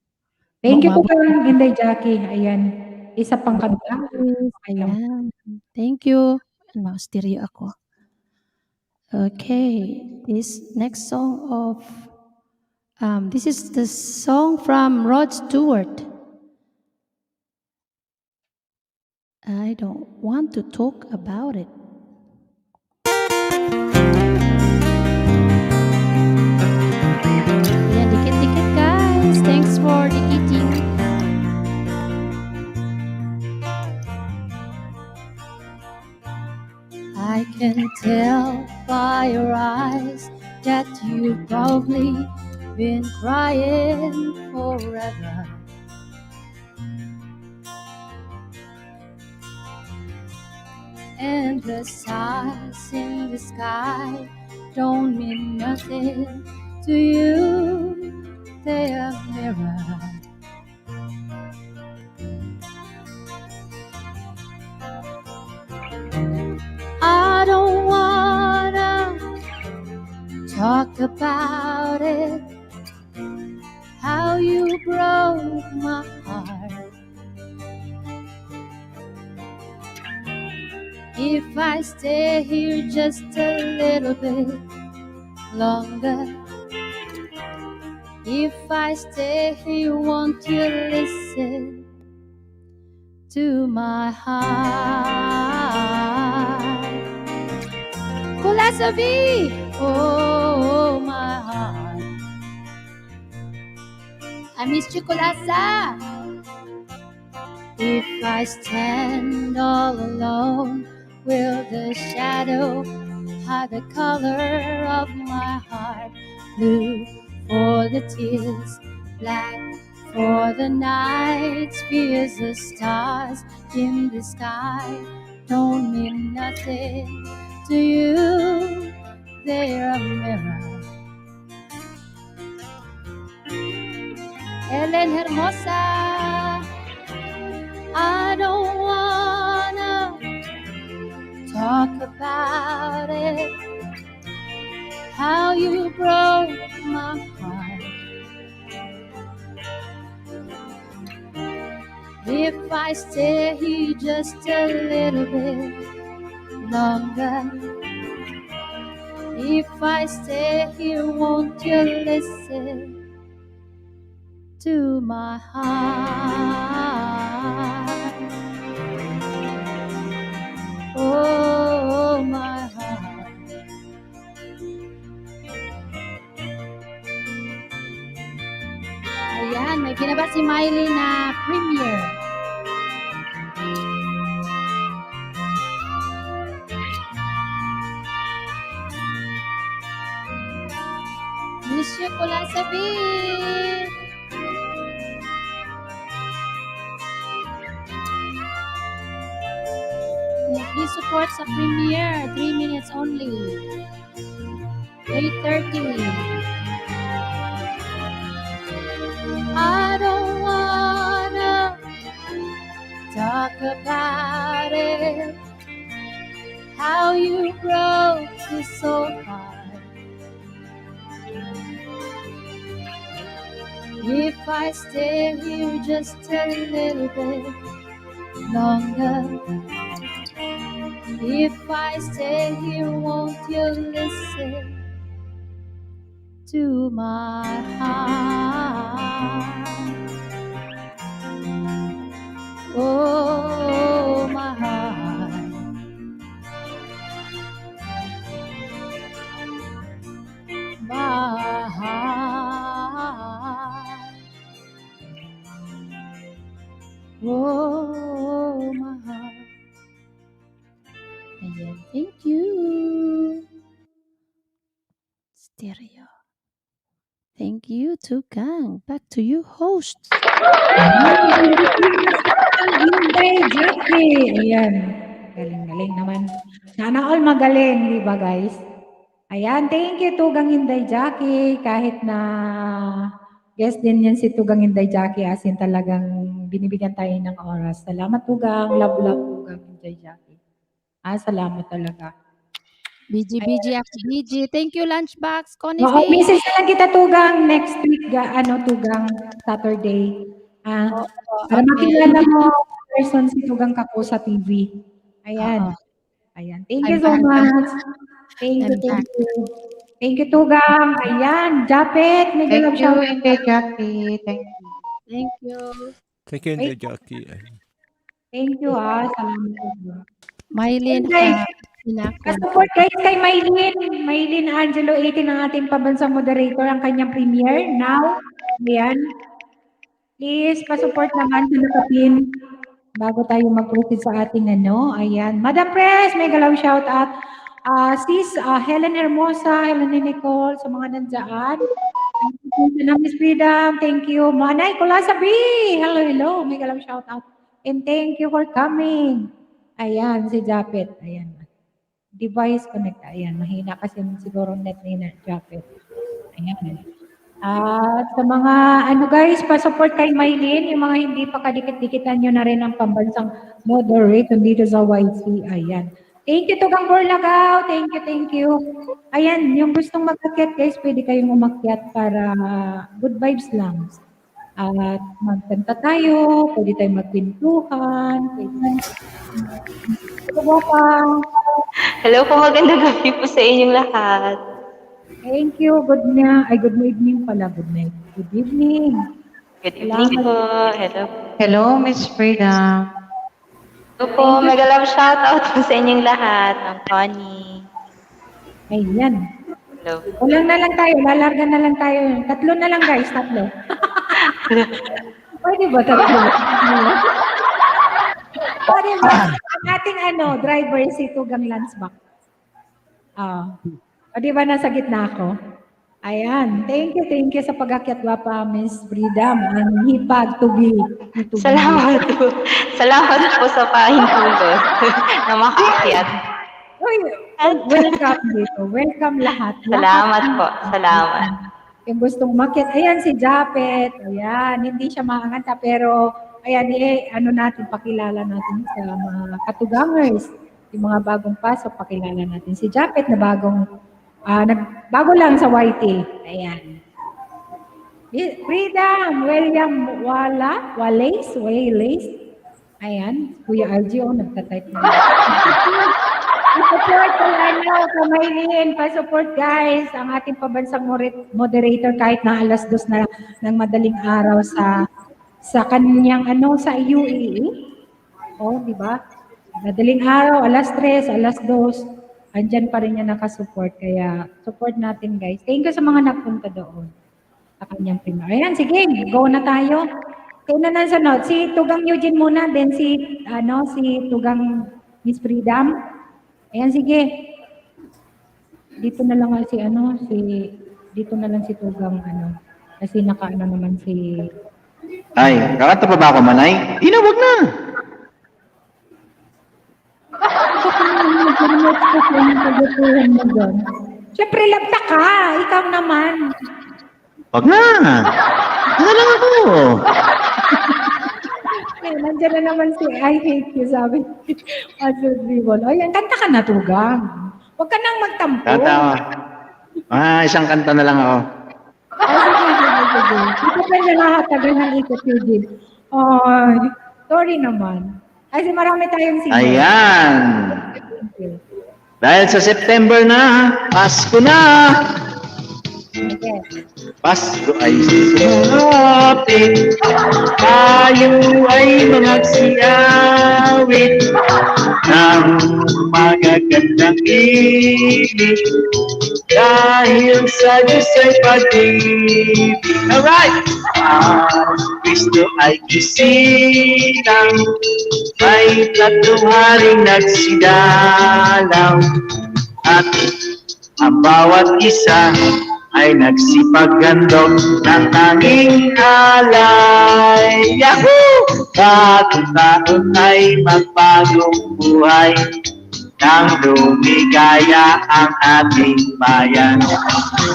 Thank you po Umabot Inday Jackie. Ayan. Isa pang kanta. Yes, ayan. Thank you. Stereo ako. Okay, this next song of this is the song from Rod Stewart. I don't want to talk about it. Ayan, dikit-dikit guys. Thanks for dikiting. I can tell by your eyes that you've probably been crying forever. Endless stars in the sky don't mean nothing to you. They are mirror. I don't wanna talk about it, how you broke my heart. If I stay here just a little bit longer, if I stay here, won't you listen to my heart? Philosophy, oh my heart, I miss you, Kulasa. If I stand all alone, will the shadow hide the color of my heart? Blue for the tears, black for the night, fears the stars in the sky don't mean nothing to you. They're a mirror. Ellen Hermosa, I don't wanna talk about it, how you broke my heart. If I stay here just a little bit longer, if I stay here, won't you listen to my heart? Oh, my heart. Ayan, may binaba si Miley na premiere. Miss you ko lang sabihin. Please support sa premiere. 3 minutes only. 8:30. I don't wanna talk about it, how you broke this so hard. If I stay here just a little bit longer, if I stay here, won't you listen to my heart? Oh, my heart. My heart. Oh, my heart. Ayan, thank you. Stereo. Thank you, Tukang. Back to you, host. Inday Jackie. Ayan. Galing-galing naman. Sana all magaling, di ba guys? Ayan, thank you Tugang Inday Jackie. Kahit na guest din yan si Tugang Inday Jackie, as in talagang binibigyan tayo ng oras. Salamat Tugang, love Tugang Inday Jackie. Salamat talaga. BG, ako BG. Thank you, Lunchbox. Connie Oo, Faye. message na lang kita Tugang next week, Tugang Saturday. Para makilala mo person si Tugang Kako sa TV. Ayan. Ayan. Thank you so much. Thank you, thank you. Thank you, Tugang. Ayan, Japet. May Thank galap you, siya. Inday Jackie. Thank you. Thank you. Thank you, Inday Jackie. Thank you, Salamat. Tugang. Mylene, Guys, Sinako. support guys kay Maylene. Maylene Angelo 18 ang ating pabansang moderator, ang kanyang premiere. Now, ayan. Please, pa-support naman sa nakapin bago tayo mag-proceed sa ating Ayan. Madam Press, may galaw shout out. Sis Helen Hermosa, Helen Nicole, sa mga nandyan. Miss Freedom, thank you. Manay Kulasabi, hello. May galaw shout out. And thank you for coming. Ayan, si Japet. Ayan. Device connect. Ayan, mahina kasi siguro net ni Japet. Ayan. At sa mga guys, pa-support kay Maylene, yung mga hindi pa kadikit-dikitan nyo na rin ang pambansang moderator dito sa YC. Ayan. Thank you, Tugang Borlagaw. Thank you. Ayan, yung gustong mag-akyat guys, pwede kayong umakyat para good vibes lang. At magkanta tayo, pwede tayong magpintuhan, Hello po, magandang gabi po sa inyong lahat. Thank you. Good evening pala. Good night. Good evening. Good evening po. Hello. Hello, Miss Freedom. Hello po, mega love shoutout po sa inyong lahat. Ang Connie. Ayan. Hello. Kulang na lang tayo. Lalarga na lang tayo. Tatlo na lang guys. Tatlo. Pwede ba tatlo? Pwede ba? Ang ating driver si Tugang Lansbach. O di ba nasa gitna ako? Ayan. Thank you sa pag-akyat wapa, Miss Freedom. Ang hipag to be. Salamat po. Salamat po sa pahintulot na makaakyat. Welcome dito. Welcome lahat. Salamat po. Salamat. Yung gustong umakyat. Ayan si Japet. Ayan. Hindi siya makakanta pero ayan natin, pakilala natin sa mga katugangers. Yung mga bagong pasok, pakilala natin. Si Japet na bago lang sa YT. Ayan. Freedom, William Wallace. Ayan, Kuya RG, nagtatype na. Pa-support kay Maylene, pa-support guys, ang ating pabansang moderator kahit na alas 2 na ng madaling araw sa kanyang sa UAE. Di ba? Madaling araw, alas 3, alas 2, andyan pa rin niya nakasupport. Kaya support natin guys. Thank you sa mga nagpunta doon sa kanyang premiere. Ayan, sige, go na tayo. Kaya na sunod. Si Tugang Eugene muna, then si Tugang Miss Freedom. Ayan, sige. Dito na lang dito na lang si Tugang kasi naman si... Ay, kakanta pa ba ako, Manay? Di na, wag na. Siyempre, lagta ka. Ikaw naman. Wag na. Ano lang ako? Nandiyan na naman si I hate you, sabi ni Azul Ribon. Ayan, kanta ka na, Tugang. Huwag ka nang magtampo. Kanta ako. Isang kanta na lang ako. Sige. Ito pa na lahatagal ng ikot, Eugene. Sorry naman. Kasi marami tayong singer. Ayan. Dahil sa September na, Pasko na. Okay. Pasko ay susapit, tayo ay magsiawit ng magagandang ibig dahil sa Diyos ay pag-ibig. Alright! Ang Kristo ay gisilang, may tatlong haring nagsidalaw at ang bawat isa ay nagsipaghandog ng tanging alay. Yahoo! Bagong taon ay magbagong buhay. nang lumigaya ang ating bayan.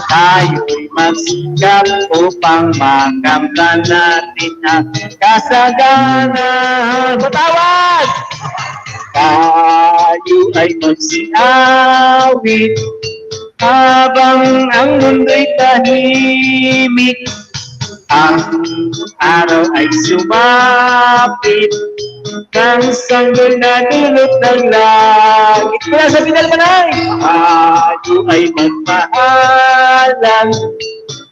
Tayo'y magsikap upang makamtan natin ang kasaganahan. Patawad! Tayo ay magsiawit habang ang mundo'y tahimik. Ang araw ay sumapit ng sanggol na dulot ng langit. Kaya sa pinalmanay, tayo ay magpahalan,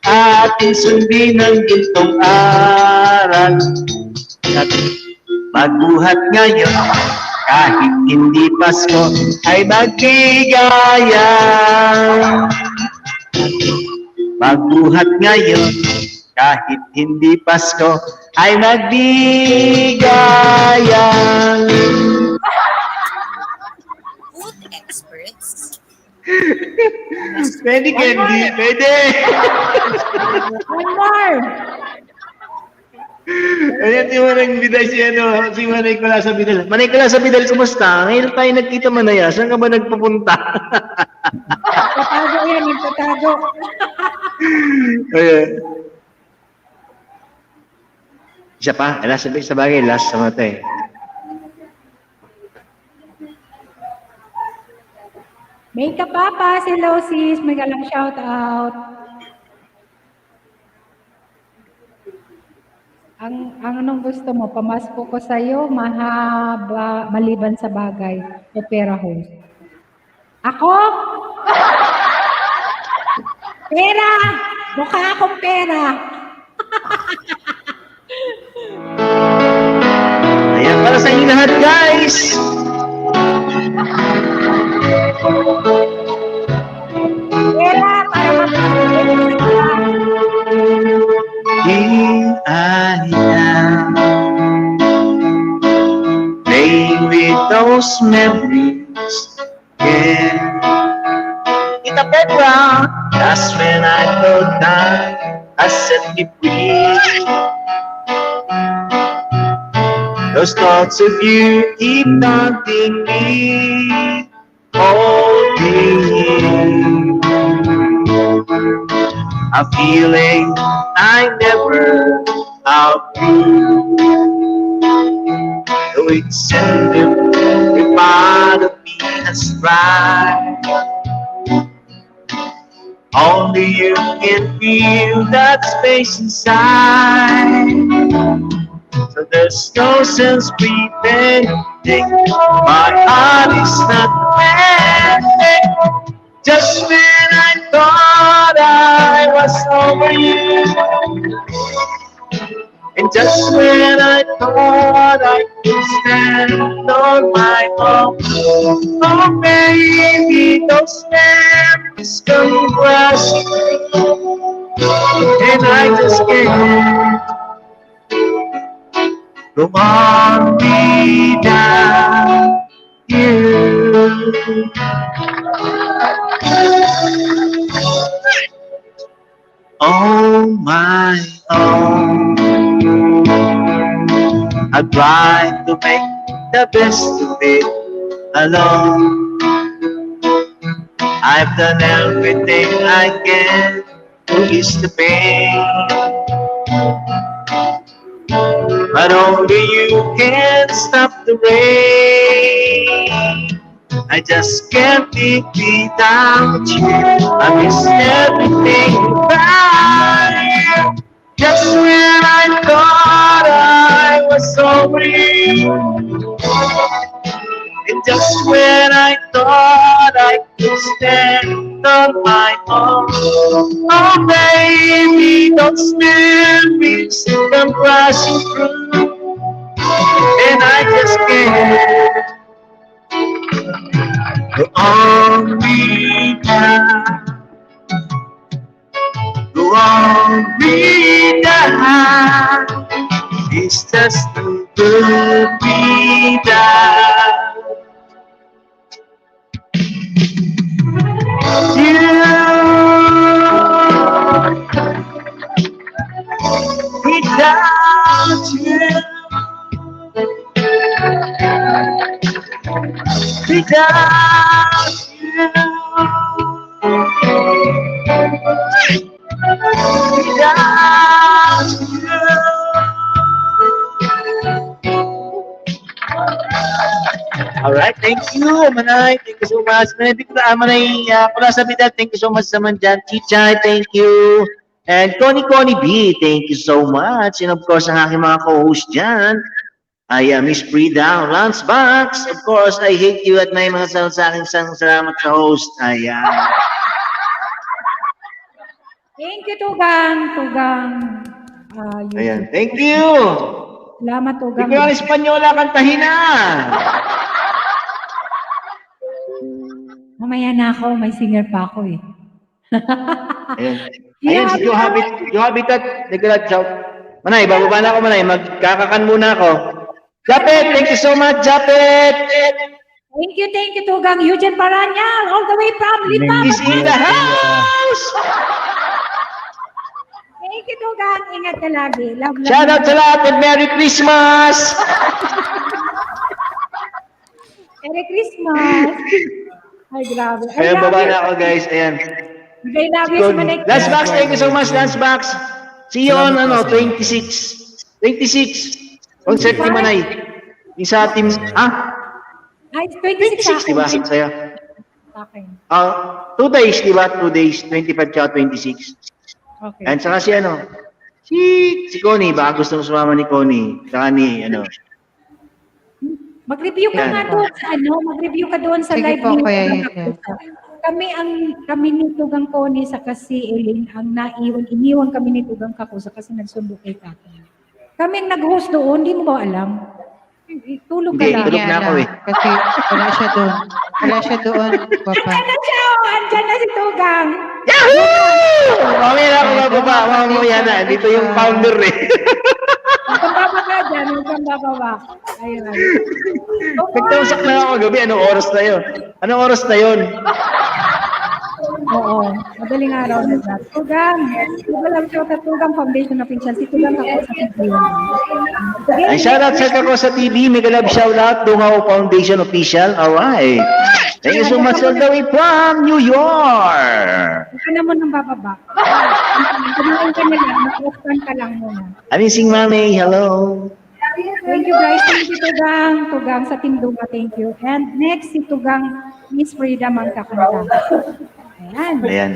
ating sundin ang gintong aral. At magbuhat ngayon, kahit hindi Pasko, ay magbigayang. Magbuhat ngayon, kahit hindi Pasko, ay magbigayang. Food experts. Pwede, Candy. Pwede. One more. Ayan si Manay Bidal, si Manay Kulasa Bidal. Manay Kulasa Bidal, kumusta? Ngayon tayo nagkita, Manaya. Saan ka ba nagpupunta? Nagtatago yan, nagtatago. Ayan. Isa pa, last sa bagay, last sa mata eh. May kapapas, hello sis, may galang shout out. Ang anong gusto mo, pamasko ko sa'yo, mahaba, maliban sa bagay, opera host. Ako? Pera! Mukha akong pera. Ayan, para sa inyo lahat, guys! Pera, para mapapagod ka. Here I am, playing with those memories, yeah. In the background, that's when I felt time, I set me free. Those thoughts of you keep haunting me, holding you. A feeling I never outgrew. Though it's every part of me has tried, only you can feel that space inside. So there's no sense pretending my heart is not ready. Just when I thought I was over you, and just when I thought I could stand on my own, oh baby, those memories come crashing through, and I just can't go on without you. Oh my own, I try to make the best of it alone. I've done everything I can to ease the pain, but only you can stop the rain. I just can't live without you. I miss everything about you. Just when I thought I was over you, and just when I thought I could stand on my own, oh baby, those memories come crashing through, and I just can't go on without, go on without. It's just too good without you. Without you. without you. Without you. Alright, thank you, Manay. Thank you so much. Manay, pula sa Bidal, thank you so much naman dyan. Chichay, thank you. And Connie B, thank you so much. And of course, ang aking mga co-host dyan, ay Miss Frida, Lance Box. Of course, I hate you at may mga sa aking salamat sa host. Ayan. Thank you, Tugang. Ayan, thank you. Salamat, Hindi Tugang. ko yung Espanyola kantahin na. Mamaya na ako, may singer pa ako eh. Ayan. Ayan, si Johabitat, nagkalat shout. Manay, bababa na ako, Manay. Magkakakan muna ako. Japet, thank you so much, Japet. Thank you, Tugang. Eugene Paranyal, all the way from Lipa. Is in the house. Thank you, Tugang. Ingat ka lagi. Love. Shout out sa lahat and Merry Christmas. Merry Christmas. Ay, grabe. Kaya baba na ako, guys. Ayan. I love you, Manay. Lance Box, thank you so much, Lance Box. See you on 26. 26. Concert ni Manay. Yung sa team, Ay, 26 26, diba? ako. Saya. Okay. 2 days, diba? 2 days, 25 tsaka 26. Okay. And saka si Connie, baka gusto mo sumama ni Connie. Saka ni, Mag-review ka Yan. nga doon sa mag-review ka doon sa Sige live po, ni Kuya Tugang Yusef. kami ni Tugang Connie sa kasi Elaine ang iniwan kami ni Tugang Kakusa kasi nagsundo kay Tatay. Kami ang nag-host doon, hindi mo ba alam? Tulog ka Hindi, lang. tulog na ako eh. Kasi wala siya doon. Wala siya doon, Papa. Andyan na siya, andyan na si Tugang. Mamaya na ako bababa. Mamaya na. Dito yung founder eh. Huwag kang bababa dyan, huwag kang bababa. Ayun. Nagtawasak na ako gabi. Anong oras na yun? Anong oras na yun? Oo, madaling araw na dyan. Tugang, lang siya sa Tugang Foundation Official. Si Tugang ako sa TV. Ay, shoutout sa Kako sa TV. Mega love shoutout. Dungaw Foundation Official. Alright. Thank you so much all the way from New York. Huwag ka naman ng bababa. Kumain ka na lang, mag-off-can ka lang muna. Amazing Mami. Hello. Thank you guys. Thank you, Tugang. Tugang sa Team Dunga. Thank you. And next, si Tugang Miss Freedom ang kakanta. Ayan. Ayan.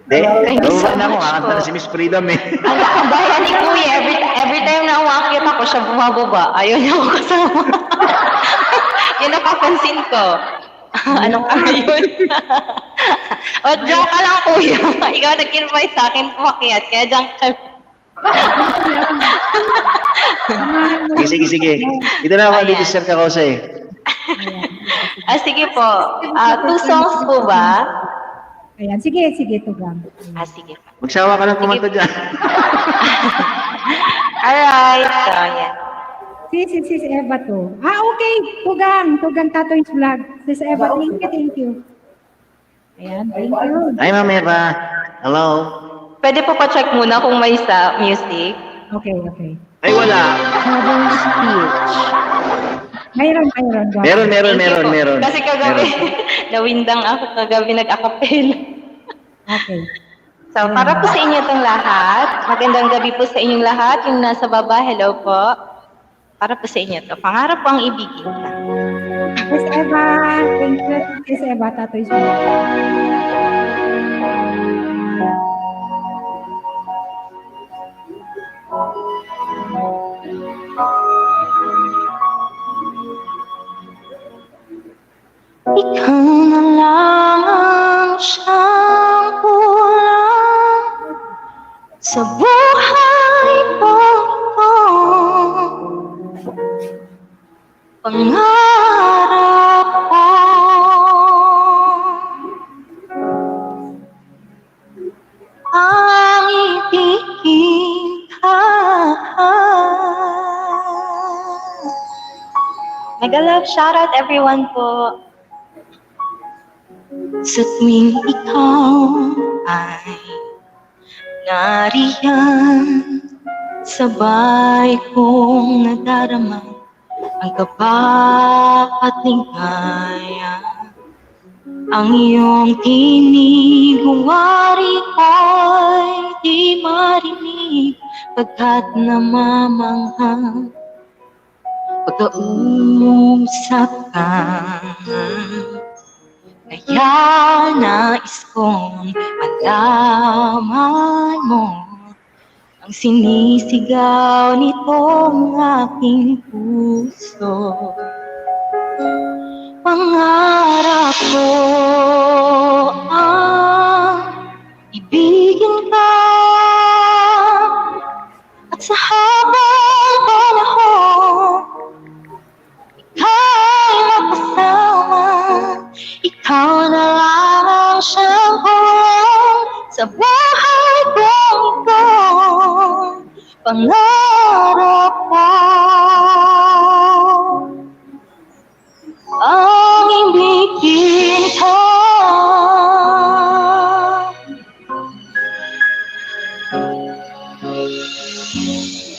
Thank you so Bababa na ako. much Kakanta po. na si Miss Freedom eh. Ang kabayan ni Kuya, every time na umakit ako, siya bumababa. Ayaw niya ako kasama. Yun napapansin ko. Ano ka yun? O, joke ka lang, Kuya. Ikaw nag-invite sa akin umakyat, kaya diyan ka. Sige. Dito na ako. Ayan. Dito Sir Kakosa eh. Sige po. 2 songs po ba? Ayan. Sige, Tugang. Sige po. Magsawa ka lang kumanta dyan. Alright. So, ayan. Si Eva to. Okay. Tugang Tatoy's Vlog. Sis Eva, thank you. Ayan, thank you. Hi, Ma'am Eva. Hello. Pwede po pa-check muna kung may sa music. Okay. Ay, wala. Trouble speech. Mayroon. Meron. Kasi kagabi, nawindang ako kagabi nag-akapel. Okay. So, para po sa inyo itong lahat. Magandang gabi po sa inyong lahat. Yung nasa baba, hello po. Para po sa inyo to. Pangarap po ang ibigin. Sis Eva, thank you. Sis Eva, Tatoy's Vlog. Ikaw na lang ang siyang kulang sa buhay ko. Pangarap ko ang ibigin ka. Mega love shoutout everyone po. Sa tuwing ikaw ay nariyan, sabay kong nadarama ang kaba at ligaya. Ang iyong tinig, huwari ay di marinig, pagkat namamangha pag-uusap ka. Kaya nais kong malaman mo ang sinisigaw nitong aking puso. Pangarap ko ang ibigin ka at sa habang panahon ika'y makasama. Ikaw na lang siyang huwag sa buhay kong ito. Pangarap ko ang ibigin ka.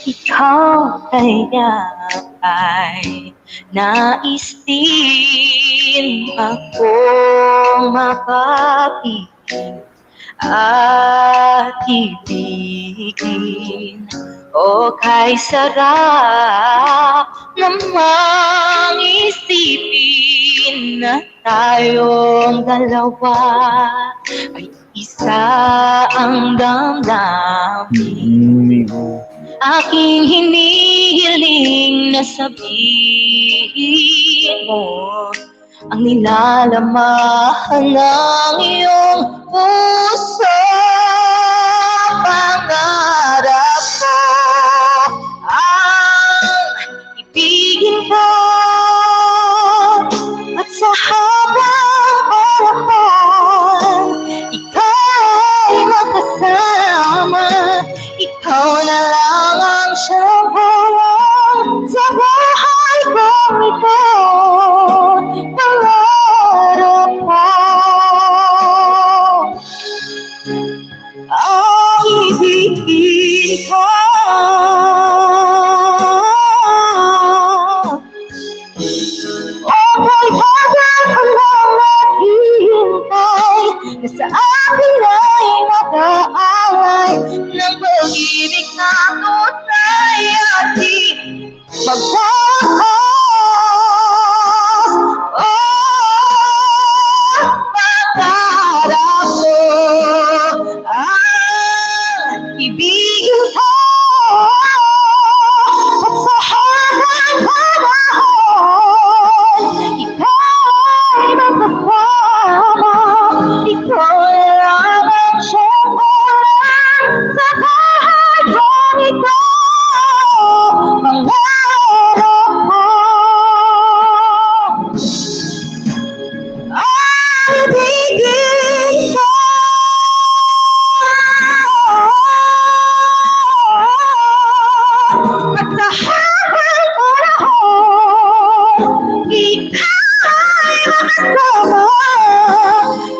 Ikaw kaya ay nais din akong makapigil at ibigin. O kay sarap namang isipin na tayong dalawa ay isa ang damdamin. Aking hinihiling na sabihin mo ang nilalamahan ng iyong puso. Pangarap ko ang ibigin ka at sa habang panahon ika'y makasama. Ikaw na lang ang siyang huwag sa buhay kong ito. Pangarap ko ang ibigin ka. O kay habang ko lang naghihintay na sa akin ay nag-aaway ng pag-ibig na tunay at di magwakas. Pangarap ko ang ibigin ka at sa habang panahon ika'y makasama. Ikaw lang ang siyang huwag sa buhay kong ito. Pangarap ko ang ibigin ka. At sa habang panahon ika'y makasama.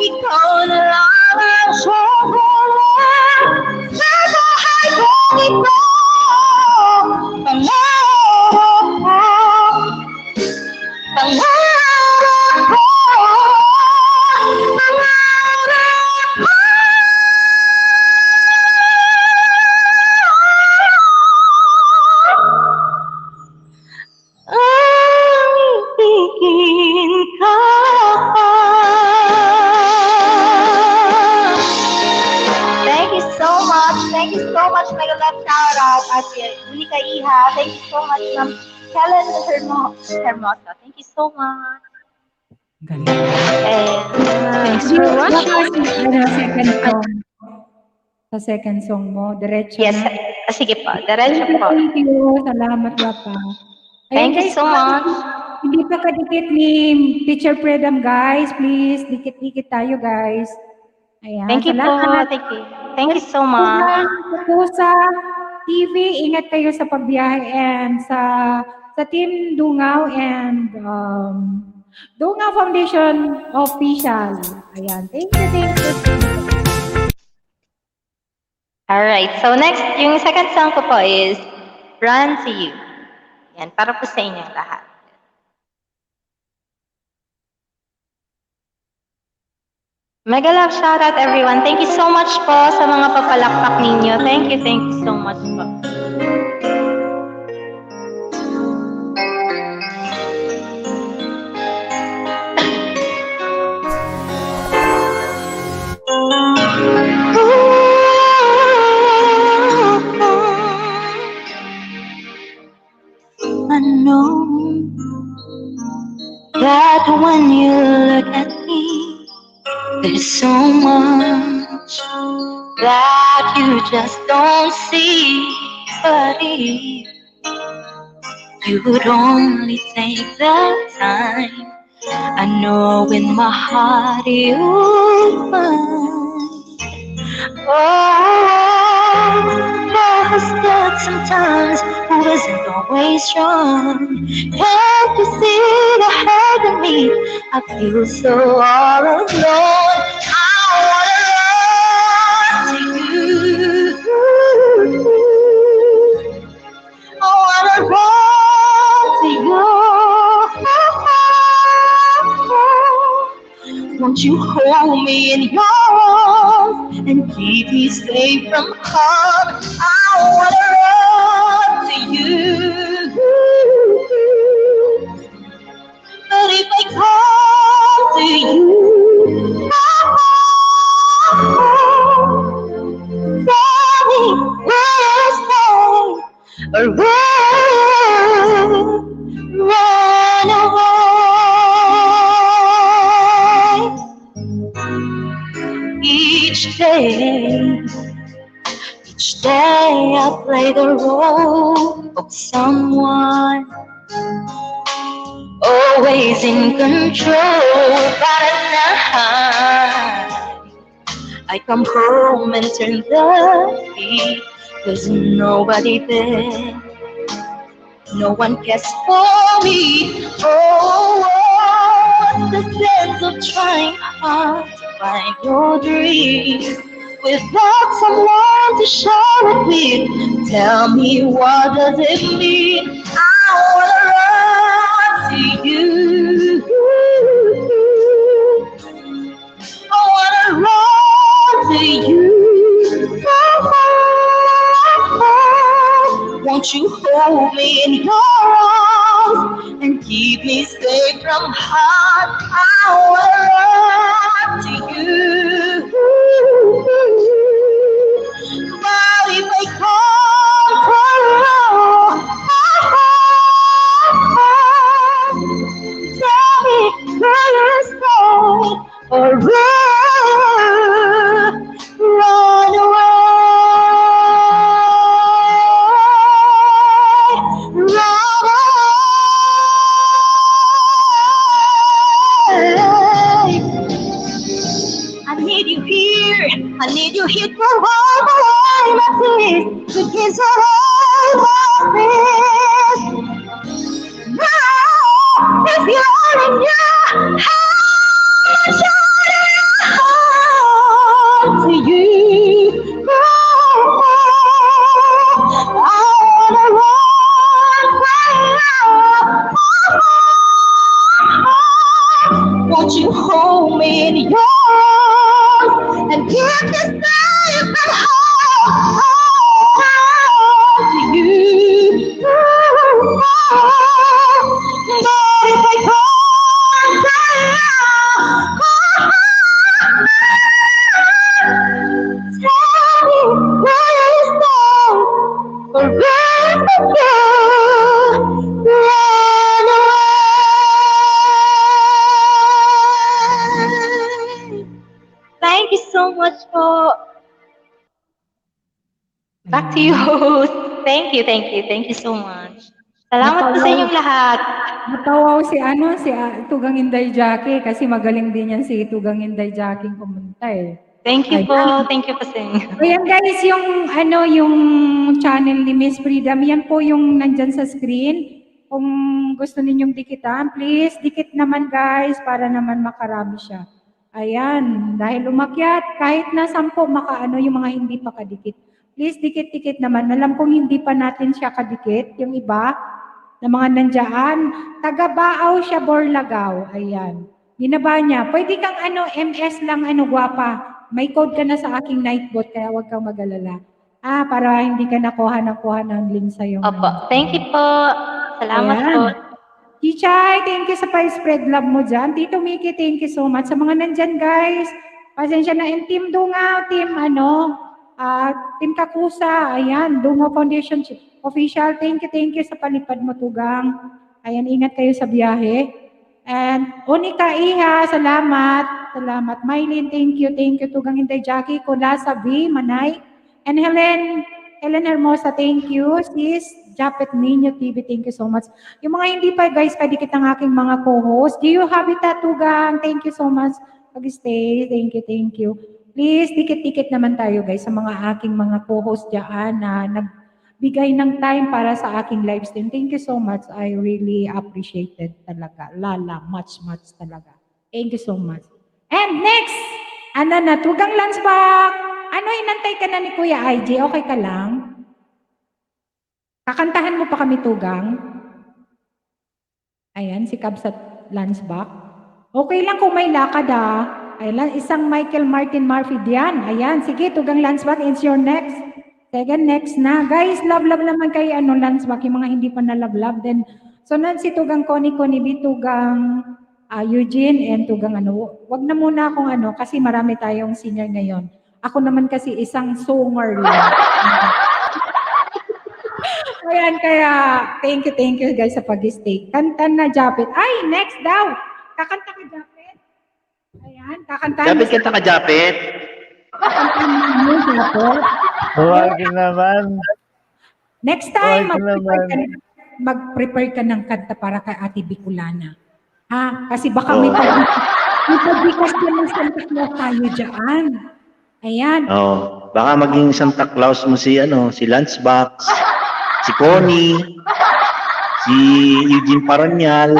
Ikaw na lang ang siyang huwag sa buhay kong ito. Pangarap ko, pangarap ko, pangarap ko. Ang ibigin ka. Thank you so much, Mega Love Shoutout at Monica Iha. Thank you so much, Ma'am Helen Hermosa. Thank you so much. And thanks for watching. Sa second song mo, diretso Yes, na. sige po. Diretso po. Thank you. Salamat, Wapa. Thank you so much. Hindi pa kadikit ni Teacher Predam, guys. Please, dikit-dikit tayo, guys. Ayan. Thank you po. Salamat. Thank you. Thank you so much. Sa TV, ingat kayo sa pagbiyahe and sa Team Dungaw and Dungaw Foundation Official. Ayan. Thank you. Alright, so next, yung second song ko po is Run to You. Yan, para po sa inyong lahat. Mega love shoutout everyone. Thank you so much po sa mga papalakpak ninyo. Thank you so much po. I know that when you look at me, there's so much that you just don't see. But if you would only take the time, I know in my heart you'll find. Oh, love is good sometimes, but isn't always strong. Can't you see the hurt in me? I feel so all alone. I wanna run to you. I wanna run to you. Won't you hold me in your arms and keep me safe from harm? I wanna run to you. But if I come to you, tell me where I stay or run away. Each day I play the role of someone always in control, but at night I come home and turn the heat. There's nobody there, no one cares for me. Oh, what's the sense of trying hard to find your dreams without someone to share it with? Tell me, what does it mean? I wanna run to you. I wanna run to you. Won't you hold me in your arms and keep me safe from harm? I wanna run to you. But if I come tell me where you stay or run away. I need you here. I need you here to wipe away my tears, to kiss away my fears. Now, if you're in your heart, to you. I wanna run. Won't you hold me in your arms and keep me safe from harm? To you. But if I come tell me where you stay or where to go. Run away. Thank you so much po. Back to you, host. Thank you so much. Salamat po sa inyong lahat. Natawa si Tugang Inday Jackie kasi magaling din yan si Tugang Inday Jackie kumanta eh. Thank you po sa inyo. Ayan guys, yung channel ni Miss Freedom, yan po yung nandyan sa screen. Kung gusto ninyong dikitan, please dikit naman guys para naman makarami siya. Ayan, dahil umakyat, kahit na 10 yung mga hindi pa kadikit. Please dikit-dikit naman. Alam kong hindi pa natin siya kadikit, yung iba. na mga nandiyan. Taga-Baaw siya, Borlagaw. Ayan. Binaba niya. Pwede kang MS lang, gwapa. May code ka na sa aking nightbot, kaya huwag kang mag-alala. Para hindi ka nakuha ng link sa yung... Opo. Thank you po. Salamat Ayan. po. Chichay, thank you sa pa-spread love mo dyan. Tito Mickey, thank you so much. Sa mga nandyan, guys, pasensya na. And Team Dungaw, Team Kakusa, ayan, Dungaw Foundation Official, thank you sa palipad mo, Tugang. Ayan, ingat kayo sa biyahe. And Onika Iha, salamat. Salamat. Mylene, thank you. Tugang Inday Jackie, Kulasa B, Manay. And Helen Hermosa, thank you. Sis, Japet Minyo TV, thank you so much. Yung mga hindi pa, guys, kadikit ng aking mga co-host. Gio Habitat, Tugang, thank you so much. Pag-stay, thank you. Please, dikit-dikit naman tayo, guys, sa mga aking mga co-host dyan na nagbigay ng time para sa aking live stream. Thank you so much. I really appreciate it talaga. Lala, much talaga. Thank you so much. And next, Tugang Lansbach. Inantay ka na ni Kuya IG? Okay ka lang? Kakantahan mo pa kami, Tugang? Ayan, si Kabsat Lansbach. Okay lang kung may lakad, Ayan, isang Michael Martin Murphy diyan. Ayan, sige, Tugang Lansbach, it's your next. Second, next na. Guys, love naman kay Lansbach, yung mga hindi pa na love. Then, so si Tugang Connie B, Tugang Eugene, and Tugang wag na muna akong kasi marami tayong senior ngayon. Ako naman kasi isang songer lang. Ayan, kaya thank you guys sa pag-stay. Kanta na, Japet. Ay, next daw. Kakanta ka, Japet. Ayan, kakantahan. Japet, kanta ka, Japet. Kakantahan mo, Japet. Huwag naman. Next time, Huwag mag-prepare ka ng kanta para kay Ate Bicolana. Kasi baka may pagbikas ka ng Santa Claus tayo dyan. Ayan. Baka maging Santa Claus mo si Lunchbox, si Connie, si Eugene Paranyal.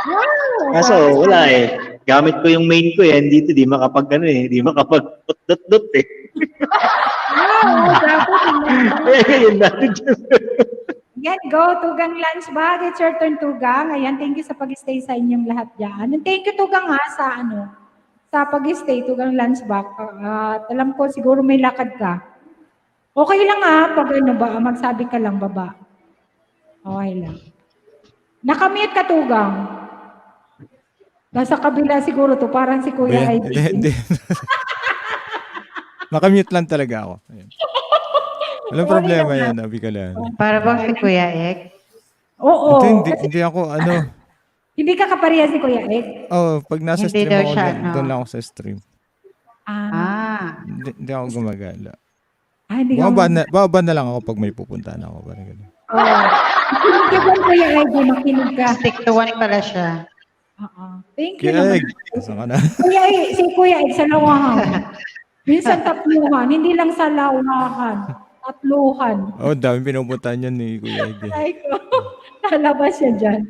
Wow! Kaso wala Gamit ko yung main ko dito di makapag-dot eh. Wow! Dapat Yun natin. Yan, go, Tugang Lansbach. It's your turn, Tugang. Ayan, thank you sa pag-stay sa inyong lahat dyan. And thank you, Tugang, sa pag-stay, Tugang Lansbach. Alam ko, siguro may lakad ka. Okay lang pag magsabi ka lang, baba. Okay lang. Nakamute ka, Tugang. Nasa kabila siguro to, parang si Kuya Ivy. Hindi. Nakamute lang talaga ako. Ayan. Walang problema yan, Bicolana. Para bang si Kuya Ek? Oo. Hindi ako, Hindi ka kapareha si Kuya Ek? pag nasa Hindi stream daw ako, siya, doon lang ako sa stream. Hindi ako gumagala. Hindi ka Bababa na lang ako pag may pupuntahan ako. Parang ganun. Makinig ka ba, Kuya Ek? Makinig ka. Stick to one pala siya. Thank you Kaya, naman. saan ka na? Si Kuya Ek sa lawahan. Minsan tatluhan, hindi lang sa lawahan. Tatluhan. Dami pinupuntahan yun ni Kuya Ege. Ay ko. Nalabas siya dyan.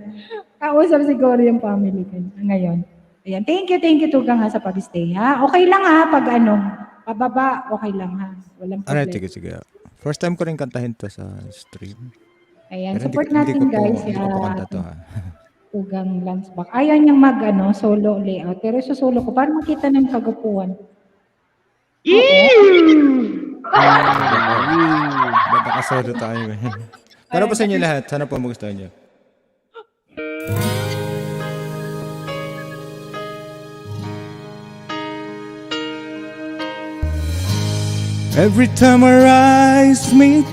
Kausap siguro yung family ko ngayon. Ayan. Thank you, Tugang sa pag-stay, Okay lang pag pababa, okay lang Walang problem. Sige. First time ko rin kantahin to sa stream. Ayan, Pero support natin guys. Hindi ko pa kanta to Tugang Lansbach. Ayaw niyang solo layout. Pero susolo ko, para makita ng kagupuan. Baka kasado tayo. Pero po sa inyo lahat, sana po magustuhan niyo. Every time our eyes meet,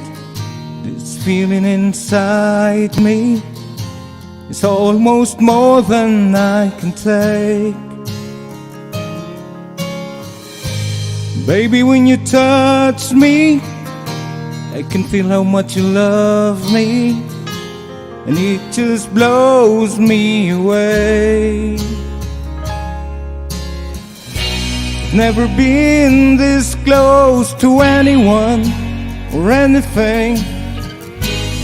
this feeling inside me is almost more than I can take. Baby, when you touch me, I can feel how much you love me, and it just blows me away. Never been this close to anyone or anything.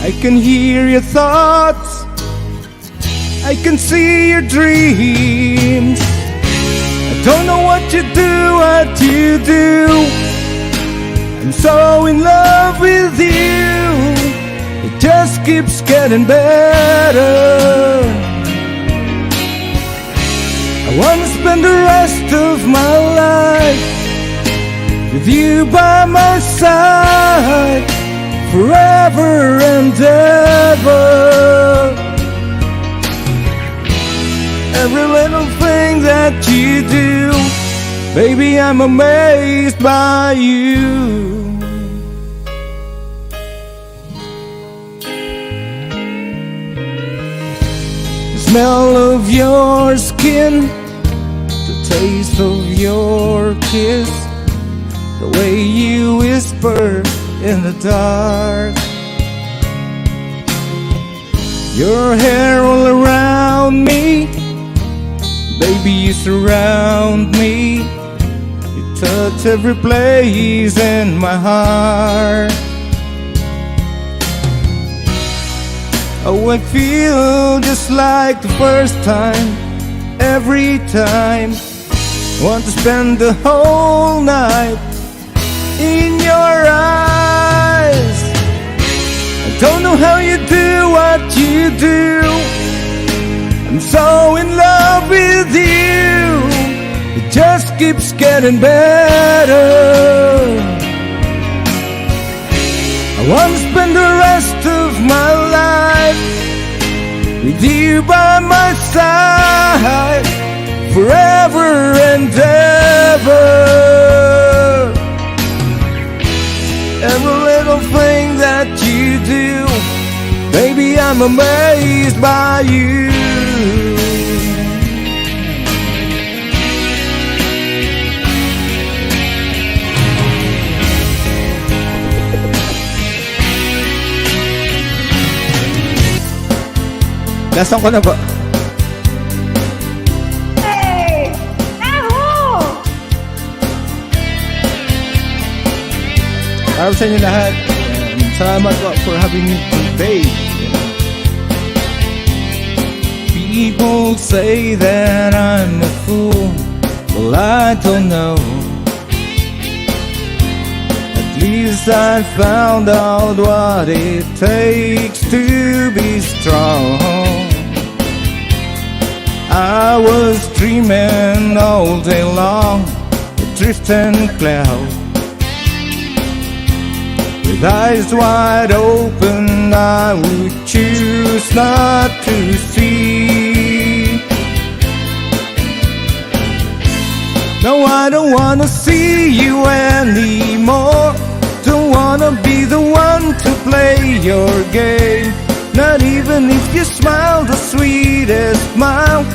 I can hear your thoughts, I can see your dreams. I don't know what you do. I'm so in love with you. It just just keeps getting better. I wanna spend the rest of my life with you by my side, forever and ever. Every little thing that you do, baby, I'm amazed by you. The smell of your skin, the taste of your kiss, the way you whisper in the dark, your hair all around me, baby, you surround me. You touch every place in my heart. Oh, I feel just like the first time, every time. Want to spend the whole night in your eyes. I don't know how you do what you do. I'm so in love with you. It just keeps getting better. I want to spend the rest of my life with you by my side, forever and ever. Every little thing that you do, baby, I'm amazed by you. Nasaan ko na ba? Hey! Yahoo! Para sa inyo lahat, salamat po for having me today. People say that I'm a fool. Well, I don't know. At least I found out what it takes to be strong. I was dreaming all day long, a drifting cloud. With eyes wide open, I would choose not to see. No, I don't wanna see you anymore. Don't wanna be the one to play your game. Not even if you smile the sweetest smile.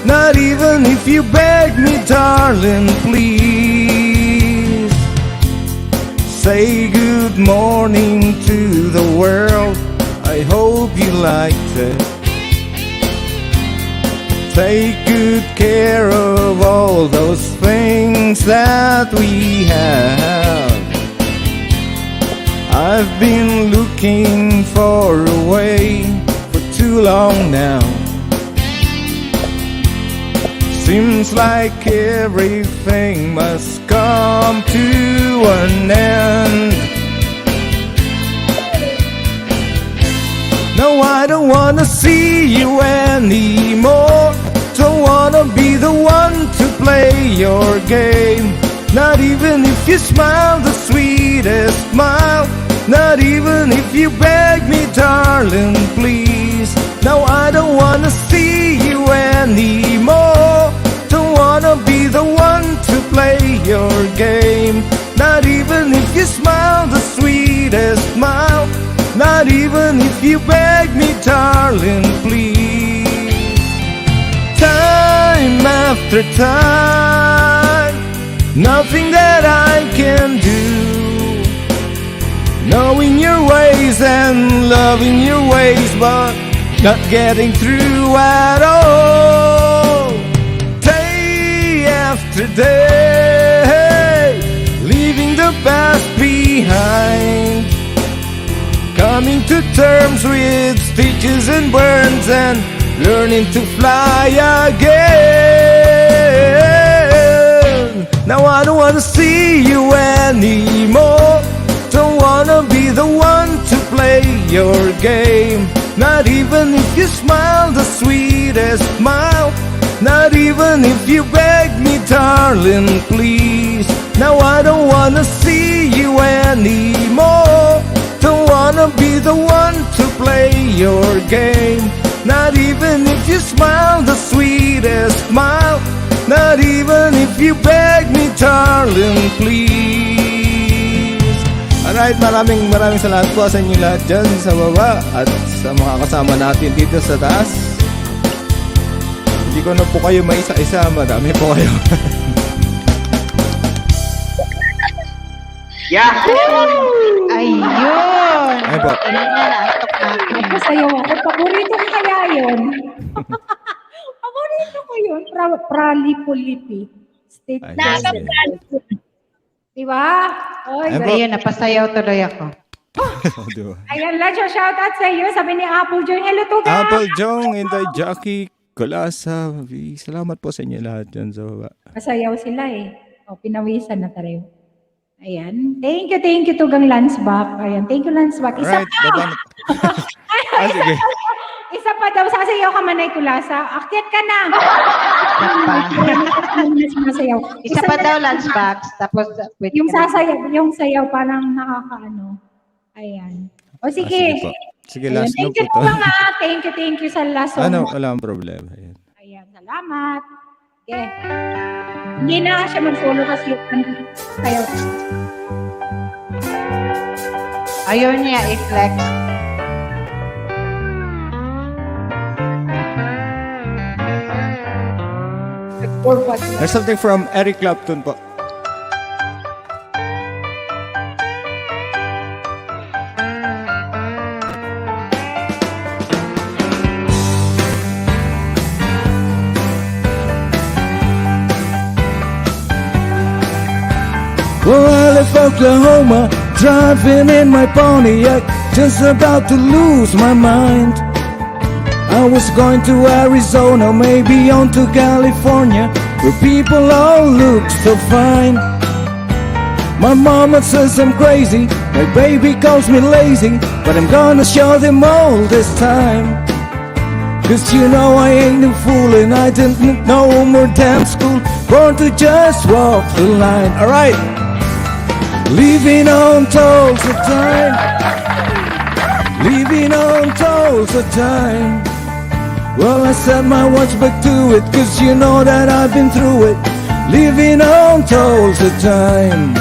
Not even if you beg me, darling, please. Say good morning to the world. I hope you liked it. Take good care of all those things that we have. I've been looking for a way for too long now. Seems like everything must come to an end. No, I don't wanna see you anymore. Don't wanna be the one to play your game. Not even if you smile the sweetest smile. Not even if you beg me, darling, please. No, I don't wanna see you anymore. Don't wanna be the one to play your game. Not even if you smile the sweetest smile. Not even if you beg me, darling, please. Time after time, nothing that I can do. Knowing your ways and loving your ways, but not getting through at all. Day after day, leaving the past behind. Coming to terms with stitches and burns and learning to fly again. Now I don't wanna see you anymore. Don't wanna be the one to play your game. Not even if you smile the sweetest smile. Not even if you beg me, darling, please. Now I don't wanna see you anymore. Don't wanna be the one to play your game. Not even if you smile the sweetest smile. Not even if you beg me, darling, please. Alright, maraming salamat po sa inyo lahat dyan sa baba at sa mga kasama natin dito sa taas. Hindi ko na po kayo maisa-isa, madami po kayo. Ayun. Ay po. Naantok na ako. Nagpasayaw ako. Paborito ko kaya yun. Paborito ko yun. Pralipulipi. State. Ay, sige. Diba? Oy, Ay, po. Ayun, napasayaw tuloy ako. Diba? ayan, let's shoutout sa iyo. Sabi ni Apple Joy, hello to ka. Apple Jong, Inday Jackie, Kulasa, salamat po sa inyo lahat dyan sa baba. Masayaw sila eh. O, pinawisan na tayo. Ayan. Thank you to Gang Lansback. Ayan, thank you Lansback. Isa Alright, pa! baba na. Sige. Isa pa daw, sasayaw ka Manay Kulasa. Akyat ka na! Sumasayaw. Isa pa daw lunchbox, tapos pwede Yung ka na. sasayaw, yung sayaw parang nakakaano. Ayan. O sige. Sige po. Sige, Ayan, last thank na you po po to. mga. Thank you sa last song. Ano, wala akong problema. Ayan. Ayan, salamat. Okay. Hindi na siya mag-solo kasi yung sayaw. Ayaw niya i-flex. There's something from Eric Clapton po. Well, I left Oklahoma, driving in my Pontiac, just about to lose my mind. I was going to Arizona, maybe on to California, where people all look so fine. My mama says I'm crazy, my baby calls me lazy, but I'm gonna show them all this time. Cause you know I ain't no fool and I didn't know more damn school, born to just walk the line. Alright, leaving on tolls the time, leaving on tolls the time. Well, I set my watch back to it, cause you know that I've been through it, leaving on tolls the time.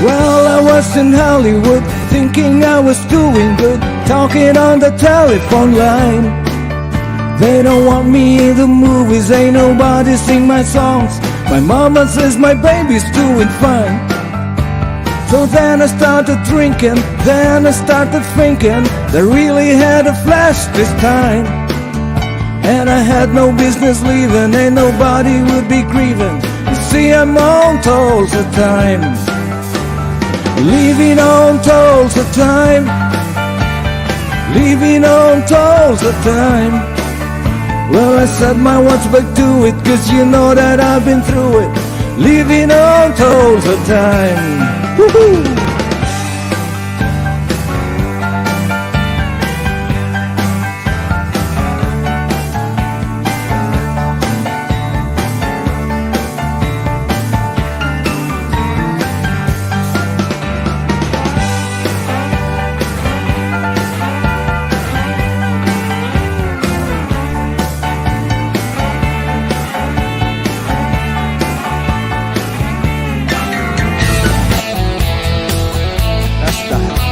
Well, I was in Hollywood, thinking I was doing good, talking on the telephone line. They don't want me in the movies, ain't nobody sing my songs. My mama says my baby's doing fine. So then I started drinking, then I started thinking they really had a flash this time. And I had no business leaving, ain't nobody would be grieving. You see, I'm on tolls the time, leaving on tolls the time, leaving on tolls the time. Well, I set my watch back to it, cause you know that I've been through it, leaving on tolls the time. Woohoo! That's that.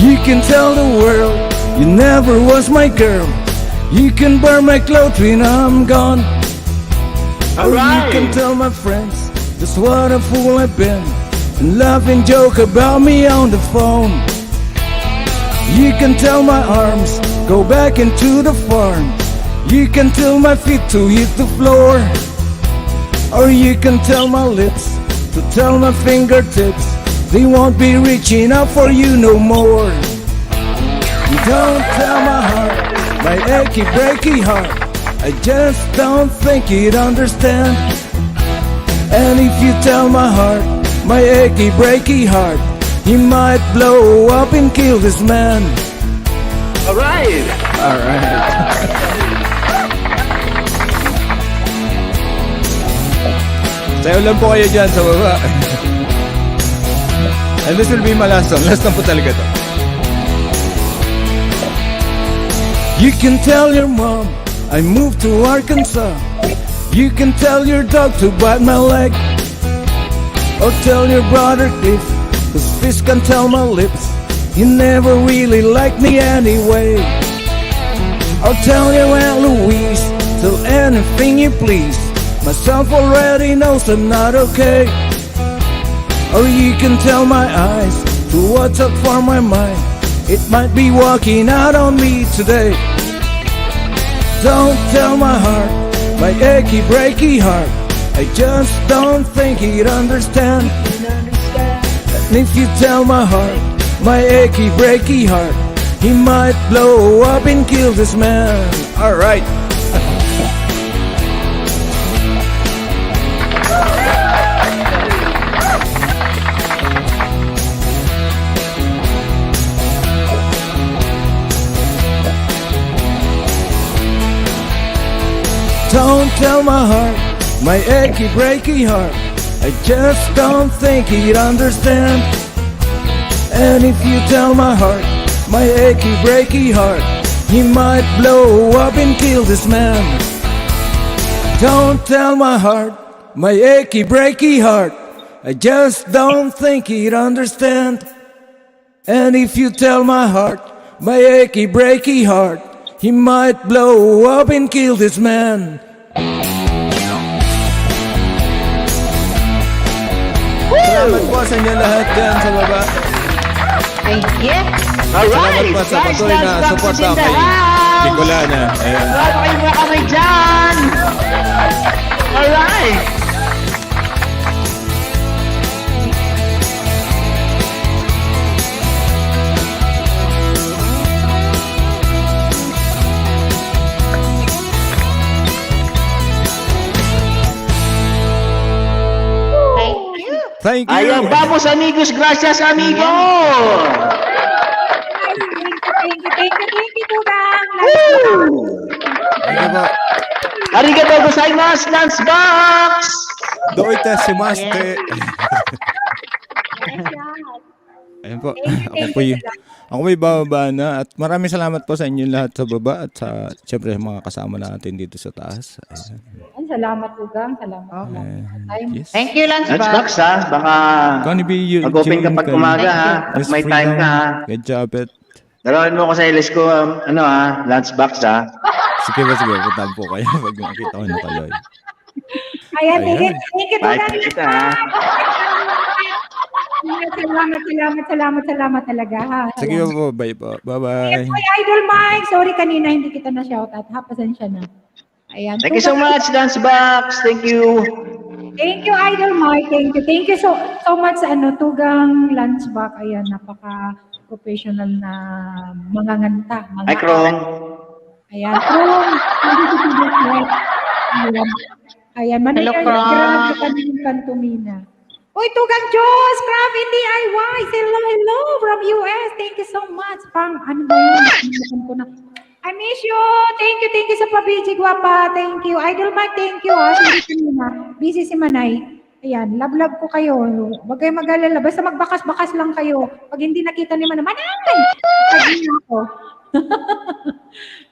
You can tell the world you never was my girl. You can burn my clothes when I'm gone. Or you can tell my friends just what a fool I've been, and laugh and joke about me on the phone. You can tell my arms go back into the farm. You can tell my feet to hit the floor. Or you can tell my lips to tell my fingertips they won't be reaching out for you no more. Don't tell my heart, my achy breaky heart, I just don't think you'd understand. And if you tell my heart, my achy breaky heart, he might blow up and kill this man. Alright! Sayo lang po kayo dyan sa baba. And this will be my last song. Last song po talaga to. You can tell your mom I moved to Arkansas. You can tell your dog to bite my leg. Or tell your brother Cliff, whose fist can tell my lips, you never really liked me anyway. Or tell your Aunt Louise, tell anything you please, myself already knows I'm not okay. Or you can tell my eyes to watch out for my mind, it might be walking out on me today. Don't tell my heart, my achy breaky heart, I just don't think he'd understand. And if you tell my heart, my achy breaky heart, he might blow up and kill this man. Alright. Don't tell my heart, my achy breaky heart, I just don't think he'd understand. And if you tell my heart, my achy breaky heart, he might blow up and kill this man. Don't tell my heart, my achy breaky heart, I just don't think he'd understand. And if you tell my heart, my achy breaky heart, he might blow up and kill this man. Salamat po sa inyo lahat dyan sa baba. Thank you. Alright! Salamat po sa Guys, patuloy na Dance Box suporta is in the kay house! Nicolana. Ayan. Wala pa kayong mga kamay dyan! Alright! Thank you. Ayan, vamos amigos, gracias amigo! Thank you, Tugang. Thank you po. Arigatou gozaimasu, Dance Box! Doite shimaste. Ayan po. Ako po bababa na at maraming salamat po sa inyo lahat sa baba at sa siyempre mga kasama natin dito sa taas. Ayan. Salamat, Tugang. Salamat. Ayan. Yes. Thank you, Lance Dance Box. Box ha, baka Gonna be you. mag-open ka pag umaga ha, at may time ka ha. Good job, it. Dalawin mo ko sa ilis ko, ano ha, Dance Box ha. Sige ba, puntahan po kayo pag makita ko na kayo. Ayan, Ayan. thank you, Bye Tugang. kita ha. Salamat talaga. Ha? Sige po, bye po. Bye-bye. Ay, Idol Mike. Sorry kanina, hindi kita na shoutout. Ha, pasensya na. Ayan. Thank you so much, Dance Box. Thank you. Thank you, Idol Mike. Thank you. Thank you so much, Tugang Lunchback. Ayan, napaka-professional na manganganta. Hi, Krong. Ayan, Krong. Ayan, Hello, Krong. grabe ka ng pantumina. Uy, Tugang Diyos, Craft DIY. Hello from US. Thank you so much. Ano ba yun? Nakalimutan ko na. I miss you. Thank you sa pabiji, guwapa. Thank you. Idol Mike, thank you. Busy si Manay. Ayan, love ko kayo. Huwag kayo mag-alala. Basta magbakas-bakas lang kayo. Pag hindi nakita ni Manay, Manay! Ako.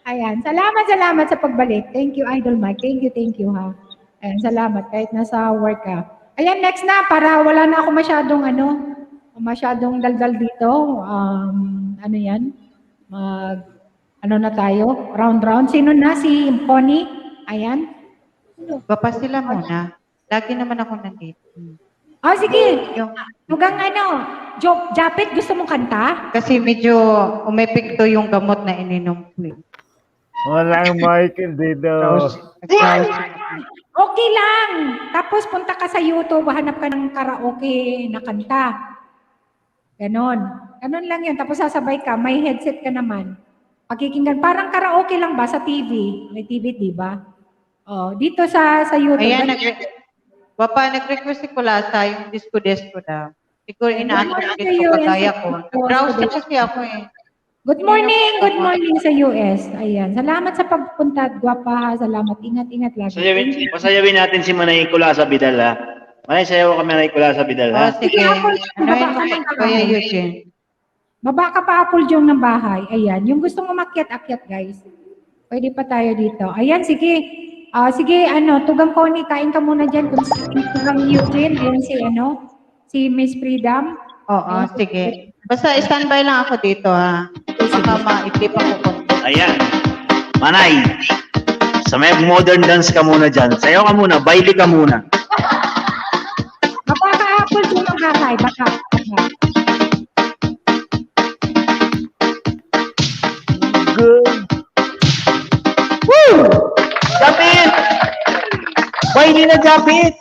Ayan, salamat sa pagbalik. Thank you, Idol Mike. Thank you ha. Ayan, salamat. Kahit nasa work ka. Ayan, next na. Para wala na ako masyadong daldal dito. Ano yan? Na tayo? Round. Sino na? Si Pony? Ayan. Baba sila muna. Lagi naman ako nandito. Sige. Tugang Japet, gusto mong kanta? Kasi medyo umepekto yung gamot na ininom ko. Walang Michael dito. Okay lang. Tapos punta ka sa YouTube, hanap ka ng karaoke na kanta. Ganon. Ganon lang yun. Tapos sasabay ka, may headset ka naman. Pakikinggan. Parang karaoke lang ba sa TV? May TV, di ba? Oh, dito sa YouTube. Ayan, nag-request si Kulasa yung disco-disco daw. Siguro inaantay Sa ko US. kagaya ko. Browse na kasi ako eh. Good morning sa US. Ayan. Salamat sa pagpunta, gwapa. Salamat. Ingat-ingat lagi. Pasayawin natin si Manay Kulasa Vidal, ha? Manay, sayaw kami Manay Kulasa Vidal, ha? Oh, sige. Ano yun, Kuya Eugene? Baba ka pa, Apple Jong ng bahay. Ayan. Yung gustong umakyat-akyat, guys. Pwede pa tayo dito. Ayan, sige. Sige, Tugang Connie, kain ka muna dyan. Kung Tugang Eugene, yun si Miss Freedom. Oo, sige. Basta standby lang ako dito, ha? Baka maitip ako konti. Ayan. Manay, sa may modern dance ka muna dyan. Sayaw ka muna, baile ka muna. Baba ka, Apple Jong ng bahay. Baka. Good. Woo! Japit! Baile na, Japit!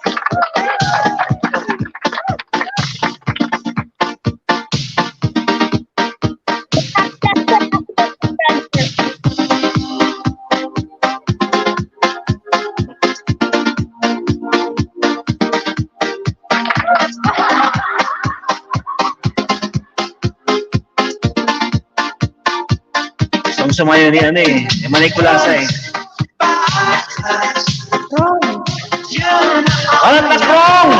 Gusto sumayo ni Manay Kulasa eh. Ron. Walang takrong!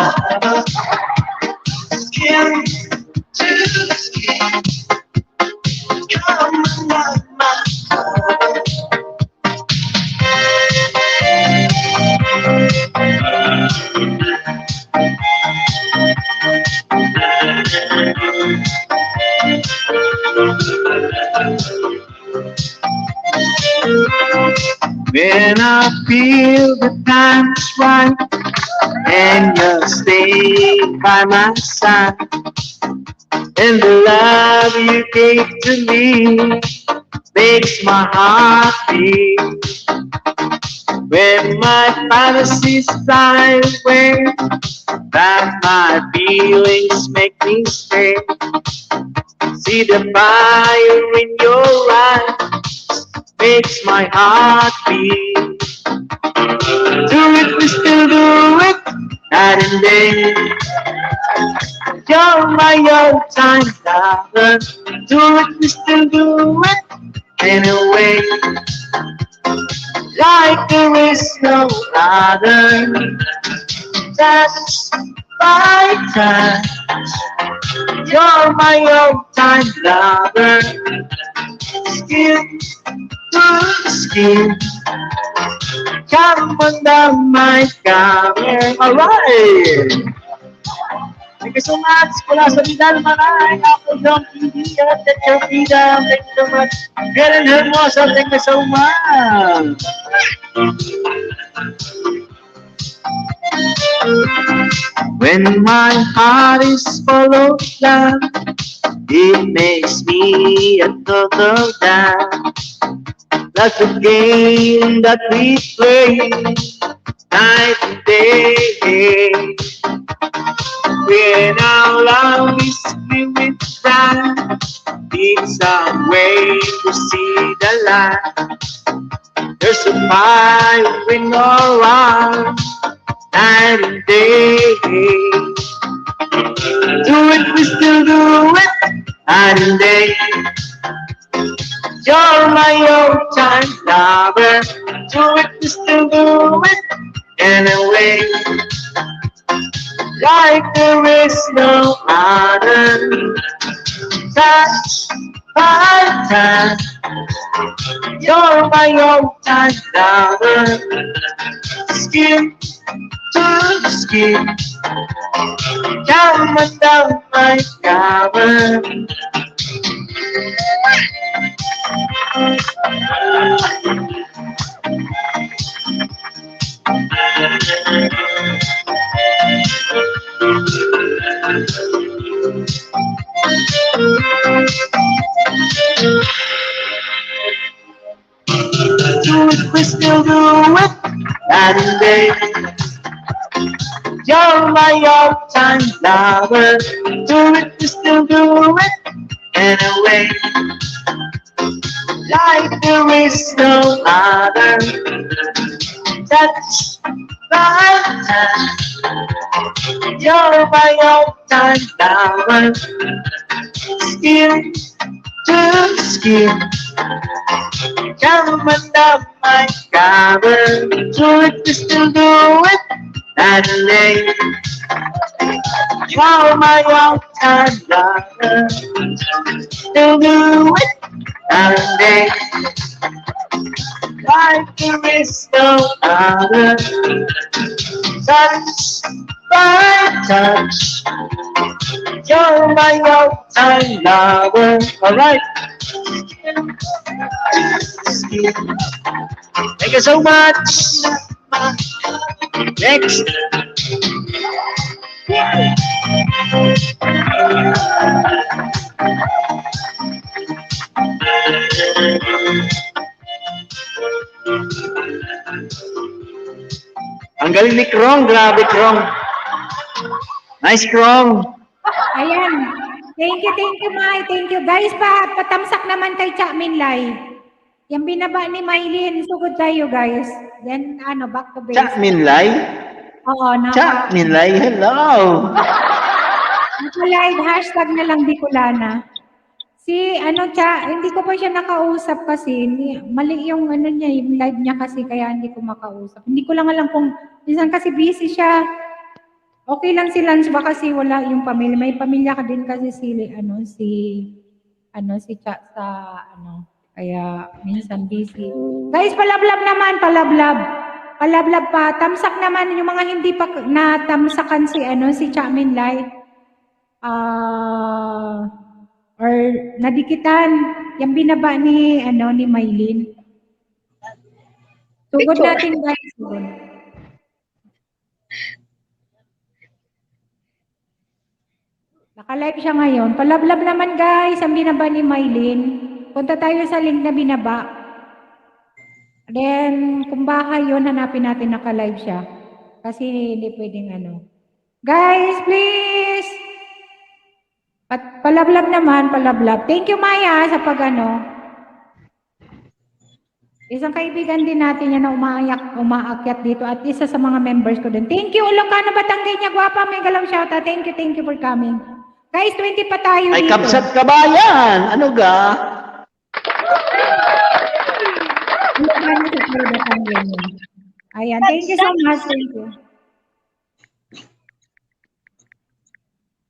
When I feel the time's right and you'll stay by my side, and the love you gave to me makes my heart beat. When my fantasies fly away, that my feelings make me stay. See the fire in your eyes makes my heart beat. Do it, we still do it, night and day. You're my all-time lover. Do it, we still do it, anyway. Like there is no other. That's my time. You're my all-time lover. Skin to skin. Come on down my cover. Alright! Thank you so much. Mula sa Vidal Manay, Apple Jong TV at your freedom. Thank you so much. Karen Hermosa, thank you so much. When my heart is full of love, it makes me a total dance. That's the game that we play night and day. When our love is filled with pride, it's a way to see the light. There's a fire in our eyes, night and day. Do it, we still do it, night and day. You're my all-time lover. Do it, we still do it, anyway. Like there is no other. Touch my time. You're my all-time lover. Skin to skin. Come on down my cover. Do it, we still do it. night and day. You're my all-time lover. Do it, you still do it anyway. Like there is no other. Touch my hand. You're my all-time lover. Skin to skin. Come and up my cover. Do it, you still do it night and day. You're my all-time lover. Still do it night and day. Like there is no other. Touch by touch. You're my all-time lover. Alright. Thank you so much. Next. Ang galing ni Krong, grabe Krong. Nice Krong. Ayan. Thank you, Mai. Thank you. Guys, patamsak naman kay Cha Minlay. Yung binaba ni Maylin, sugod tayo, guys. Then, back to base. Cha Minlay? Oo, Cha Minlay, hello. Naka-live, hashtag na lang Bicolana. Si, Cha, hindi ko pa siya nakausap kasi, mali yung niya, yung live niya kasi, kaya hindi ko makausap. Hindi ko lang alam kung, minsan kasi busy siya. Okay lang si Lance ba kasi wala yung pamilya. May pamilya ka din kasi si Cha sa, kaya minsan busy. Guys, palablab naman, palablab. Palablab pa. Tamsak naman yung mga hindi pa natamsakan si Cha Minlay. Or nadikitan. Yung binaba ni Maylin. Sugod natin, guys. Naka-live siya ngayon. Palablab naman, guys, ang binaba ni Maylin. Punta tayo sa link na binaba. Then, kung bahay yun, hanapin natin naka-live siya. Kasi hindi pwedeng Guys, please! Palablab naman, palablab. Thank you, Maya, sa Isang kaibigan din natin yan na umaakyat dito at isa sa mga members ko din. Thank you, Ilocano Batanggenya, guwapa, may galaw shoutout. Thank you for coming. Guys, 20 pa tayo Ay, dito. Kabsat Kabayan. Ano ga? Ilocano sa Puro Batanggenya. Ayan, thank you so much. Thank you.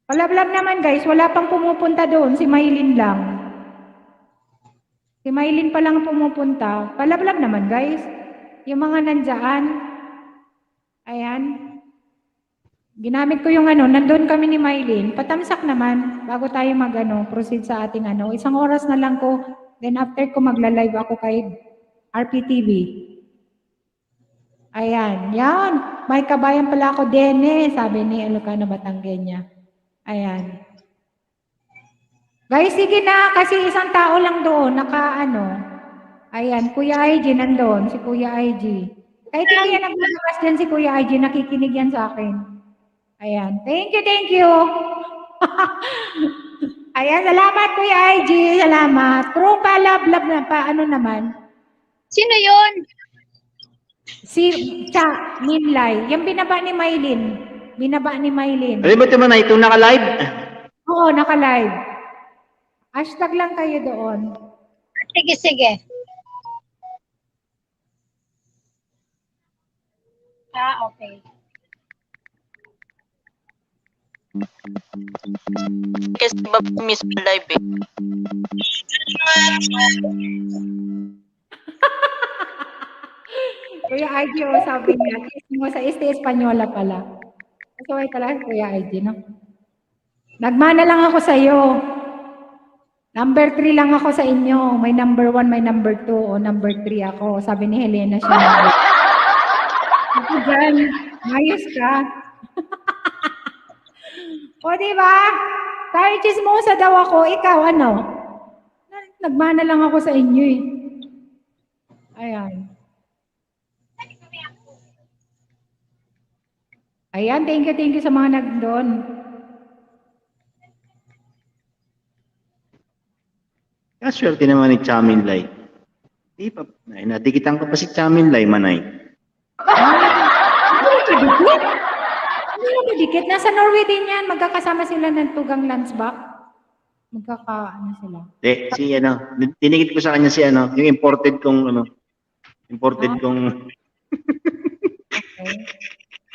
Palablab naman, guys. Wala pang pumupunta doon. Si Maylin lang. Si Maylin pa lang pumupunta. Palablab naman, guys. Yung mga nandyan. Ayan. Ginamit ko yung nandun kami ni Maylin. Patamsak naman bago tayo proceed sa ating Isang oras na lang ko. Then after ko magla-live ako kay RPTV. Ayan. Yan. May kabayan pala ako din sabi ni Ilocano Batanggenya. Ayan. Guys, sige na. Kasi isang tao lang doon. Ayan. Kuya IG nandun. Si Kuya IG. Kahit hindi yan nagbubukas dyan si Kuya IG. Nakikinig yan sa akin. Ayan. Thank you. Ayan. Salamat, Kuya IG. Salamat. Pero palablab na naman. Sino yun? Si Cha Minlay. Yung binaba ni Maylin. Alam mo naman na itong naka-live? Oo, naka-live. Hashtag lang kayo doon. Sige. Okay. Kasi miss live eh. Kuya IG, sabi niya, kiss mo sa Espanyola pala. Okay talaga, Kuya IG, no? Nagmana lang ako sa iyo. Number 3 lang ako sa inyo. May number 1, may number 2, o number 3 ako. Sabi ni Helena siya. Ako dyan, ayos ka. O, diba? Kahit chismosa daw ako, ikaw Nagmana lang ako sa inyo eh. Ayan. Ayan, thank you sa mga nagdoon. Kaswerte naman ni Chamin Lai. Di pa, nadikitan ko pa si Chamin Lai, manay. Hindi mo dikit. Nasa Norway din yan. Magkakasama sila ng Tugang Landsback. Ano sila. Si tinigit ko sa kanya si yung imported kong imported kong Okay.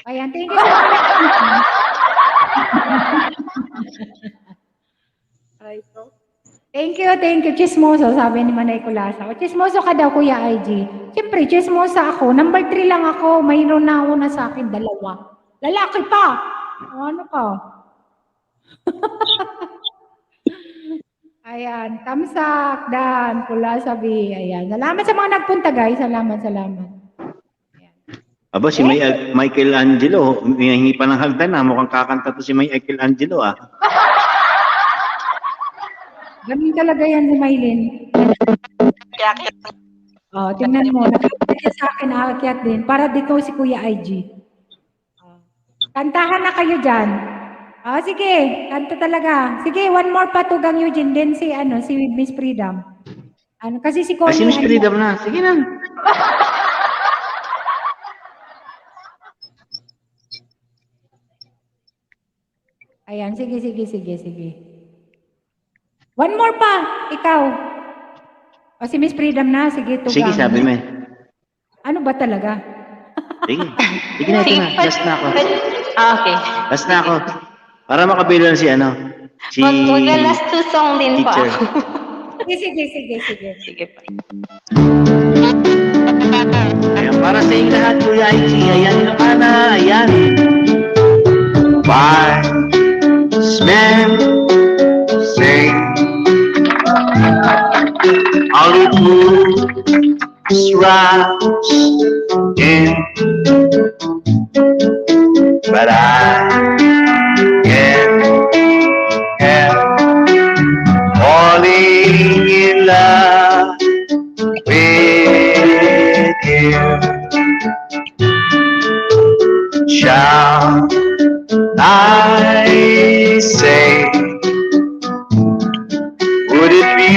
Ayan, thank you sa mga nagdoon. Thank you, chismoso, sabi ni Manay Kulasa. O, chismoso ka daw, Kuya IG. Siyempre, chismosa ako. Number 3 lang ako. Mayroon na ako na sa akin, 2. Lalaki pa! O, ano ka? Ayan, tamsak, Dan, Kulasa B. Ayan, salamat sa mga nagpunta, guys. Salamat. Aba, si Michael Angelo, humihingi pa ng hagdan na. Mukhang kakanta to si Michael Angelo, ah. Ganun talaga yan si Maylin. Oh, tingnan mo. Nakakit siya sa akin, nakakyat din. Para dito si Kuya IG. Kantahan na kayo dyan. Sige. Kanta talaga. Sige, one more pa Tugang Eugene. Then si Miss Freedom. Kasi si Connie. Si Miss Freedom na. Sige na. Ayan, sige. One more pa, ikaw. O si Miss Freedom na, sige, Tugang. Sige, sabi mo. Ano ba talaga? Sige na, ito na. Last na ako. Okay. Last na ako. Para makabilan si Mag-last 2 song din po teacher. ako. Sige. Sige pa. Ayan, para sa inyo lahat, Kuya IG. Ayan, Ilocana. Ayan. Bye. Smell. Sing. All it moves, wraps in. But I can't help falling in love with you. Shall I say, would it be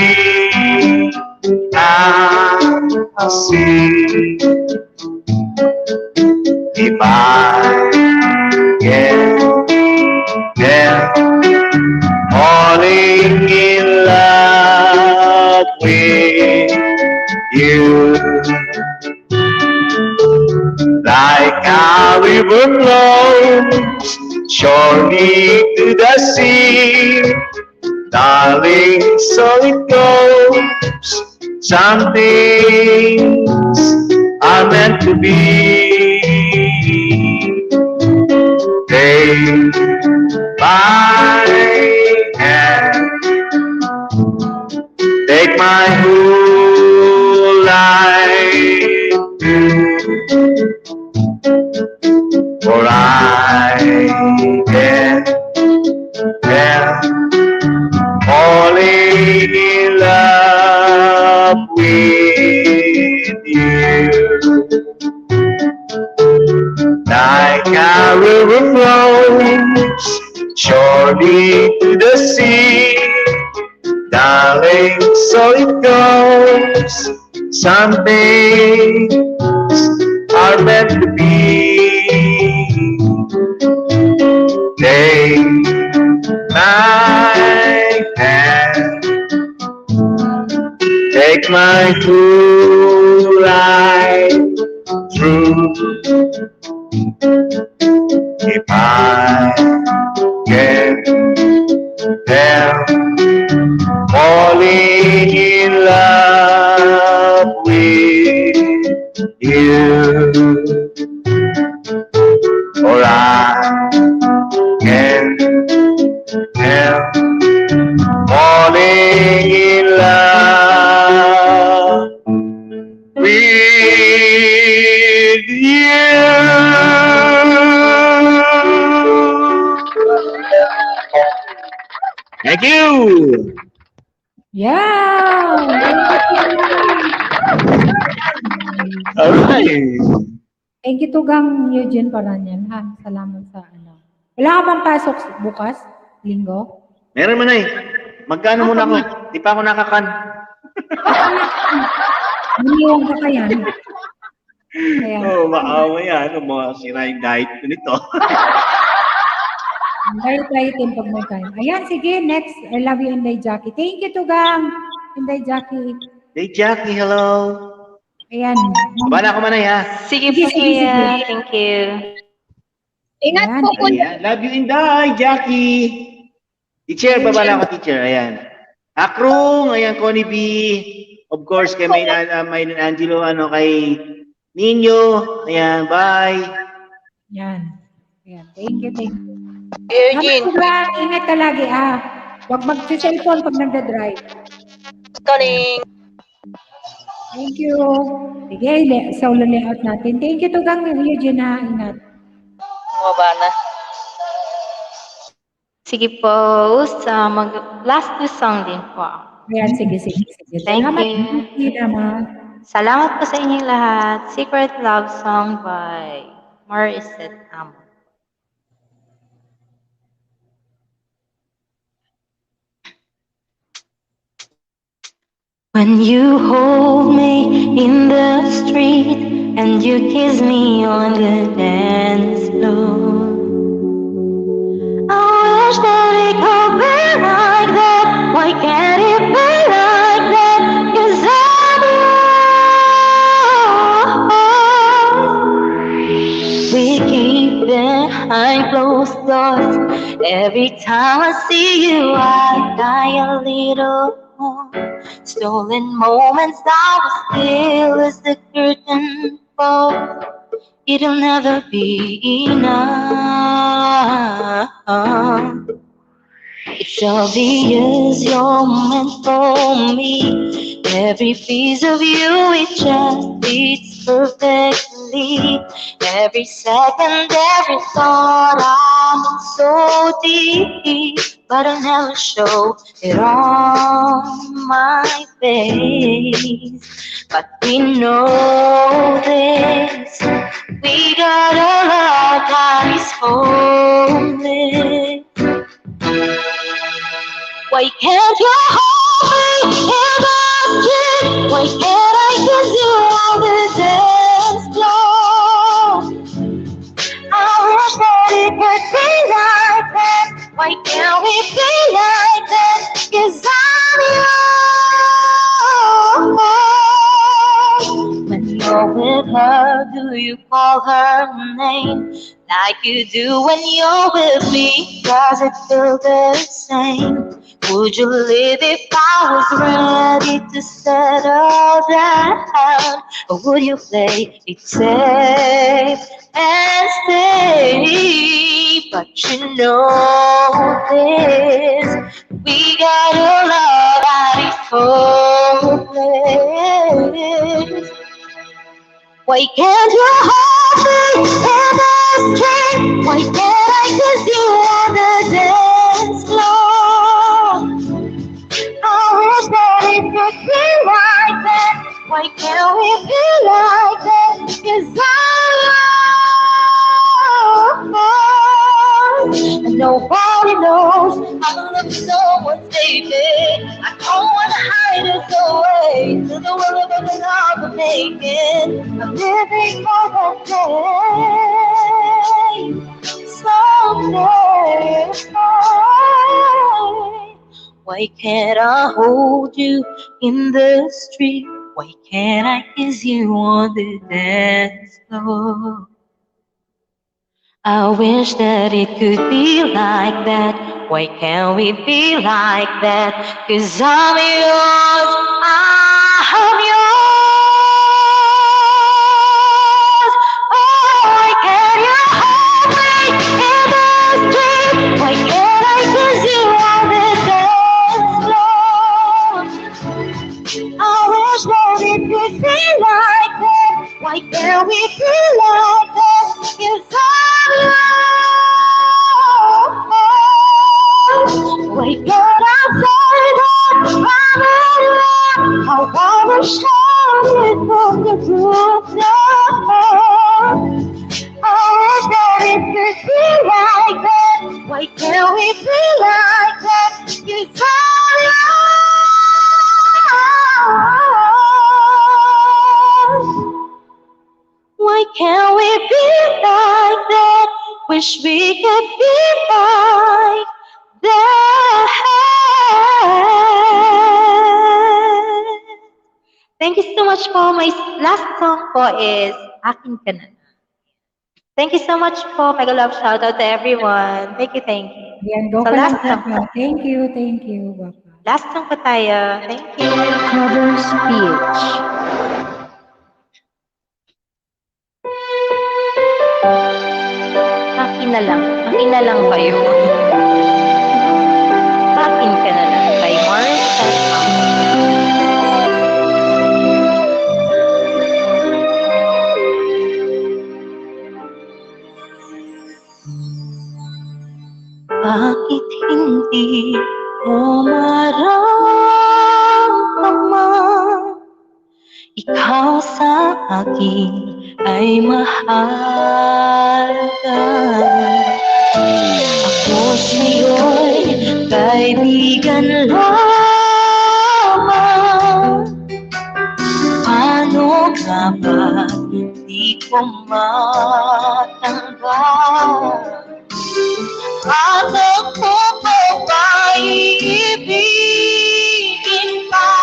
I'll see if I get falling in love with you? Like a river flows surely to the sea, darling, so it goes. Some things are meant to be. Take my hand, take my whole life too, for I can't help falling in love with you. Like a river flows surely to the sea, darling, so it goes. Some things are meant to be. Take my hand, take my whole life through. If I can help falling in love with you, or I can help falling in love with you. Thank you. Yeah! All right. Thank you to Gang Eugene Paranyan, ha? Salamat sa ano. Wala ka bang pasok bukas? Linggo? Meron man ay. Magkano muna ako? Di pa ako nakakan. Maniwang ka kaya. Kaya, Oo, maawa yan. Ano mo, sira yung diet ko nito. diet pag may time. Ayan, sige, next. I love you, Inday Jackie. Thank you to Gang, Inday Jackie. Hey, Jackie, hello. Ayan. Baba na ako manay, ha? Sige po, Sige, sige, kuya. sige. Thank you. Ingat Ayan. po po. Ayan. Love you, Inday, Jackie. Teacher, baba na ako, teacher. Ayan. Akrung, ayan, Connie B. Of course, kay may Angelo, ano, kay Nino. Ayan, bye. Yan. Ayan. Thank you, thank you. Eugene. Ingat ka lagi, ah. Huwag mag-cellphone pag nagda-drive. Calling. Thank you. Sige, solo layout natin. Thank you to Gang Eugene, ha. Ingat. Bumaba na. Sige po, last two song din po. Ayan, sige, sige, sige. Thank Salamat. you. Salamat. Salamat po sa inyong lahat. Secret Love Song by Morissette Amo. When you hold me in the street and you kiss me on the dance floor, I wish that it could be like that. Why can't it be like that? 'Cause I'm yours. We keep behind closed doors. Every time I see you, I die a little more. Stolen moments that was still as the curtain falls. It'll never be enough. It's obvious you're meant for me. Every piece of you, it just fits perfectly. Every second, every thought, I'm in so deep, but I never show it on my face. But we know this, we got a love that is holy. Why can't you hold me in the street? Why can't I kiss you on the dance floor? I wish that it could be like that. Why can't we be like that? 'Cause I'm yours. When you're with her, do you call her name like you do when you're with me? Does it feel the same? Would you live if I was ready to settle down? Or would you play it safe and stay? But you know this, we got a love that is hopeless. Why can't you hold me in the street? Why can't I kiss you on the dance floor? I wish that it could be like that. Why can't we be like that? 'Cause and nobody knows how to love someone, baby. I don't wanna hide us away to the world of the love of making. I'm living for that day, someday. Why can't I hold you in the street? Why can't I kiss you on the dance floor? I wish that it could be like that. Why can't we be like that? 'Cause I'm yours, I'm yours. Oh, why can't you hold me in the street? Why can't I kiss you on the dance floor? I wish that it could be like that. Why can't we be like that? 'Cause why can't I say that I'm in love? I wanna show it from the rooftop. be like that? Why can't we be like that? It's all why can't we be like that? Wish we could be like that. Thank you so much po. My last song po is Akin Ka Na. Thank you so much po. Mega love shout out to everyone. Thank you, thank you. Yan, go So ka lang, last song. Papa. Thank you, Papa. Last song po tayo. Thank you. Cover speech. Akin na lang kayo. Akin ka na lang kay Mars. Bakit hindi mo maramdaman? Ikaw sa akin ay mahalaga. Ako sa'yo'y kaibigan lamang. Paano nga ba di ko matanggap? At ako pa ba iibigin pa?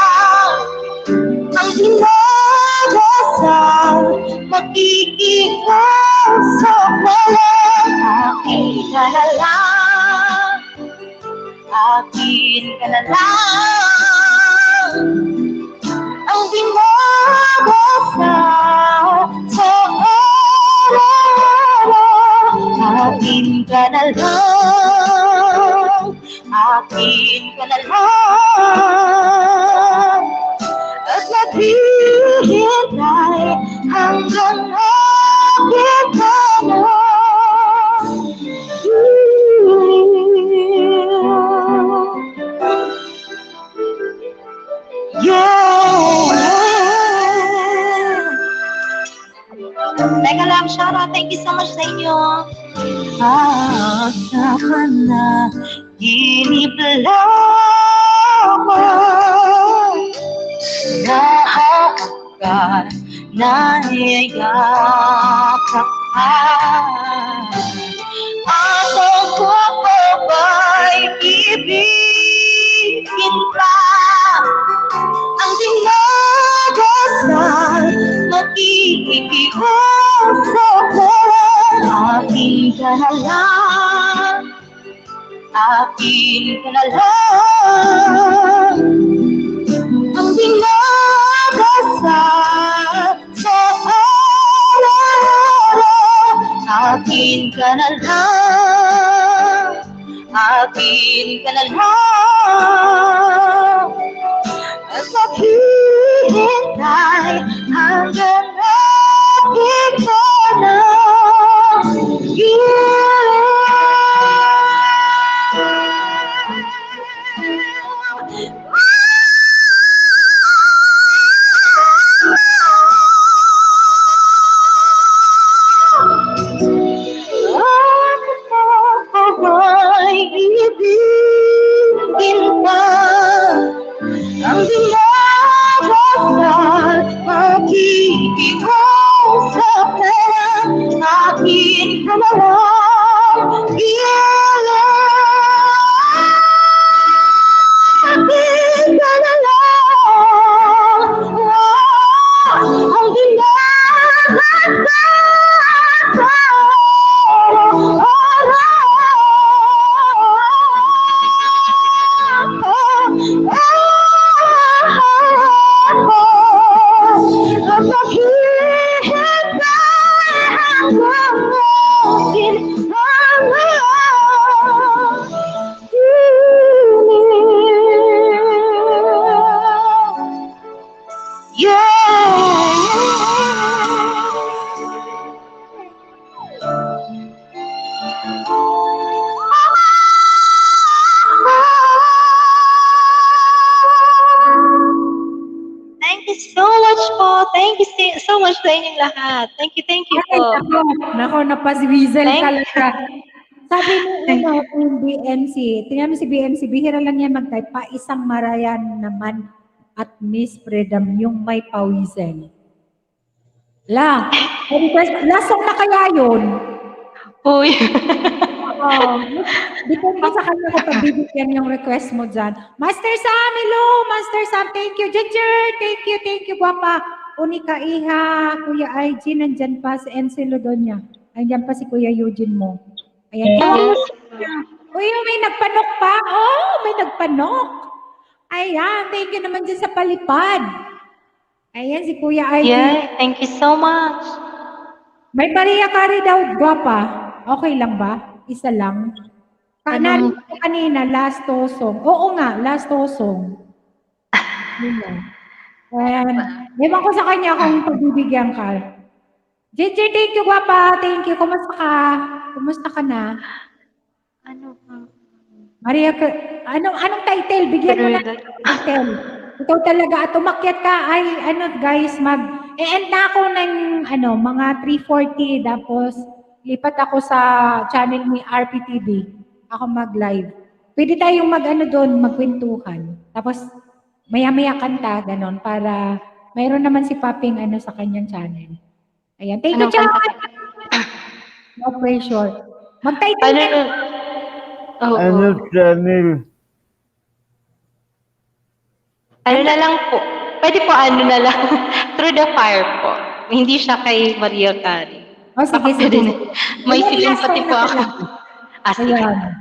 Ang dinadasal, mag-iiusap na lang. Akin ka na lang, akin ka na lang. Ang dinadasal sa araw-araw. Akin ka na lang, akin ka na lang. At naghihintay hanggang akin ka na. Teka lang, shoutout. Thank you so much sa inyo. Sa panaginip lamang, nahakap ka, nayayakap ka. At ako pa ba'y ibigin pa? Ang dinadasal, mag-iiusap na lang. Akin ka na lang, akin ka na lang. Ang dinadasal sa araw-araw. Akin ka na lang, akin ka na lang. At maghihintay hanggang akin ka na. Ang dinadasal, mag-iiusap na lang. Akin ka na lang, akin ka na lang. Ang dinadasal sa araw-araw. Thank you so much sa inyong lahat. Thank you Ay, po. nako, napaswizel Thank talaga. Sabi ni yung BMC, tingnan mo si BMC, bihira lang yan mag-type, pa isang Marayan naman at Miss Freedom, yung may pawisan. Lasong na kaya yun? Uy. Oo. Depende sa kanya kung pabibigyan yung request mo dyan. Master Sam, hello! Master Sam, thank you. Ginger, thank you, guwapa. Unika Iha, Kuya IG, nandyan pa si NC Lodonia. Nandyan pa si Kuya Eugene mo. Ayan. Uy, may nagpanok pa. Oh, may nagpanok. Ayan, thank you naman dyan sa palipad. Ayan, si Kuya IG. Yeah, thank you so much. May Maria Cari daw, guwapa. Okay lang ba? Isa lang. Narinig ko kanina, last tosong. Oo nga, last tosong. Yun lang. And, ewan ko sa kanya kung pagbibigyan ka. JJ, thank you, guwapa. Thank you. Kumusta ka? Kumusta ka na? Ano ba? Maria, anong title? Bigyan mo na ng title. Ikaw talaga, at umakyat ka, ay, guys, end na ako ng, mga 3:40, tapos, lipat ako sa channel ni RPTV. Ako mag-live. Pwede tayong doon, magkwentuhan. Tapos, maya-maya kanta, ganon, para, mayroon naman si Paping, sa kanyang channel. Ayan, thank you, Chan! No pressure. Mag-title ka. Ano channel? Ano na lang po. Pwede po na lang. Through the Fire po. Hindi siya kay Maria Cari. Oh, sige. May Ayan, silin pati po ako. Sige. Ayan.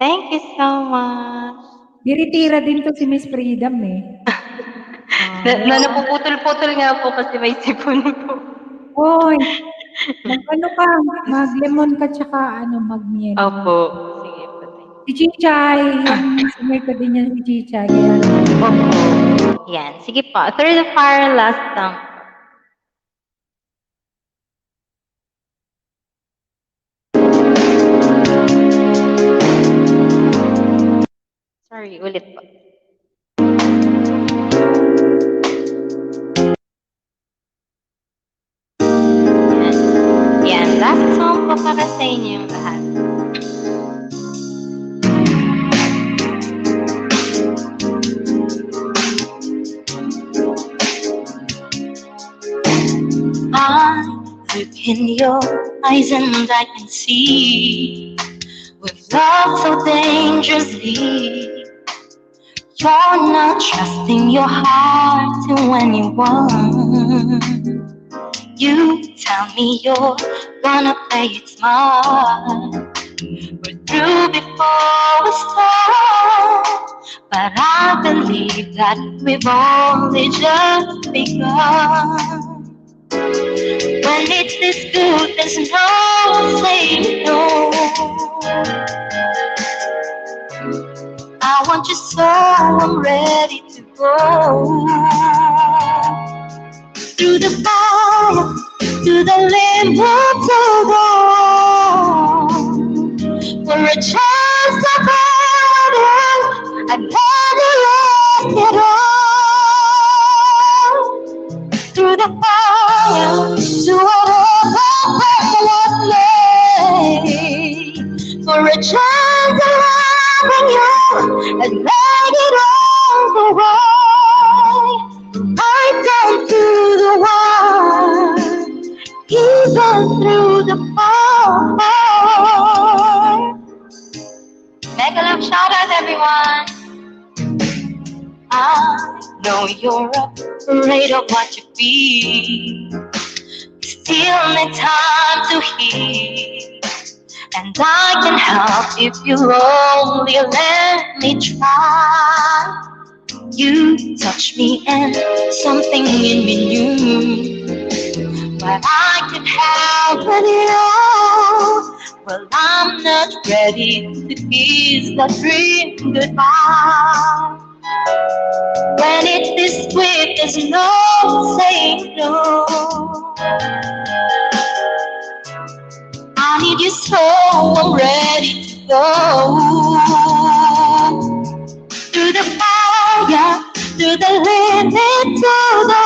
Thank you so much. Diritira din to si Miss Freedom eh. Napuputol-putol nga po kasi may sipon po. Oy, mag-lemon ka tsaka mag-miel. Opo. Sige po. Si Chichay, yung sumay ko din yan si Chichay. Kaya, Opo. Yan. Sige po. Through the Fire last song. Sorry, ulit po. Yan. Last song po para sa inyo yung lahat. I look in your eyes and I can see we've loved so dangerously. You're not trusting your heart to anyone. You tell me you're gonna play it smart. We're through before we start, but I believe that we've only just begun. When it's this good, there's no saying no. I want you so I'm ready to go. Through the fire, to the limit of all. For a chance to find out, I'd never let it all. Through the fire, to whatever lay. For a chance to loving you, and let it all go away. I've gone through the wire, even through the fire. Mega love shout out, everyone. I know you're afraid of what you feel. Still need time to heal, and I can help if you only let me try. You touch me and something in me new, but I can help it all. Well, I'm not ready to kiss that dream goodbye. When it's this sweet, there's no saying no. I need you so I'm ready to go. Through the fire, through the limit to the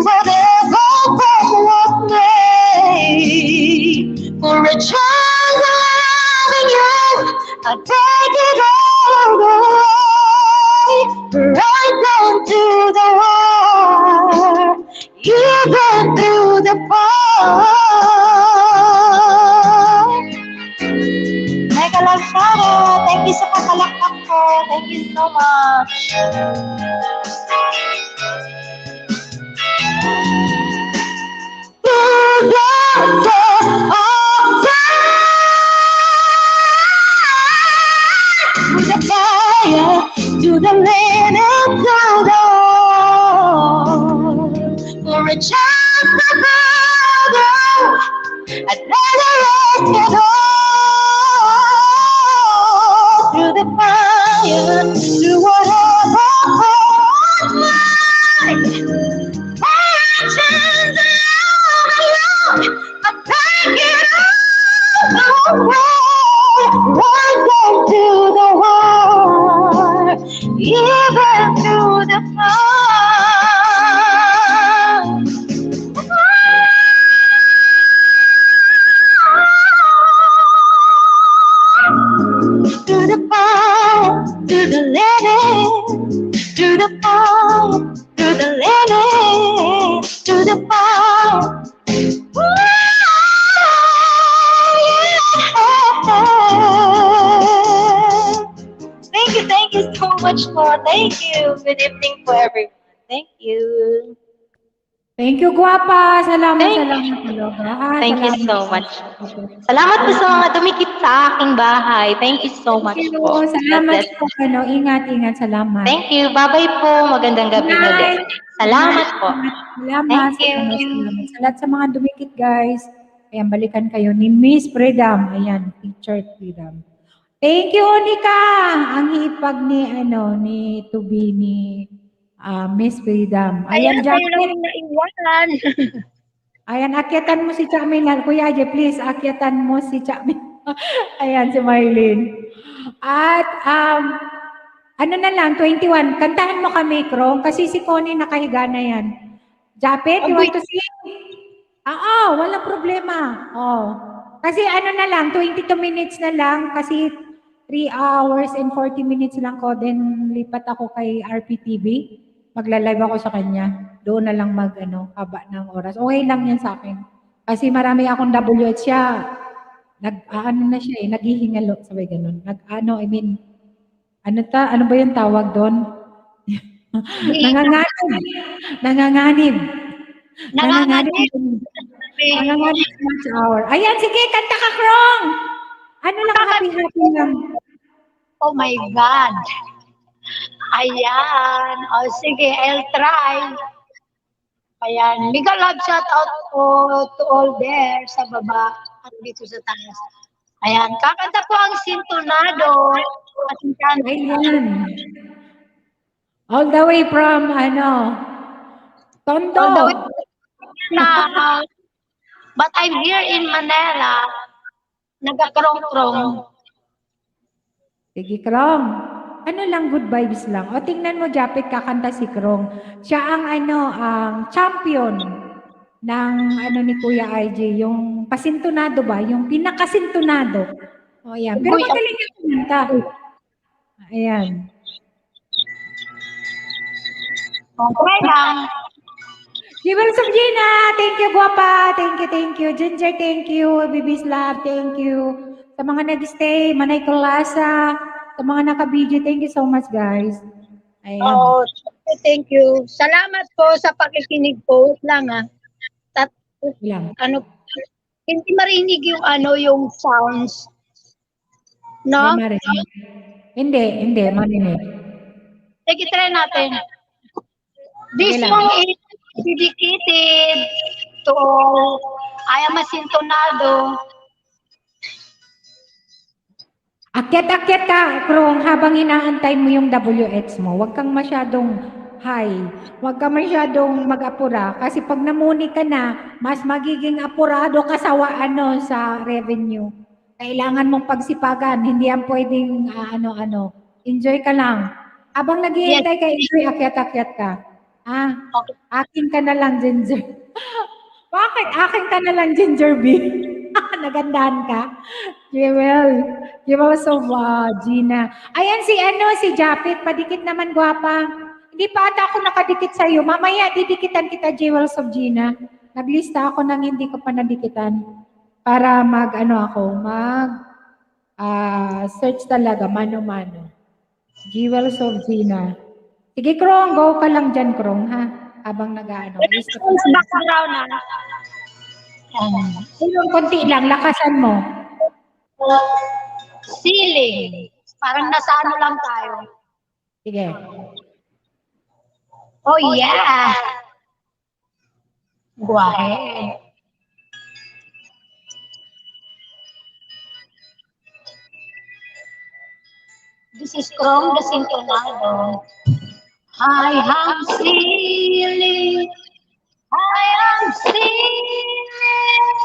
whatever what may. For a chance of loving you, I'll take it all away. Right down to the wall, even through the fall. Mega love Sarah, thank you sa pakalakpak ko. Thank you so much. To the fire, to the land and to the wall. For a chance to go, I'd rather risk it all. Through the fire, through whatever cost mine. For a chance to love you, I'd take it all away. Right down to the wall, even through the fall. To the fire, to the lady, to the fire, to the lady, to the fire. Thank you so much for. Thank you. Good evening for everyone. Thank you. Thank you, guwapa. Salamat, Thank- salamat talaga. Thank you Salamat. so much. Salamat po sa mga dumikit sa aking bahay. Thank you so much Thank you. po. Salamat God bless. po. Ingat, salamat. Thank you. Bye-bye po. Magandang gabi Bye. ulit. Salamat po. Salamat. Thank you. Salamat. Sa lahat sa mga dumikit, guys. Ayan, balikan kayo ni Miss Freedom. Ayan, Teacher Freedom. Thank you, Nika. Ang hipag ni Tubi ni Miss Freedom. Ayan, Kayo Jackie. lang naiwanan. Ayan, akyatan mo si Chamin. Kuya Aje, please, akyatan mo si Chamin. Ayan, si Marlene. At, ano na lang, 21. Kantahan mo kami, Krong, kasi si Connie nakahiga na yan. Japet, you want to sing? Oo, walang problema. Oh. Kasi ano na lang, 22 minutes na lang, kasi 3 hours and 40 minutes lang ko, then lipat ako kay RPTV. Magla-live ako sa kanya. Doon na lang haba ng oras. Okay lang yan sa akin. Kasi marami akong WH siya. Na siya naghihingalo, sabay ganun. Ano ba yung tawag doon? Nanganganib. Nanganganib much hour. Ayan, sige, kanta ka, Krong! Ano lang, happy-happy lang. Oh my God. Ayan. O sige, I'll try. Ayan. Mega love shout out po to all there sa baba at dito sa taas. Ayan. Kakanta po ang Sintonado. At Ayan. All the way from, Tondo. all the way now. But I'm here in Manila. Nagakrong-krong. Sige, Krong. Ano lang, good vibes lang. O, tingnan mo, Japet, kakanta si Krong. Siya ang, ang champion ng, ni Kuya RJ, yung pasintonado ba? Yung pinakasintonado. O, yan. Pero magaling yung kumanta. Ayan. Okay lang. Givers of Gina, thank you, guwapa. Thank you. Ginger, thank you. Baby's Love, thank you. Sa mga nag-stay, Manay Colasa, sa mga naka-video, thank you so much, guys. Ayan. Oh, thank you. Salamat po sa pakikinig po. Wait lang Lang. Hindi marinig yung yung sounds. No? Hindi, marinig. Sige, try natin. This Okay lang. song is dedicated to all. I am a Sintonado. Akyat-akyat ka, Krong, habang inaantay mo yung WH mo. Huwag kang masyadong high. Huwag kang masyadong mag-apura. Kasi pag namuni ka na, mas magiging apurado ka sa sa revenue. Kailangan mong pagsipagan. Hindi yan pwedeng Enjoy ka lang. Habang nag-iintay ka, enjoy, akyat-akyat ka. Ah, Okay. akin ka na lang, Ginger. Bakit? Akin ka na lang, Ginger B. Nagandahan ka? Jewel of Gina. Ayan si si Japit, padikit naman gwapa. Hindi pa ata ako nakadikit sa iyo. Mamaya didikitan kita, Jewels of Gina. Naglista ako ng hindi ko pa nadikitan para search talaga mano-mano. Jewels of Gina. Sige, Krong, go ka lang dyan, Krong, ha? Habang nag-ano. Sa background na. Yung konti lang, lakasan mo. Ceiling. Parang nasa ano lang tayo. Sige. Oh yeah. Go ahead. This is from the Sintonado. I am sailing. I am sailing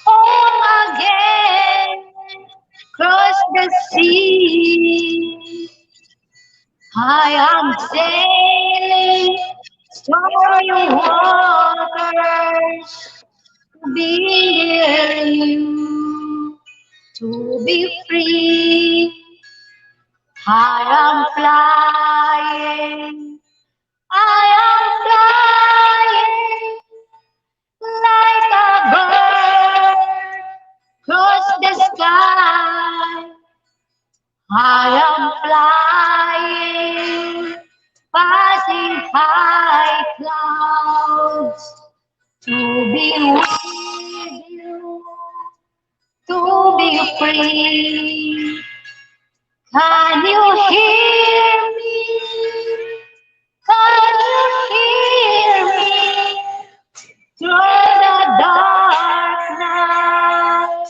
home again. Cross the sea. I am sailing stormy waters to be near you, to be free. I am flying. I am flying like a bird across the sky. I am flying, passing high clouds to be with you, to be free. Can you hear me? Can you hear me? Through the dark night,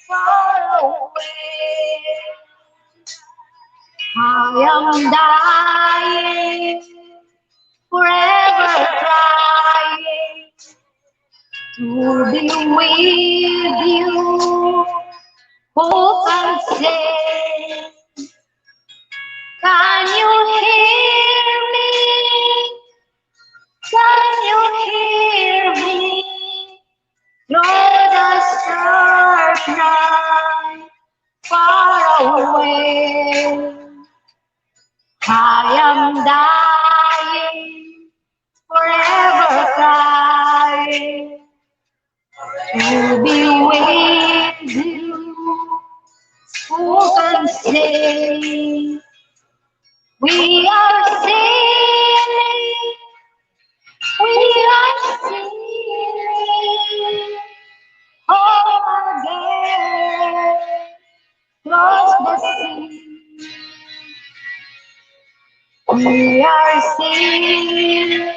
far away. I am dying, forever trying to be with you. Hope and say, can you hear me? Can you hear me? Through the dark night, far away. I am dying, forever crying to be with you. Who can say we are sailing? We are sailing home again, across the sea. We are sailing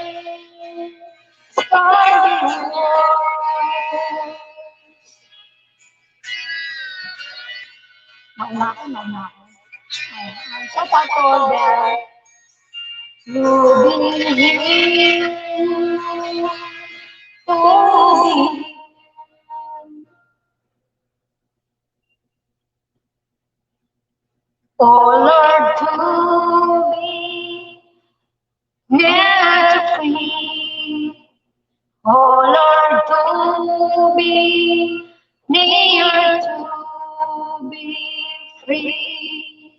stormy waters. Nauna ako. Shout out to all there. To be here, to be oh Lord, to be near to free. Oh Lord, to be near to be free.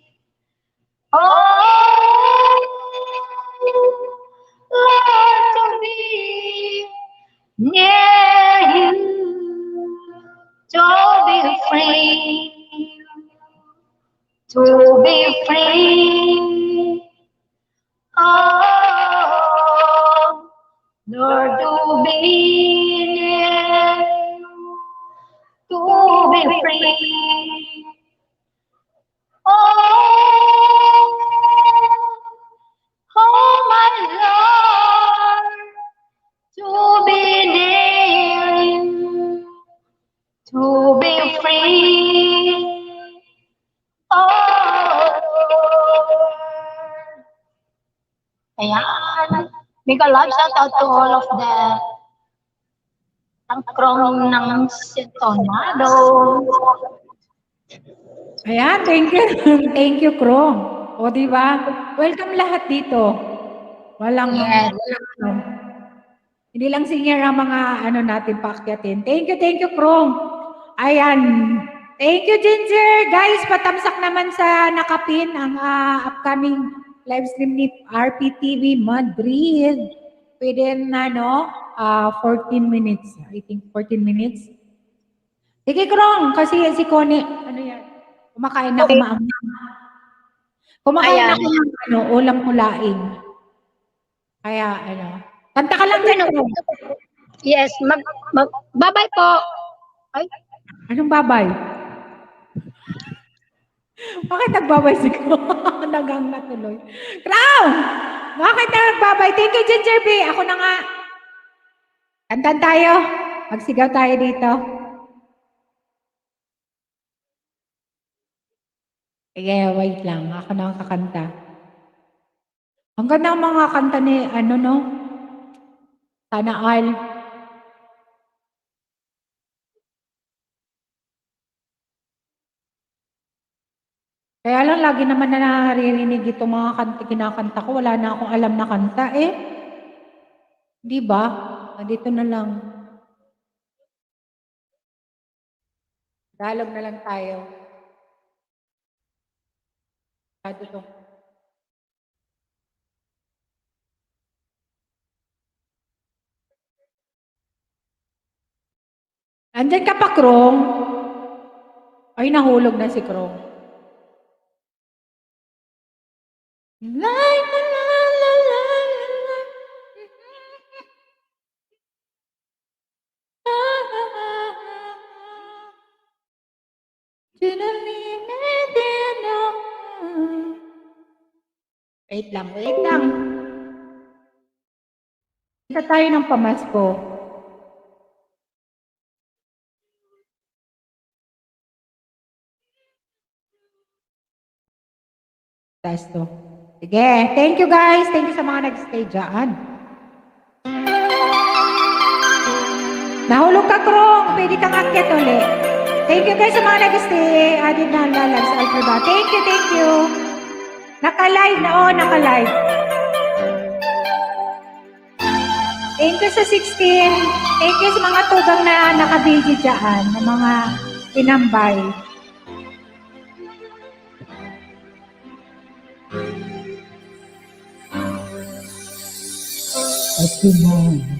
Oh Lord, to be near you, to be free. To be free. Oh, Lord, to be near you, to be free. Oh, my Lord, to be near you, to be free. Oh, ayan. Mega love shout out to all of the tangkrong ng Sintonado. Ayan, thank you. Thank you, Krong. O, di ba? Welcome lahat dito. Walang, Yes. walang, hindi lang senior ang mga ano natin paakyatin. Thank you, Krong. Ayan. Thank you, Ginger. Guys, patamsak naman sa nakapin ang upcoming live stream ni RPTV Madrid. Within 14 minutes. I think 14 minutes. Sige, Krong, kasi si Connie, ano yan? Kumakain na Okay. Kumakain Ayan. ako ng ulam kulaing. Kaya, kanta ka lang dyan, Krong. Yes, bye-bye po. Ay, Anong babay? Bakit nagbabay si Krong? Nagang natuloy. Krong! Bakit na nagbabay? Thank you, Ginger B. Ako na nga. Kantan tayo. Magsigaw tayo dito. Sige, wait lang. Ako na ang kakanta. Ang ganda ng mga kanta ni, Sana all. Kaya lang, lagi naman na naririnig itong mga kanta, kinakanta ko. Wala na akong alam na kanta eh. Di ba? Dito na lang. Dialog na lang tayo. Dito. Andyan ka pa, Krong? Ay, nahulog na si Krong. La, la, la, la, la, la. Wait lang, wait lang. Kita tayo ng pamasko. Taas to. Sige, thank you guys. Thank you sa mga nag-stay dyan. Nahulog ka, Krong. Pwede kang akyat ulit. Thank you guys sa mga nag-stay. Adin na lalag sa Alphabet. Thank you. Naka-live na, naka-live. Thank you sa 16. Thank you sa mga tugang na naka-busy dyan, na mga tinambay. At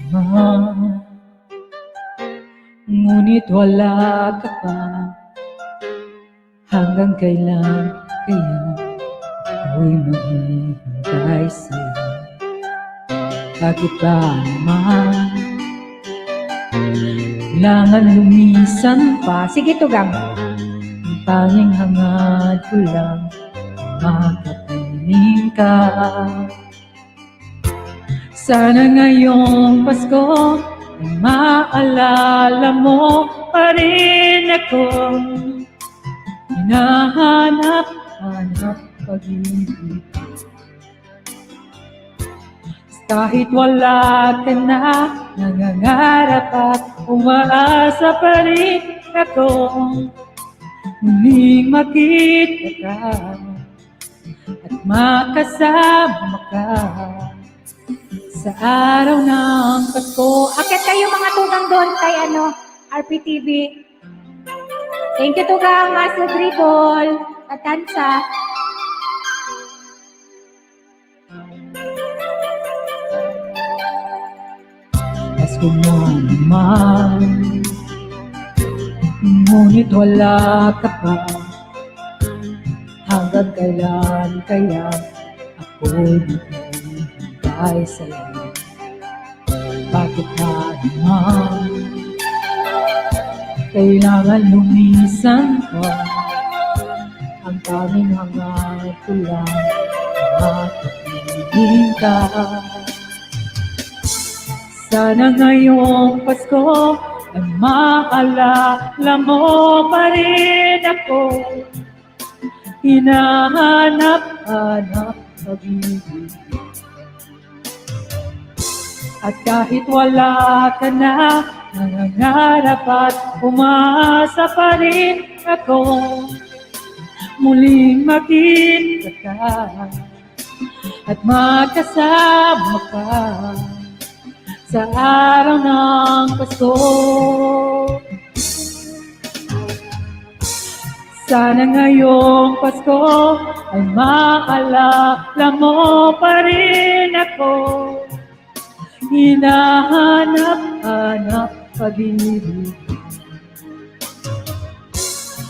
naman, ngunit wala ka pa. Hanggang kailan kaya ako'y maghihintay sa'yo? Bakit ba naman kailangan lumisan pa? Sige, tugang. Ang tanging hangad ko lang makapiling ka. Sana ngayong Pasko ay maalala mo pa rin akong hinahanap-hanap pag-ibig. Kahit wala ka na, nangangarap at umaasa pa rin akong muling makita ka at makasama ka sa araw ng Pasko. Akit kayo mga tugang doon kay RPTV. Thank you, tugang. Master Dribble. Katansa. Pasko na naman, ngunit wala ka pa. Hanggang kailan kaya ako'y maghihintay sa'yo? Bakit na naman kailangan lumisan ka? Ang tanging hangad ko lang makapiling ka. Sana ngayong Pasko ay maalala mo pa rin ako. Hinahanap-hanap pag-ibig. At kahit wala ka na, nangangarap at umaasa pa rin ako muling makita ka at magkasama ka sa araw ng Pasko. Sana ngayong Pasko ay maalala mo pa rin ako. Hinahanap-hanap pag-ibig.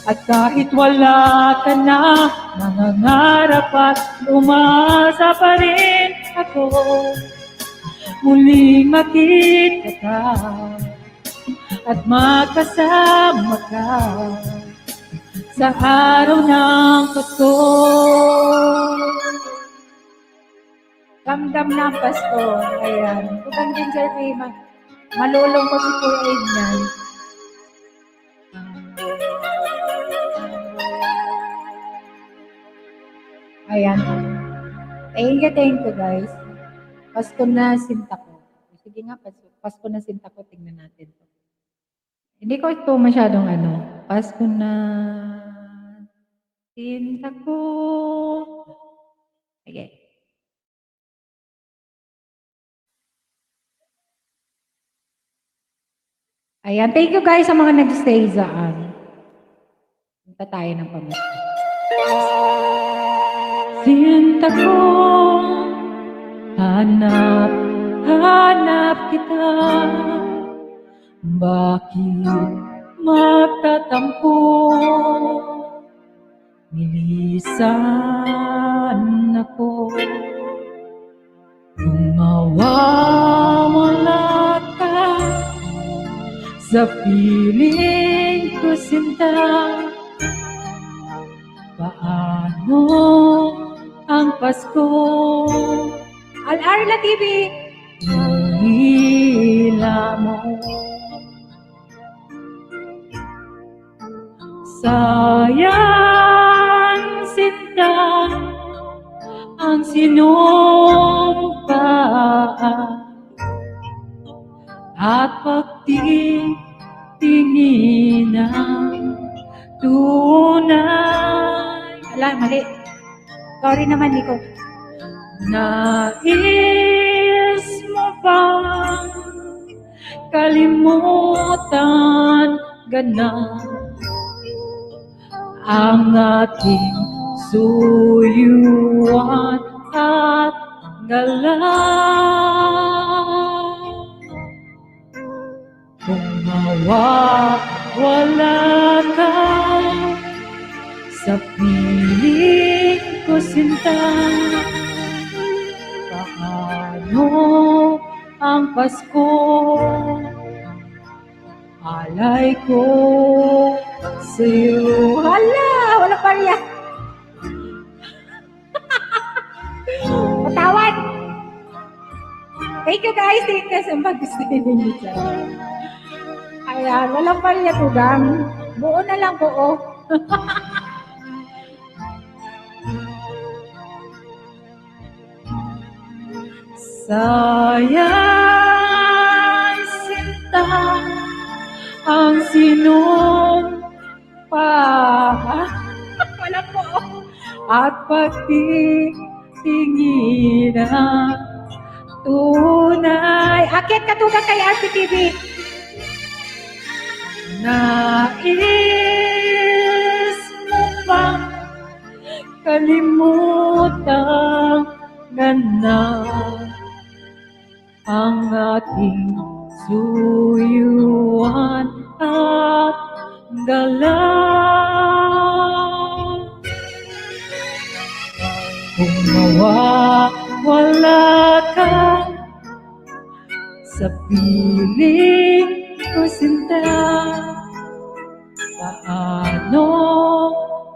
At kahit wala ka na, nangangarap at umasa pa rin ako. Muling makita ka at magkasama ka sa araw ng Pasko. Ramdam na ang Pasko. Ayan. Kung din sir, malulong ko si Kuya Aid niyan. Ayan. Thank you guys. Pasko na sinta ko. Sige nga, Pasko na sinta ko. Tingnan natin. Hindi ko ito masyadong Pasko na sinta ko. Sige. Ayan. Thank you guys sa mga nag-stay dyan. Punta tayo ng pamasko. Sinta ko, hanap kita. Bakit magtatampo? Milisan ako. Kung mawawala ka sa piling ko, sinta, paano ang Pasko? Al-Arla TV! Hila mo. Sayang sinta ang sinumpaan at pagtitingin ng tunay. Ala, mali. Sorry naman, Nico. Nais mo bang kalimutan ganang ang ating suyuan at galang? Kung mawawala ka sa piling ko, sinta, paano ang Pasko? Alay ko sa'yo. Hala! Wala pa riyan. Patawad! Thank you guys. Thank you sa mag-stay ninyo dyan. Ayan, walang pa riyan tugang. Buo na lang, buo. Sayang sinta ang sinumpaan wala po at pagtitingin ang tunay. Akit katugang kay RPTV. Nais mo bang kalimutan na ang ating suyuan at galang? Kung mawawala ka sa piling ko, sinta, paano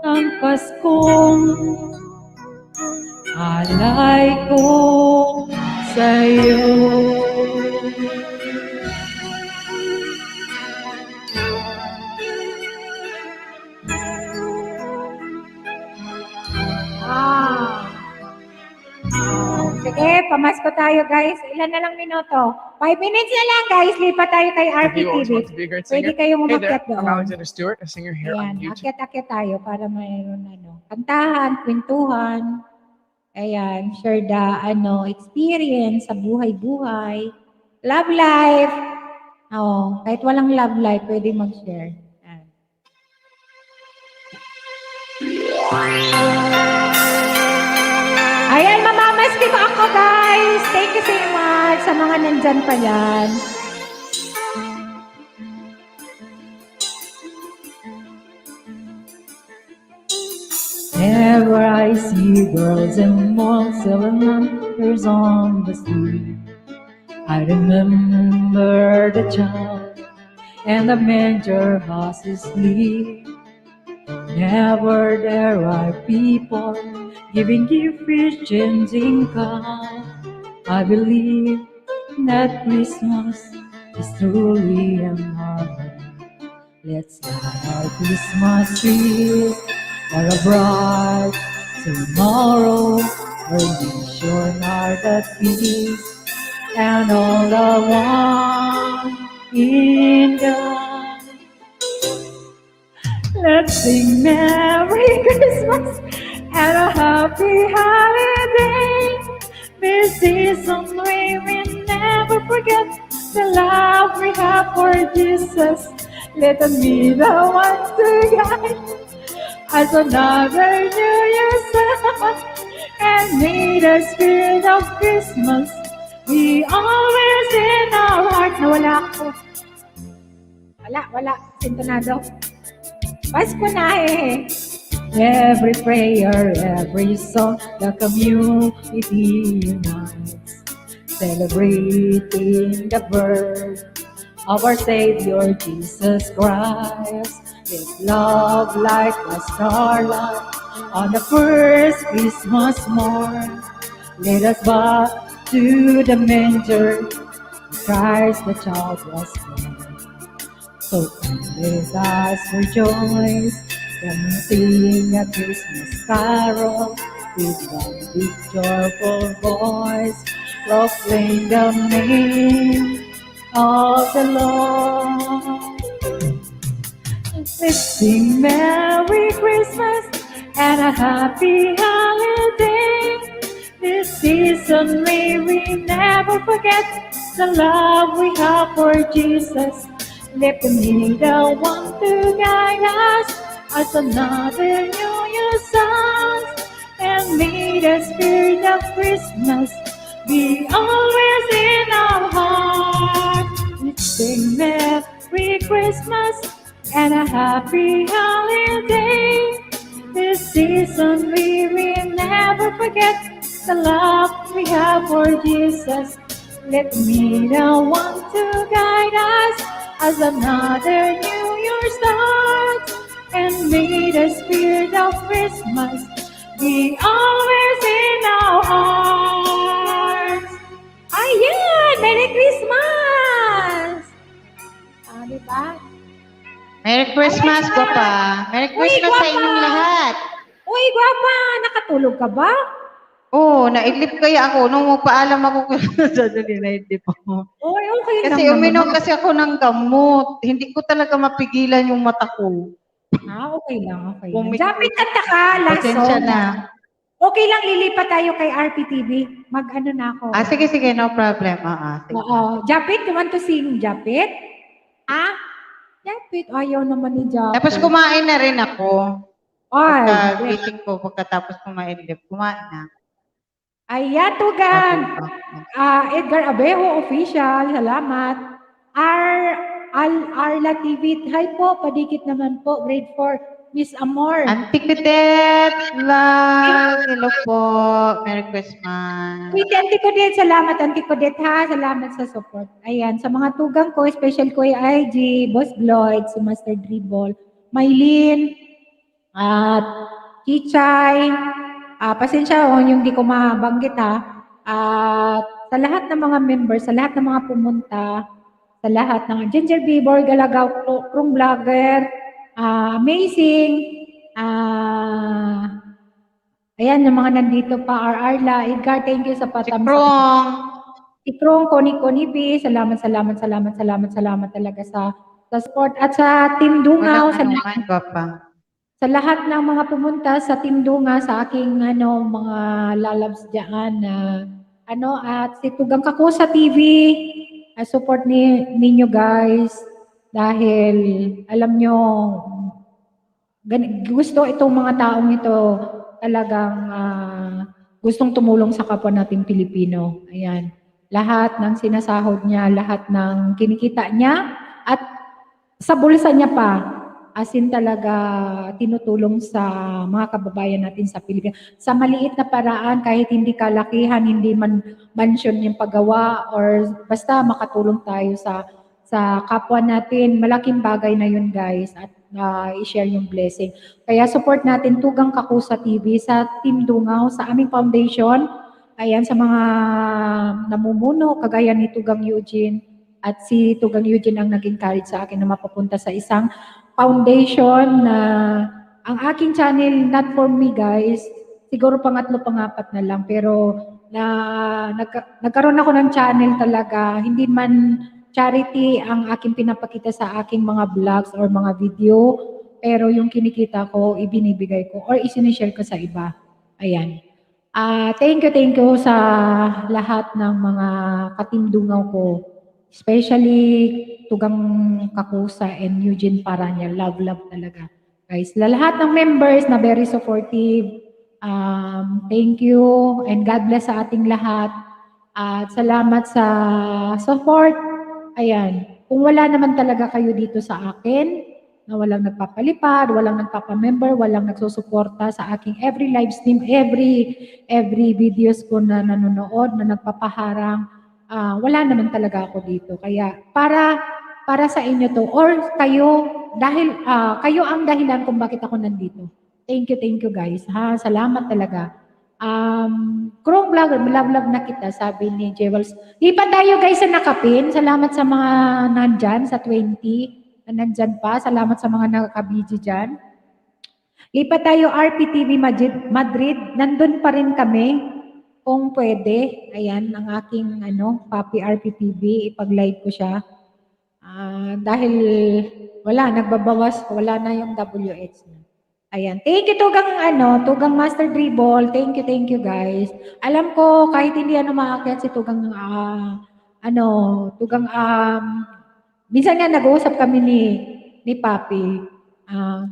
ang Paskong alay ko sa'yo? Sige, pamasko tayo guys. Ilan na lang minuto? 5 minutes na lang guys. Lipat tayo kay RPTV. Pwede kayong umakyat doon. I'm Alexander Stewart, a singer here Ayan, on YouTube. akyat-akyat tayo para mayroon kantahan, kwentuhan. Ayan, share the experience sa buhay-buhay. Love life. Oh, kahit walang love life, pwede mag-share. Ayan. Ayan, mamamaski ko ako, guys. Thank you so much sa mga nandyan pa yan. Whenever I see girls and boys selling hampers on the street, I remember the child and the manger house asleep. Never there are people giving gifts, changing kind. I believe that Christmas is truly a marvel. Let's light our Christmas trees for a bright tomorrow, where nation are at peace and all are one in God. Let's sing Merry Christmas and a Happy Holiday. This season we will never forget the love we have for Jesus. Let us be the ones to guide as another New Year's Eve, and may the spirit of Christmas be always in our heart. Nawala ako. Wala. Sintonado. Pasko na eh. Every prayer, every song, the community unites, celebrating the birth of our Savior Jesus Christ. With love like a starlight on the first Christmas morn, let us bow to the manger, Christ the child was born. So come let us rejoice and sing a Christmas carol with one big joyful voice, proclaim the name of the Lord. Let's sing Merry Christmas and a Happy Holiday. This season may we never forget the love we have for Jesus. Let him be the one to guide us as another New Year's song, and may the spirit of Christmas be always in our heart. Let's sing Merry Christmas and a Happy Holiday. This season we will never forget the love we have for Jesus. Let me the one to guide us as another New Year starts, and may the spirit of Christmas be always in our hearts. Ayan! Merry Christmas! Diba? Merry Christmas, Papa. Merry Christmas sa inyong lahat. Uy, gwapa! Nakatulog ka ba? Oo, naidlip kaya ako. Nung magpaalam ako sa dali, naidlip ako. Uy, okay lang Kasi naman. uminom kasi ako ng gamot. Hindi ko talaga mapigilan yung mata ko. Okay lang, okay lang. Bumigay. Japit, kanta ka, last Pasensya song. na. Okay lang, lilipat tayo kay RPTV. Mag-ano na ako. Sige, no problem. Sige. Oo. Japit, you want to sing Japit? Japit, ayaw naman ni Japit. Tapos kumain na rin ako. Ay, Pagkagising ko, pagkatapos kumain na. ayan, tugan. Edgar Abejo, official. Salamat. Arla TV. Hi po, padikit naman po. Grade 4. Miss Amor. Auntie Cadet, love. Hello po. Merry Christmas. Wait, Auntie Codet. Salamat, Auntie Codet, ha. Salamat sa support. Ayan, sa mga tugang ko, special ko yung IG, Boss Gloyd, si Master Dribble, Maylin, at Chichay. Pasensya yung di ko mabanggit, ha. At sa lahat ng mga members, sa lahat ng mga pumunta, sa lahat ng Ginger Bieber, Galagaw, Krung Vlogger, amazing. Ayan, yung mga nandito pa, Arla, Edgar, thank you sa patam. Si Krong, Koni B, salamat talaga sa support. At sa Team Dungaw, sa lahat ng mga pumunta sa Team Dunga, sa aking mga lalabs diyan na at si Tugang Kakusa TV, support ninyo guys dahil alam nyo gusto itong mga taong ito talagang gustong tumulong sa kapwa nating Pilipino. Ayan. Lahat ng sinasahod niya, lahat ng kinikita niya at sa bulsa niya pa, as in talaga tinutulong sa mga kababayan natin sa Pilipinas. Sa maliit na paraan, kahit hindi kalakihan, hindi man mansion yung paggawa or basta makatulong tayo sa kapwa natin, malaking bagay na yun guys at i-share yung blessing. Kaya support natin Tugang Kakusa TV sa Team Dungaw, sa aming foundation. Ayan, sa mga namumuno, kagaya ni Tugang Eugene. At si Tugang Eugene ang naging encourage sa akin na mapapunta sa isang foundation na ang aking channel, not for me guys, siguro pangatlo, pangapat na lang. Pero nagkaroon ako ng channel talaga, hindi man charity ang aking pinapakita sa aking mga vlogs or mga video, pero yung kinikita ko, ibinibigay ko or isinishare ko sa iba. Ayan. Thank you sa lahat ng mga katimdungaw ko. Especially Tugang Kakusa and Eugene Paranya. Love talaga. Guys, lahat ng members na very supportive. Thank you and God bless sa ating lahat. At salamat sa support. Ayan. Kung wala naman talaga kayo dito sa akin, na walang nagpapalipad, walang nagpapamember, walang nagsusuporta sa aking every live stream, every videos ko na nanonood, na nagpapaharang, wala naman talaga ako dito. Kaya para sa inyo to, or kayo, dahil kayo ang dahilan kung bakit ako nandito. Thank you guys. Salamat talaga. Krong Vlogger, love na kita, sabi ni Jewels. Lipat tayo guys sa nakapin. Salamat sa mga nandyan, sa 20. Nandyan pa. Salamat sa mga nakakabidyo dyan. Lipat tayo RPTV Madrid. Nandun pa rin kami. Kung pwede. Ayan, ang aking Papi RPTV. Ipag-live ko siya. Dahil wala, nagbabawas. Wala na yung WH na. Ayan. Thank you Tugang Master Dribble. Thank you guys. Alam ko kahit hindi maakyat si Tugang minsan nga nag-uusap kami ni Papi.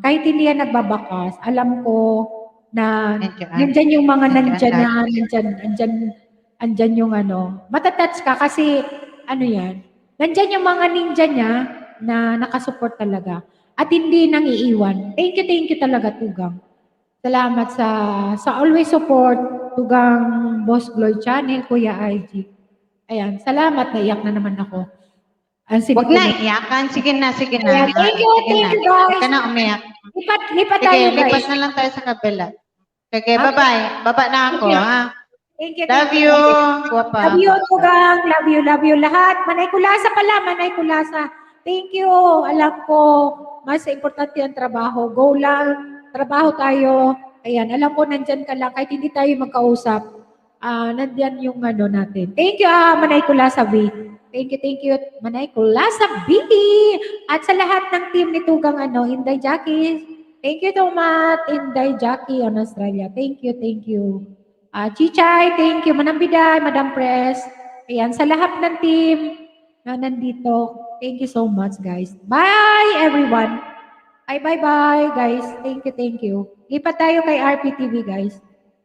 Kahit hindi yan nagbabakas, alam ko na nandyan yung mga nandyan yung matatouch ka kasi yan, nandyan yung mga ninja niya na nakasupport talaga at hindi nang iiwan. Thank you talaga Tugang. Salamat sa always support Tugang Boss Gloy Channel, Kuya IG. Ayan, salamat, naiyak na naman ako. Huwag na iyakan. Sige na. Thank you guys. Huwag ka na umiyak. Lipat tayo guys. Lipat na lang tayo sa kabila. Okay, bye-bye. Baba na ako, ha? Thank you. Love you. Guwapa. Love you, Tugang. Love you lahat. Manay Kulasa pala, Manay Kulasa. Thank you. Alam ko, mas importante ang trabaho. Go lang. Trabaho tayo. Ayan, alam ko, nandyan ka lang. Kahit hindi tayo magkausap, nandyan yung natin. Thank you, Manay Kulasa B. Thank you, Manay Kulasa B. At sa lahat ng team ni Tugang Inday Jackie. Thank you, Tomat, Inday Jackie on Australia. Thank you. Chichay, thank you. Manang Biday, Madam Press. Ayan, sa lahat ng team na nandito, thank you so much, guys. Bye, everyone. Bye, guys. Thank you. Lipat tayo kay RPTV, guys.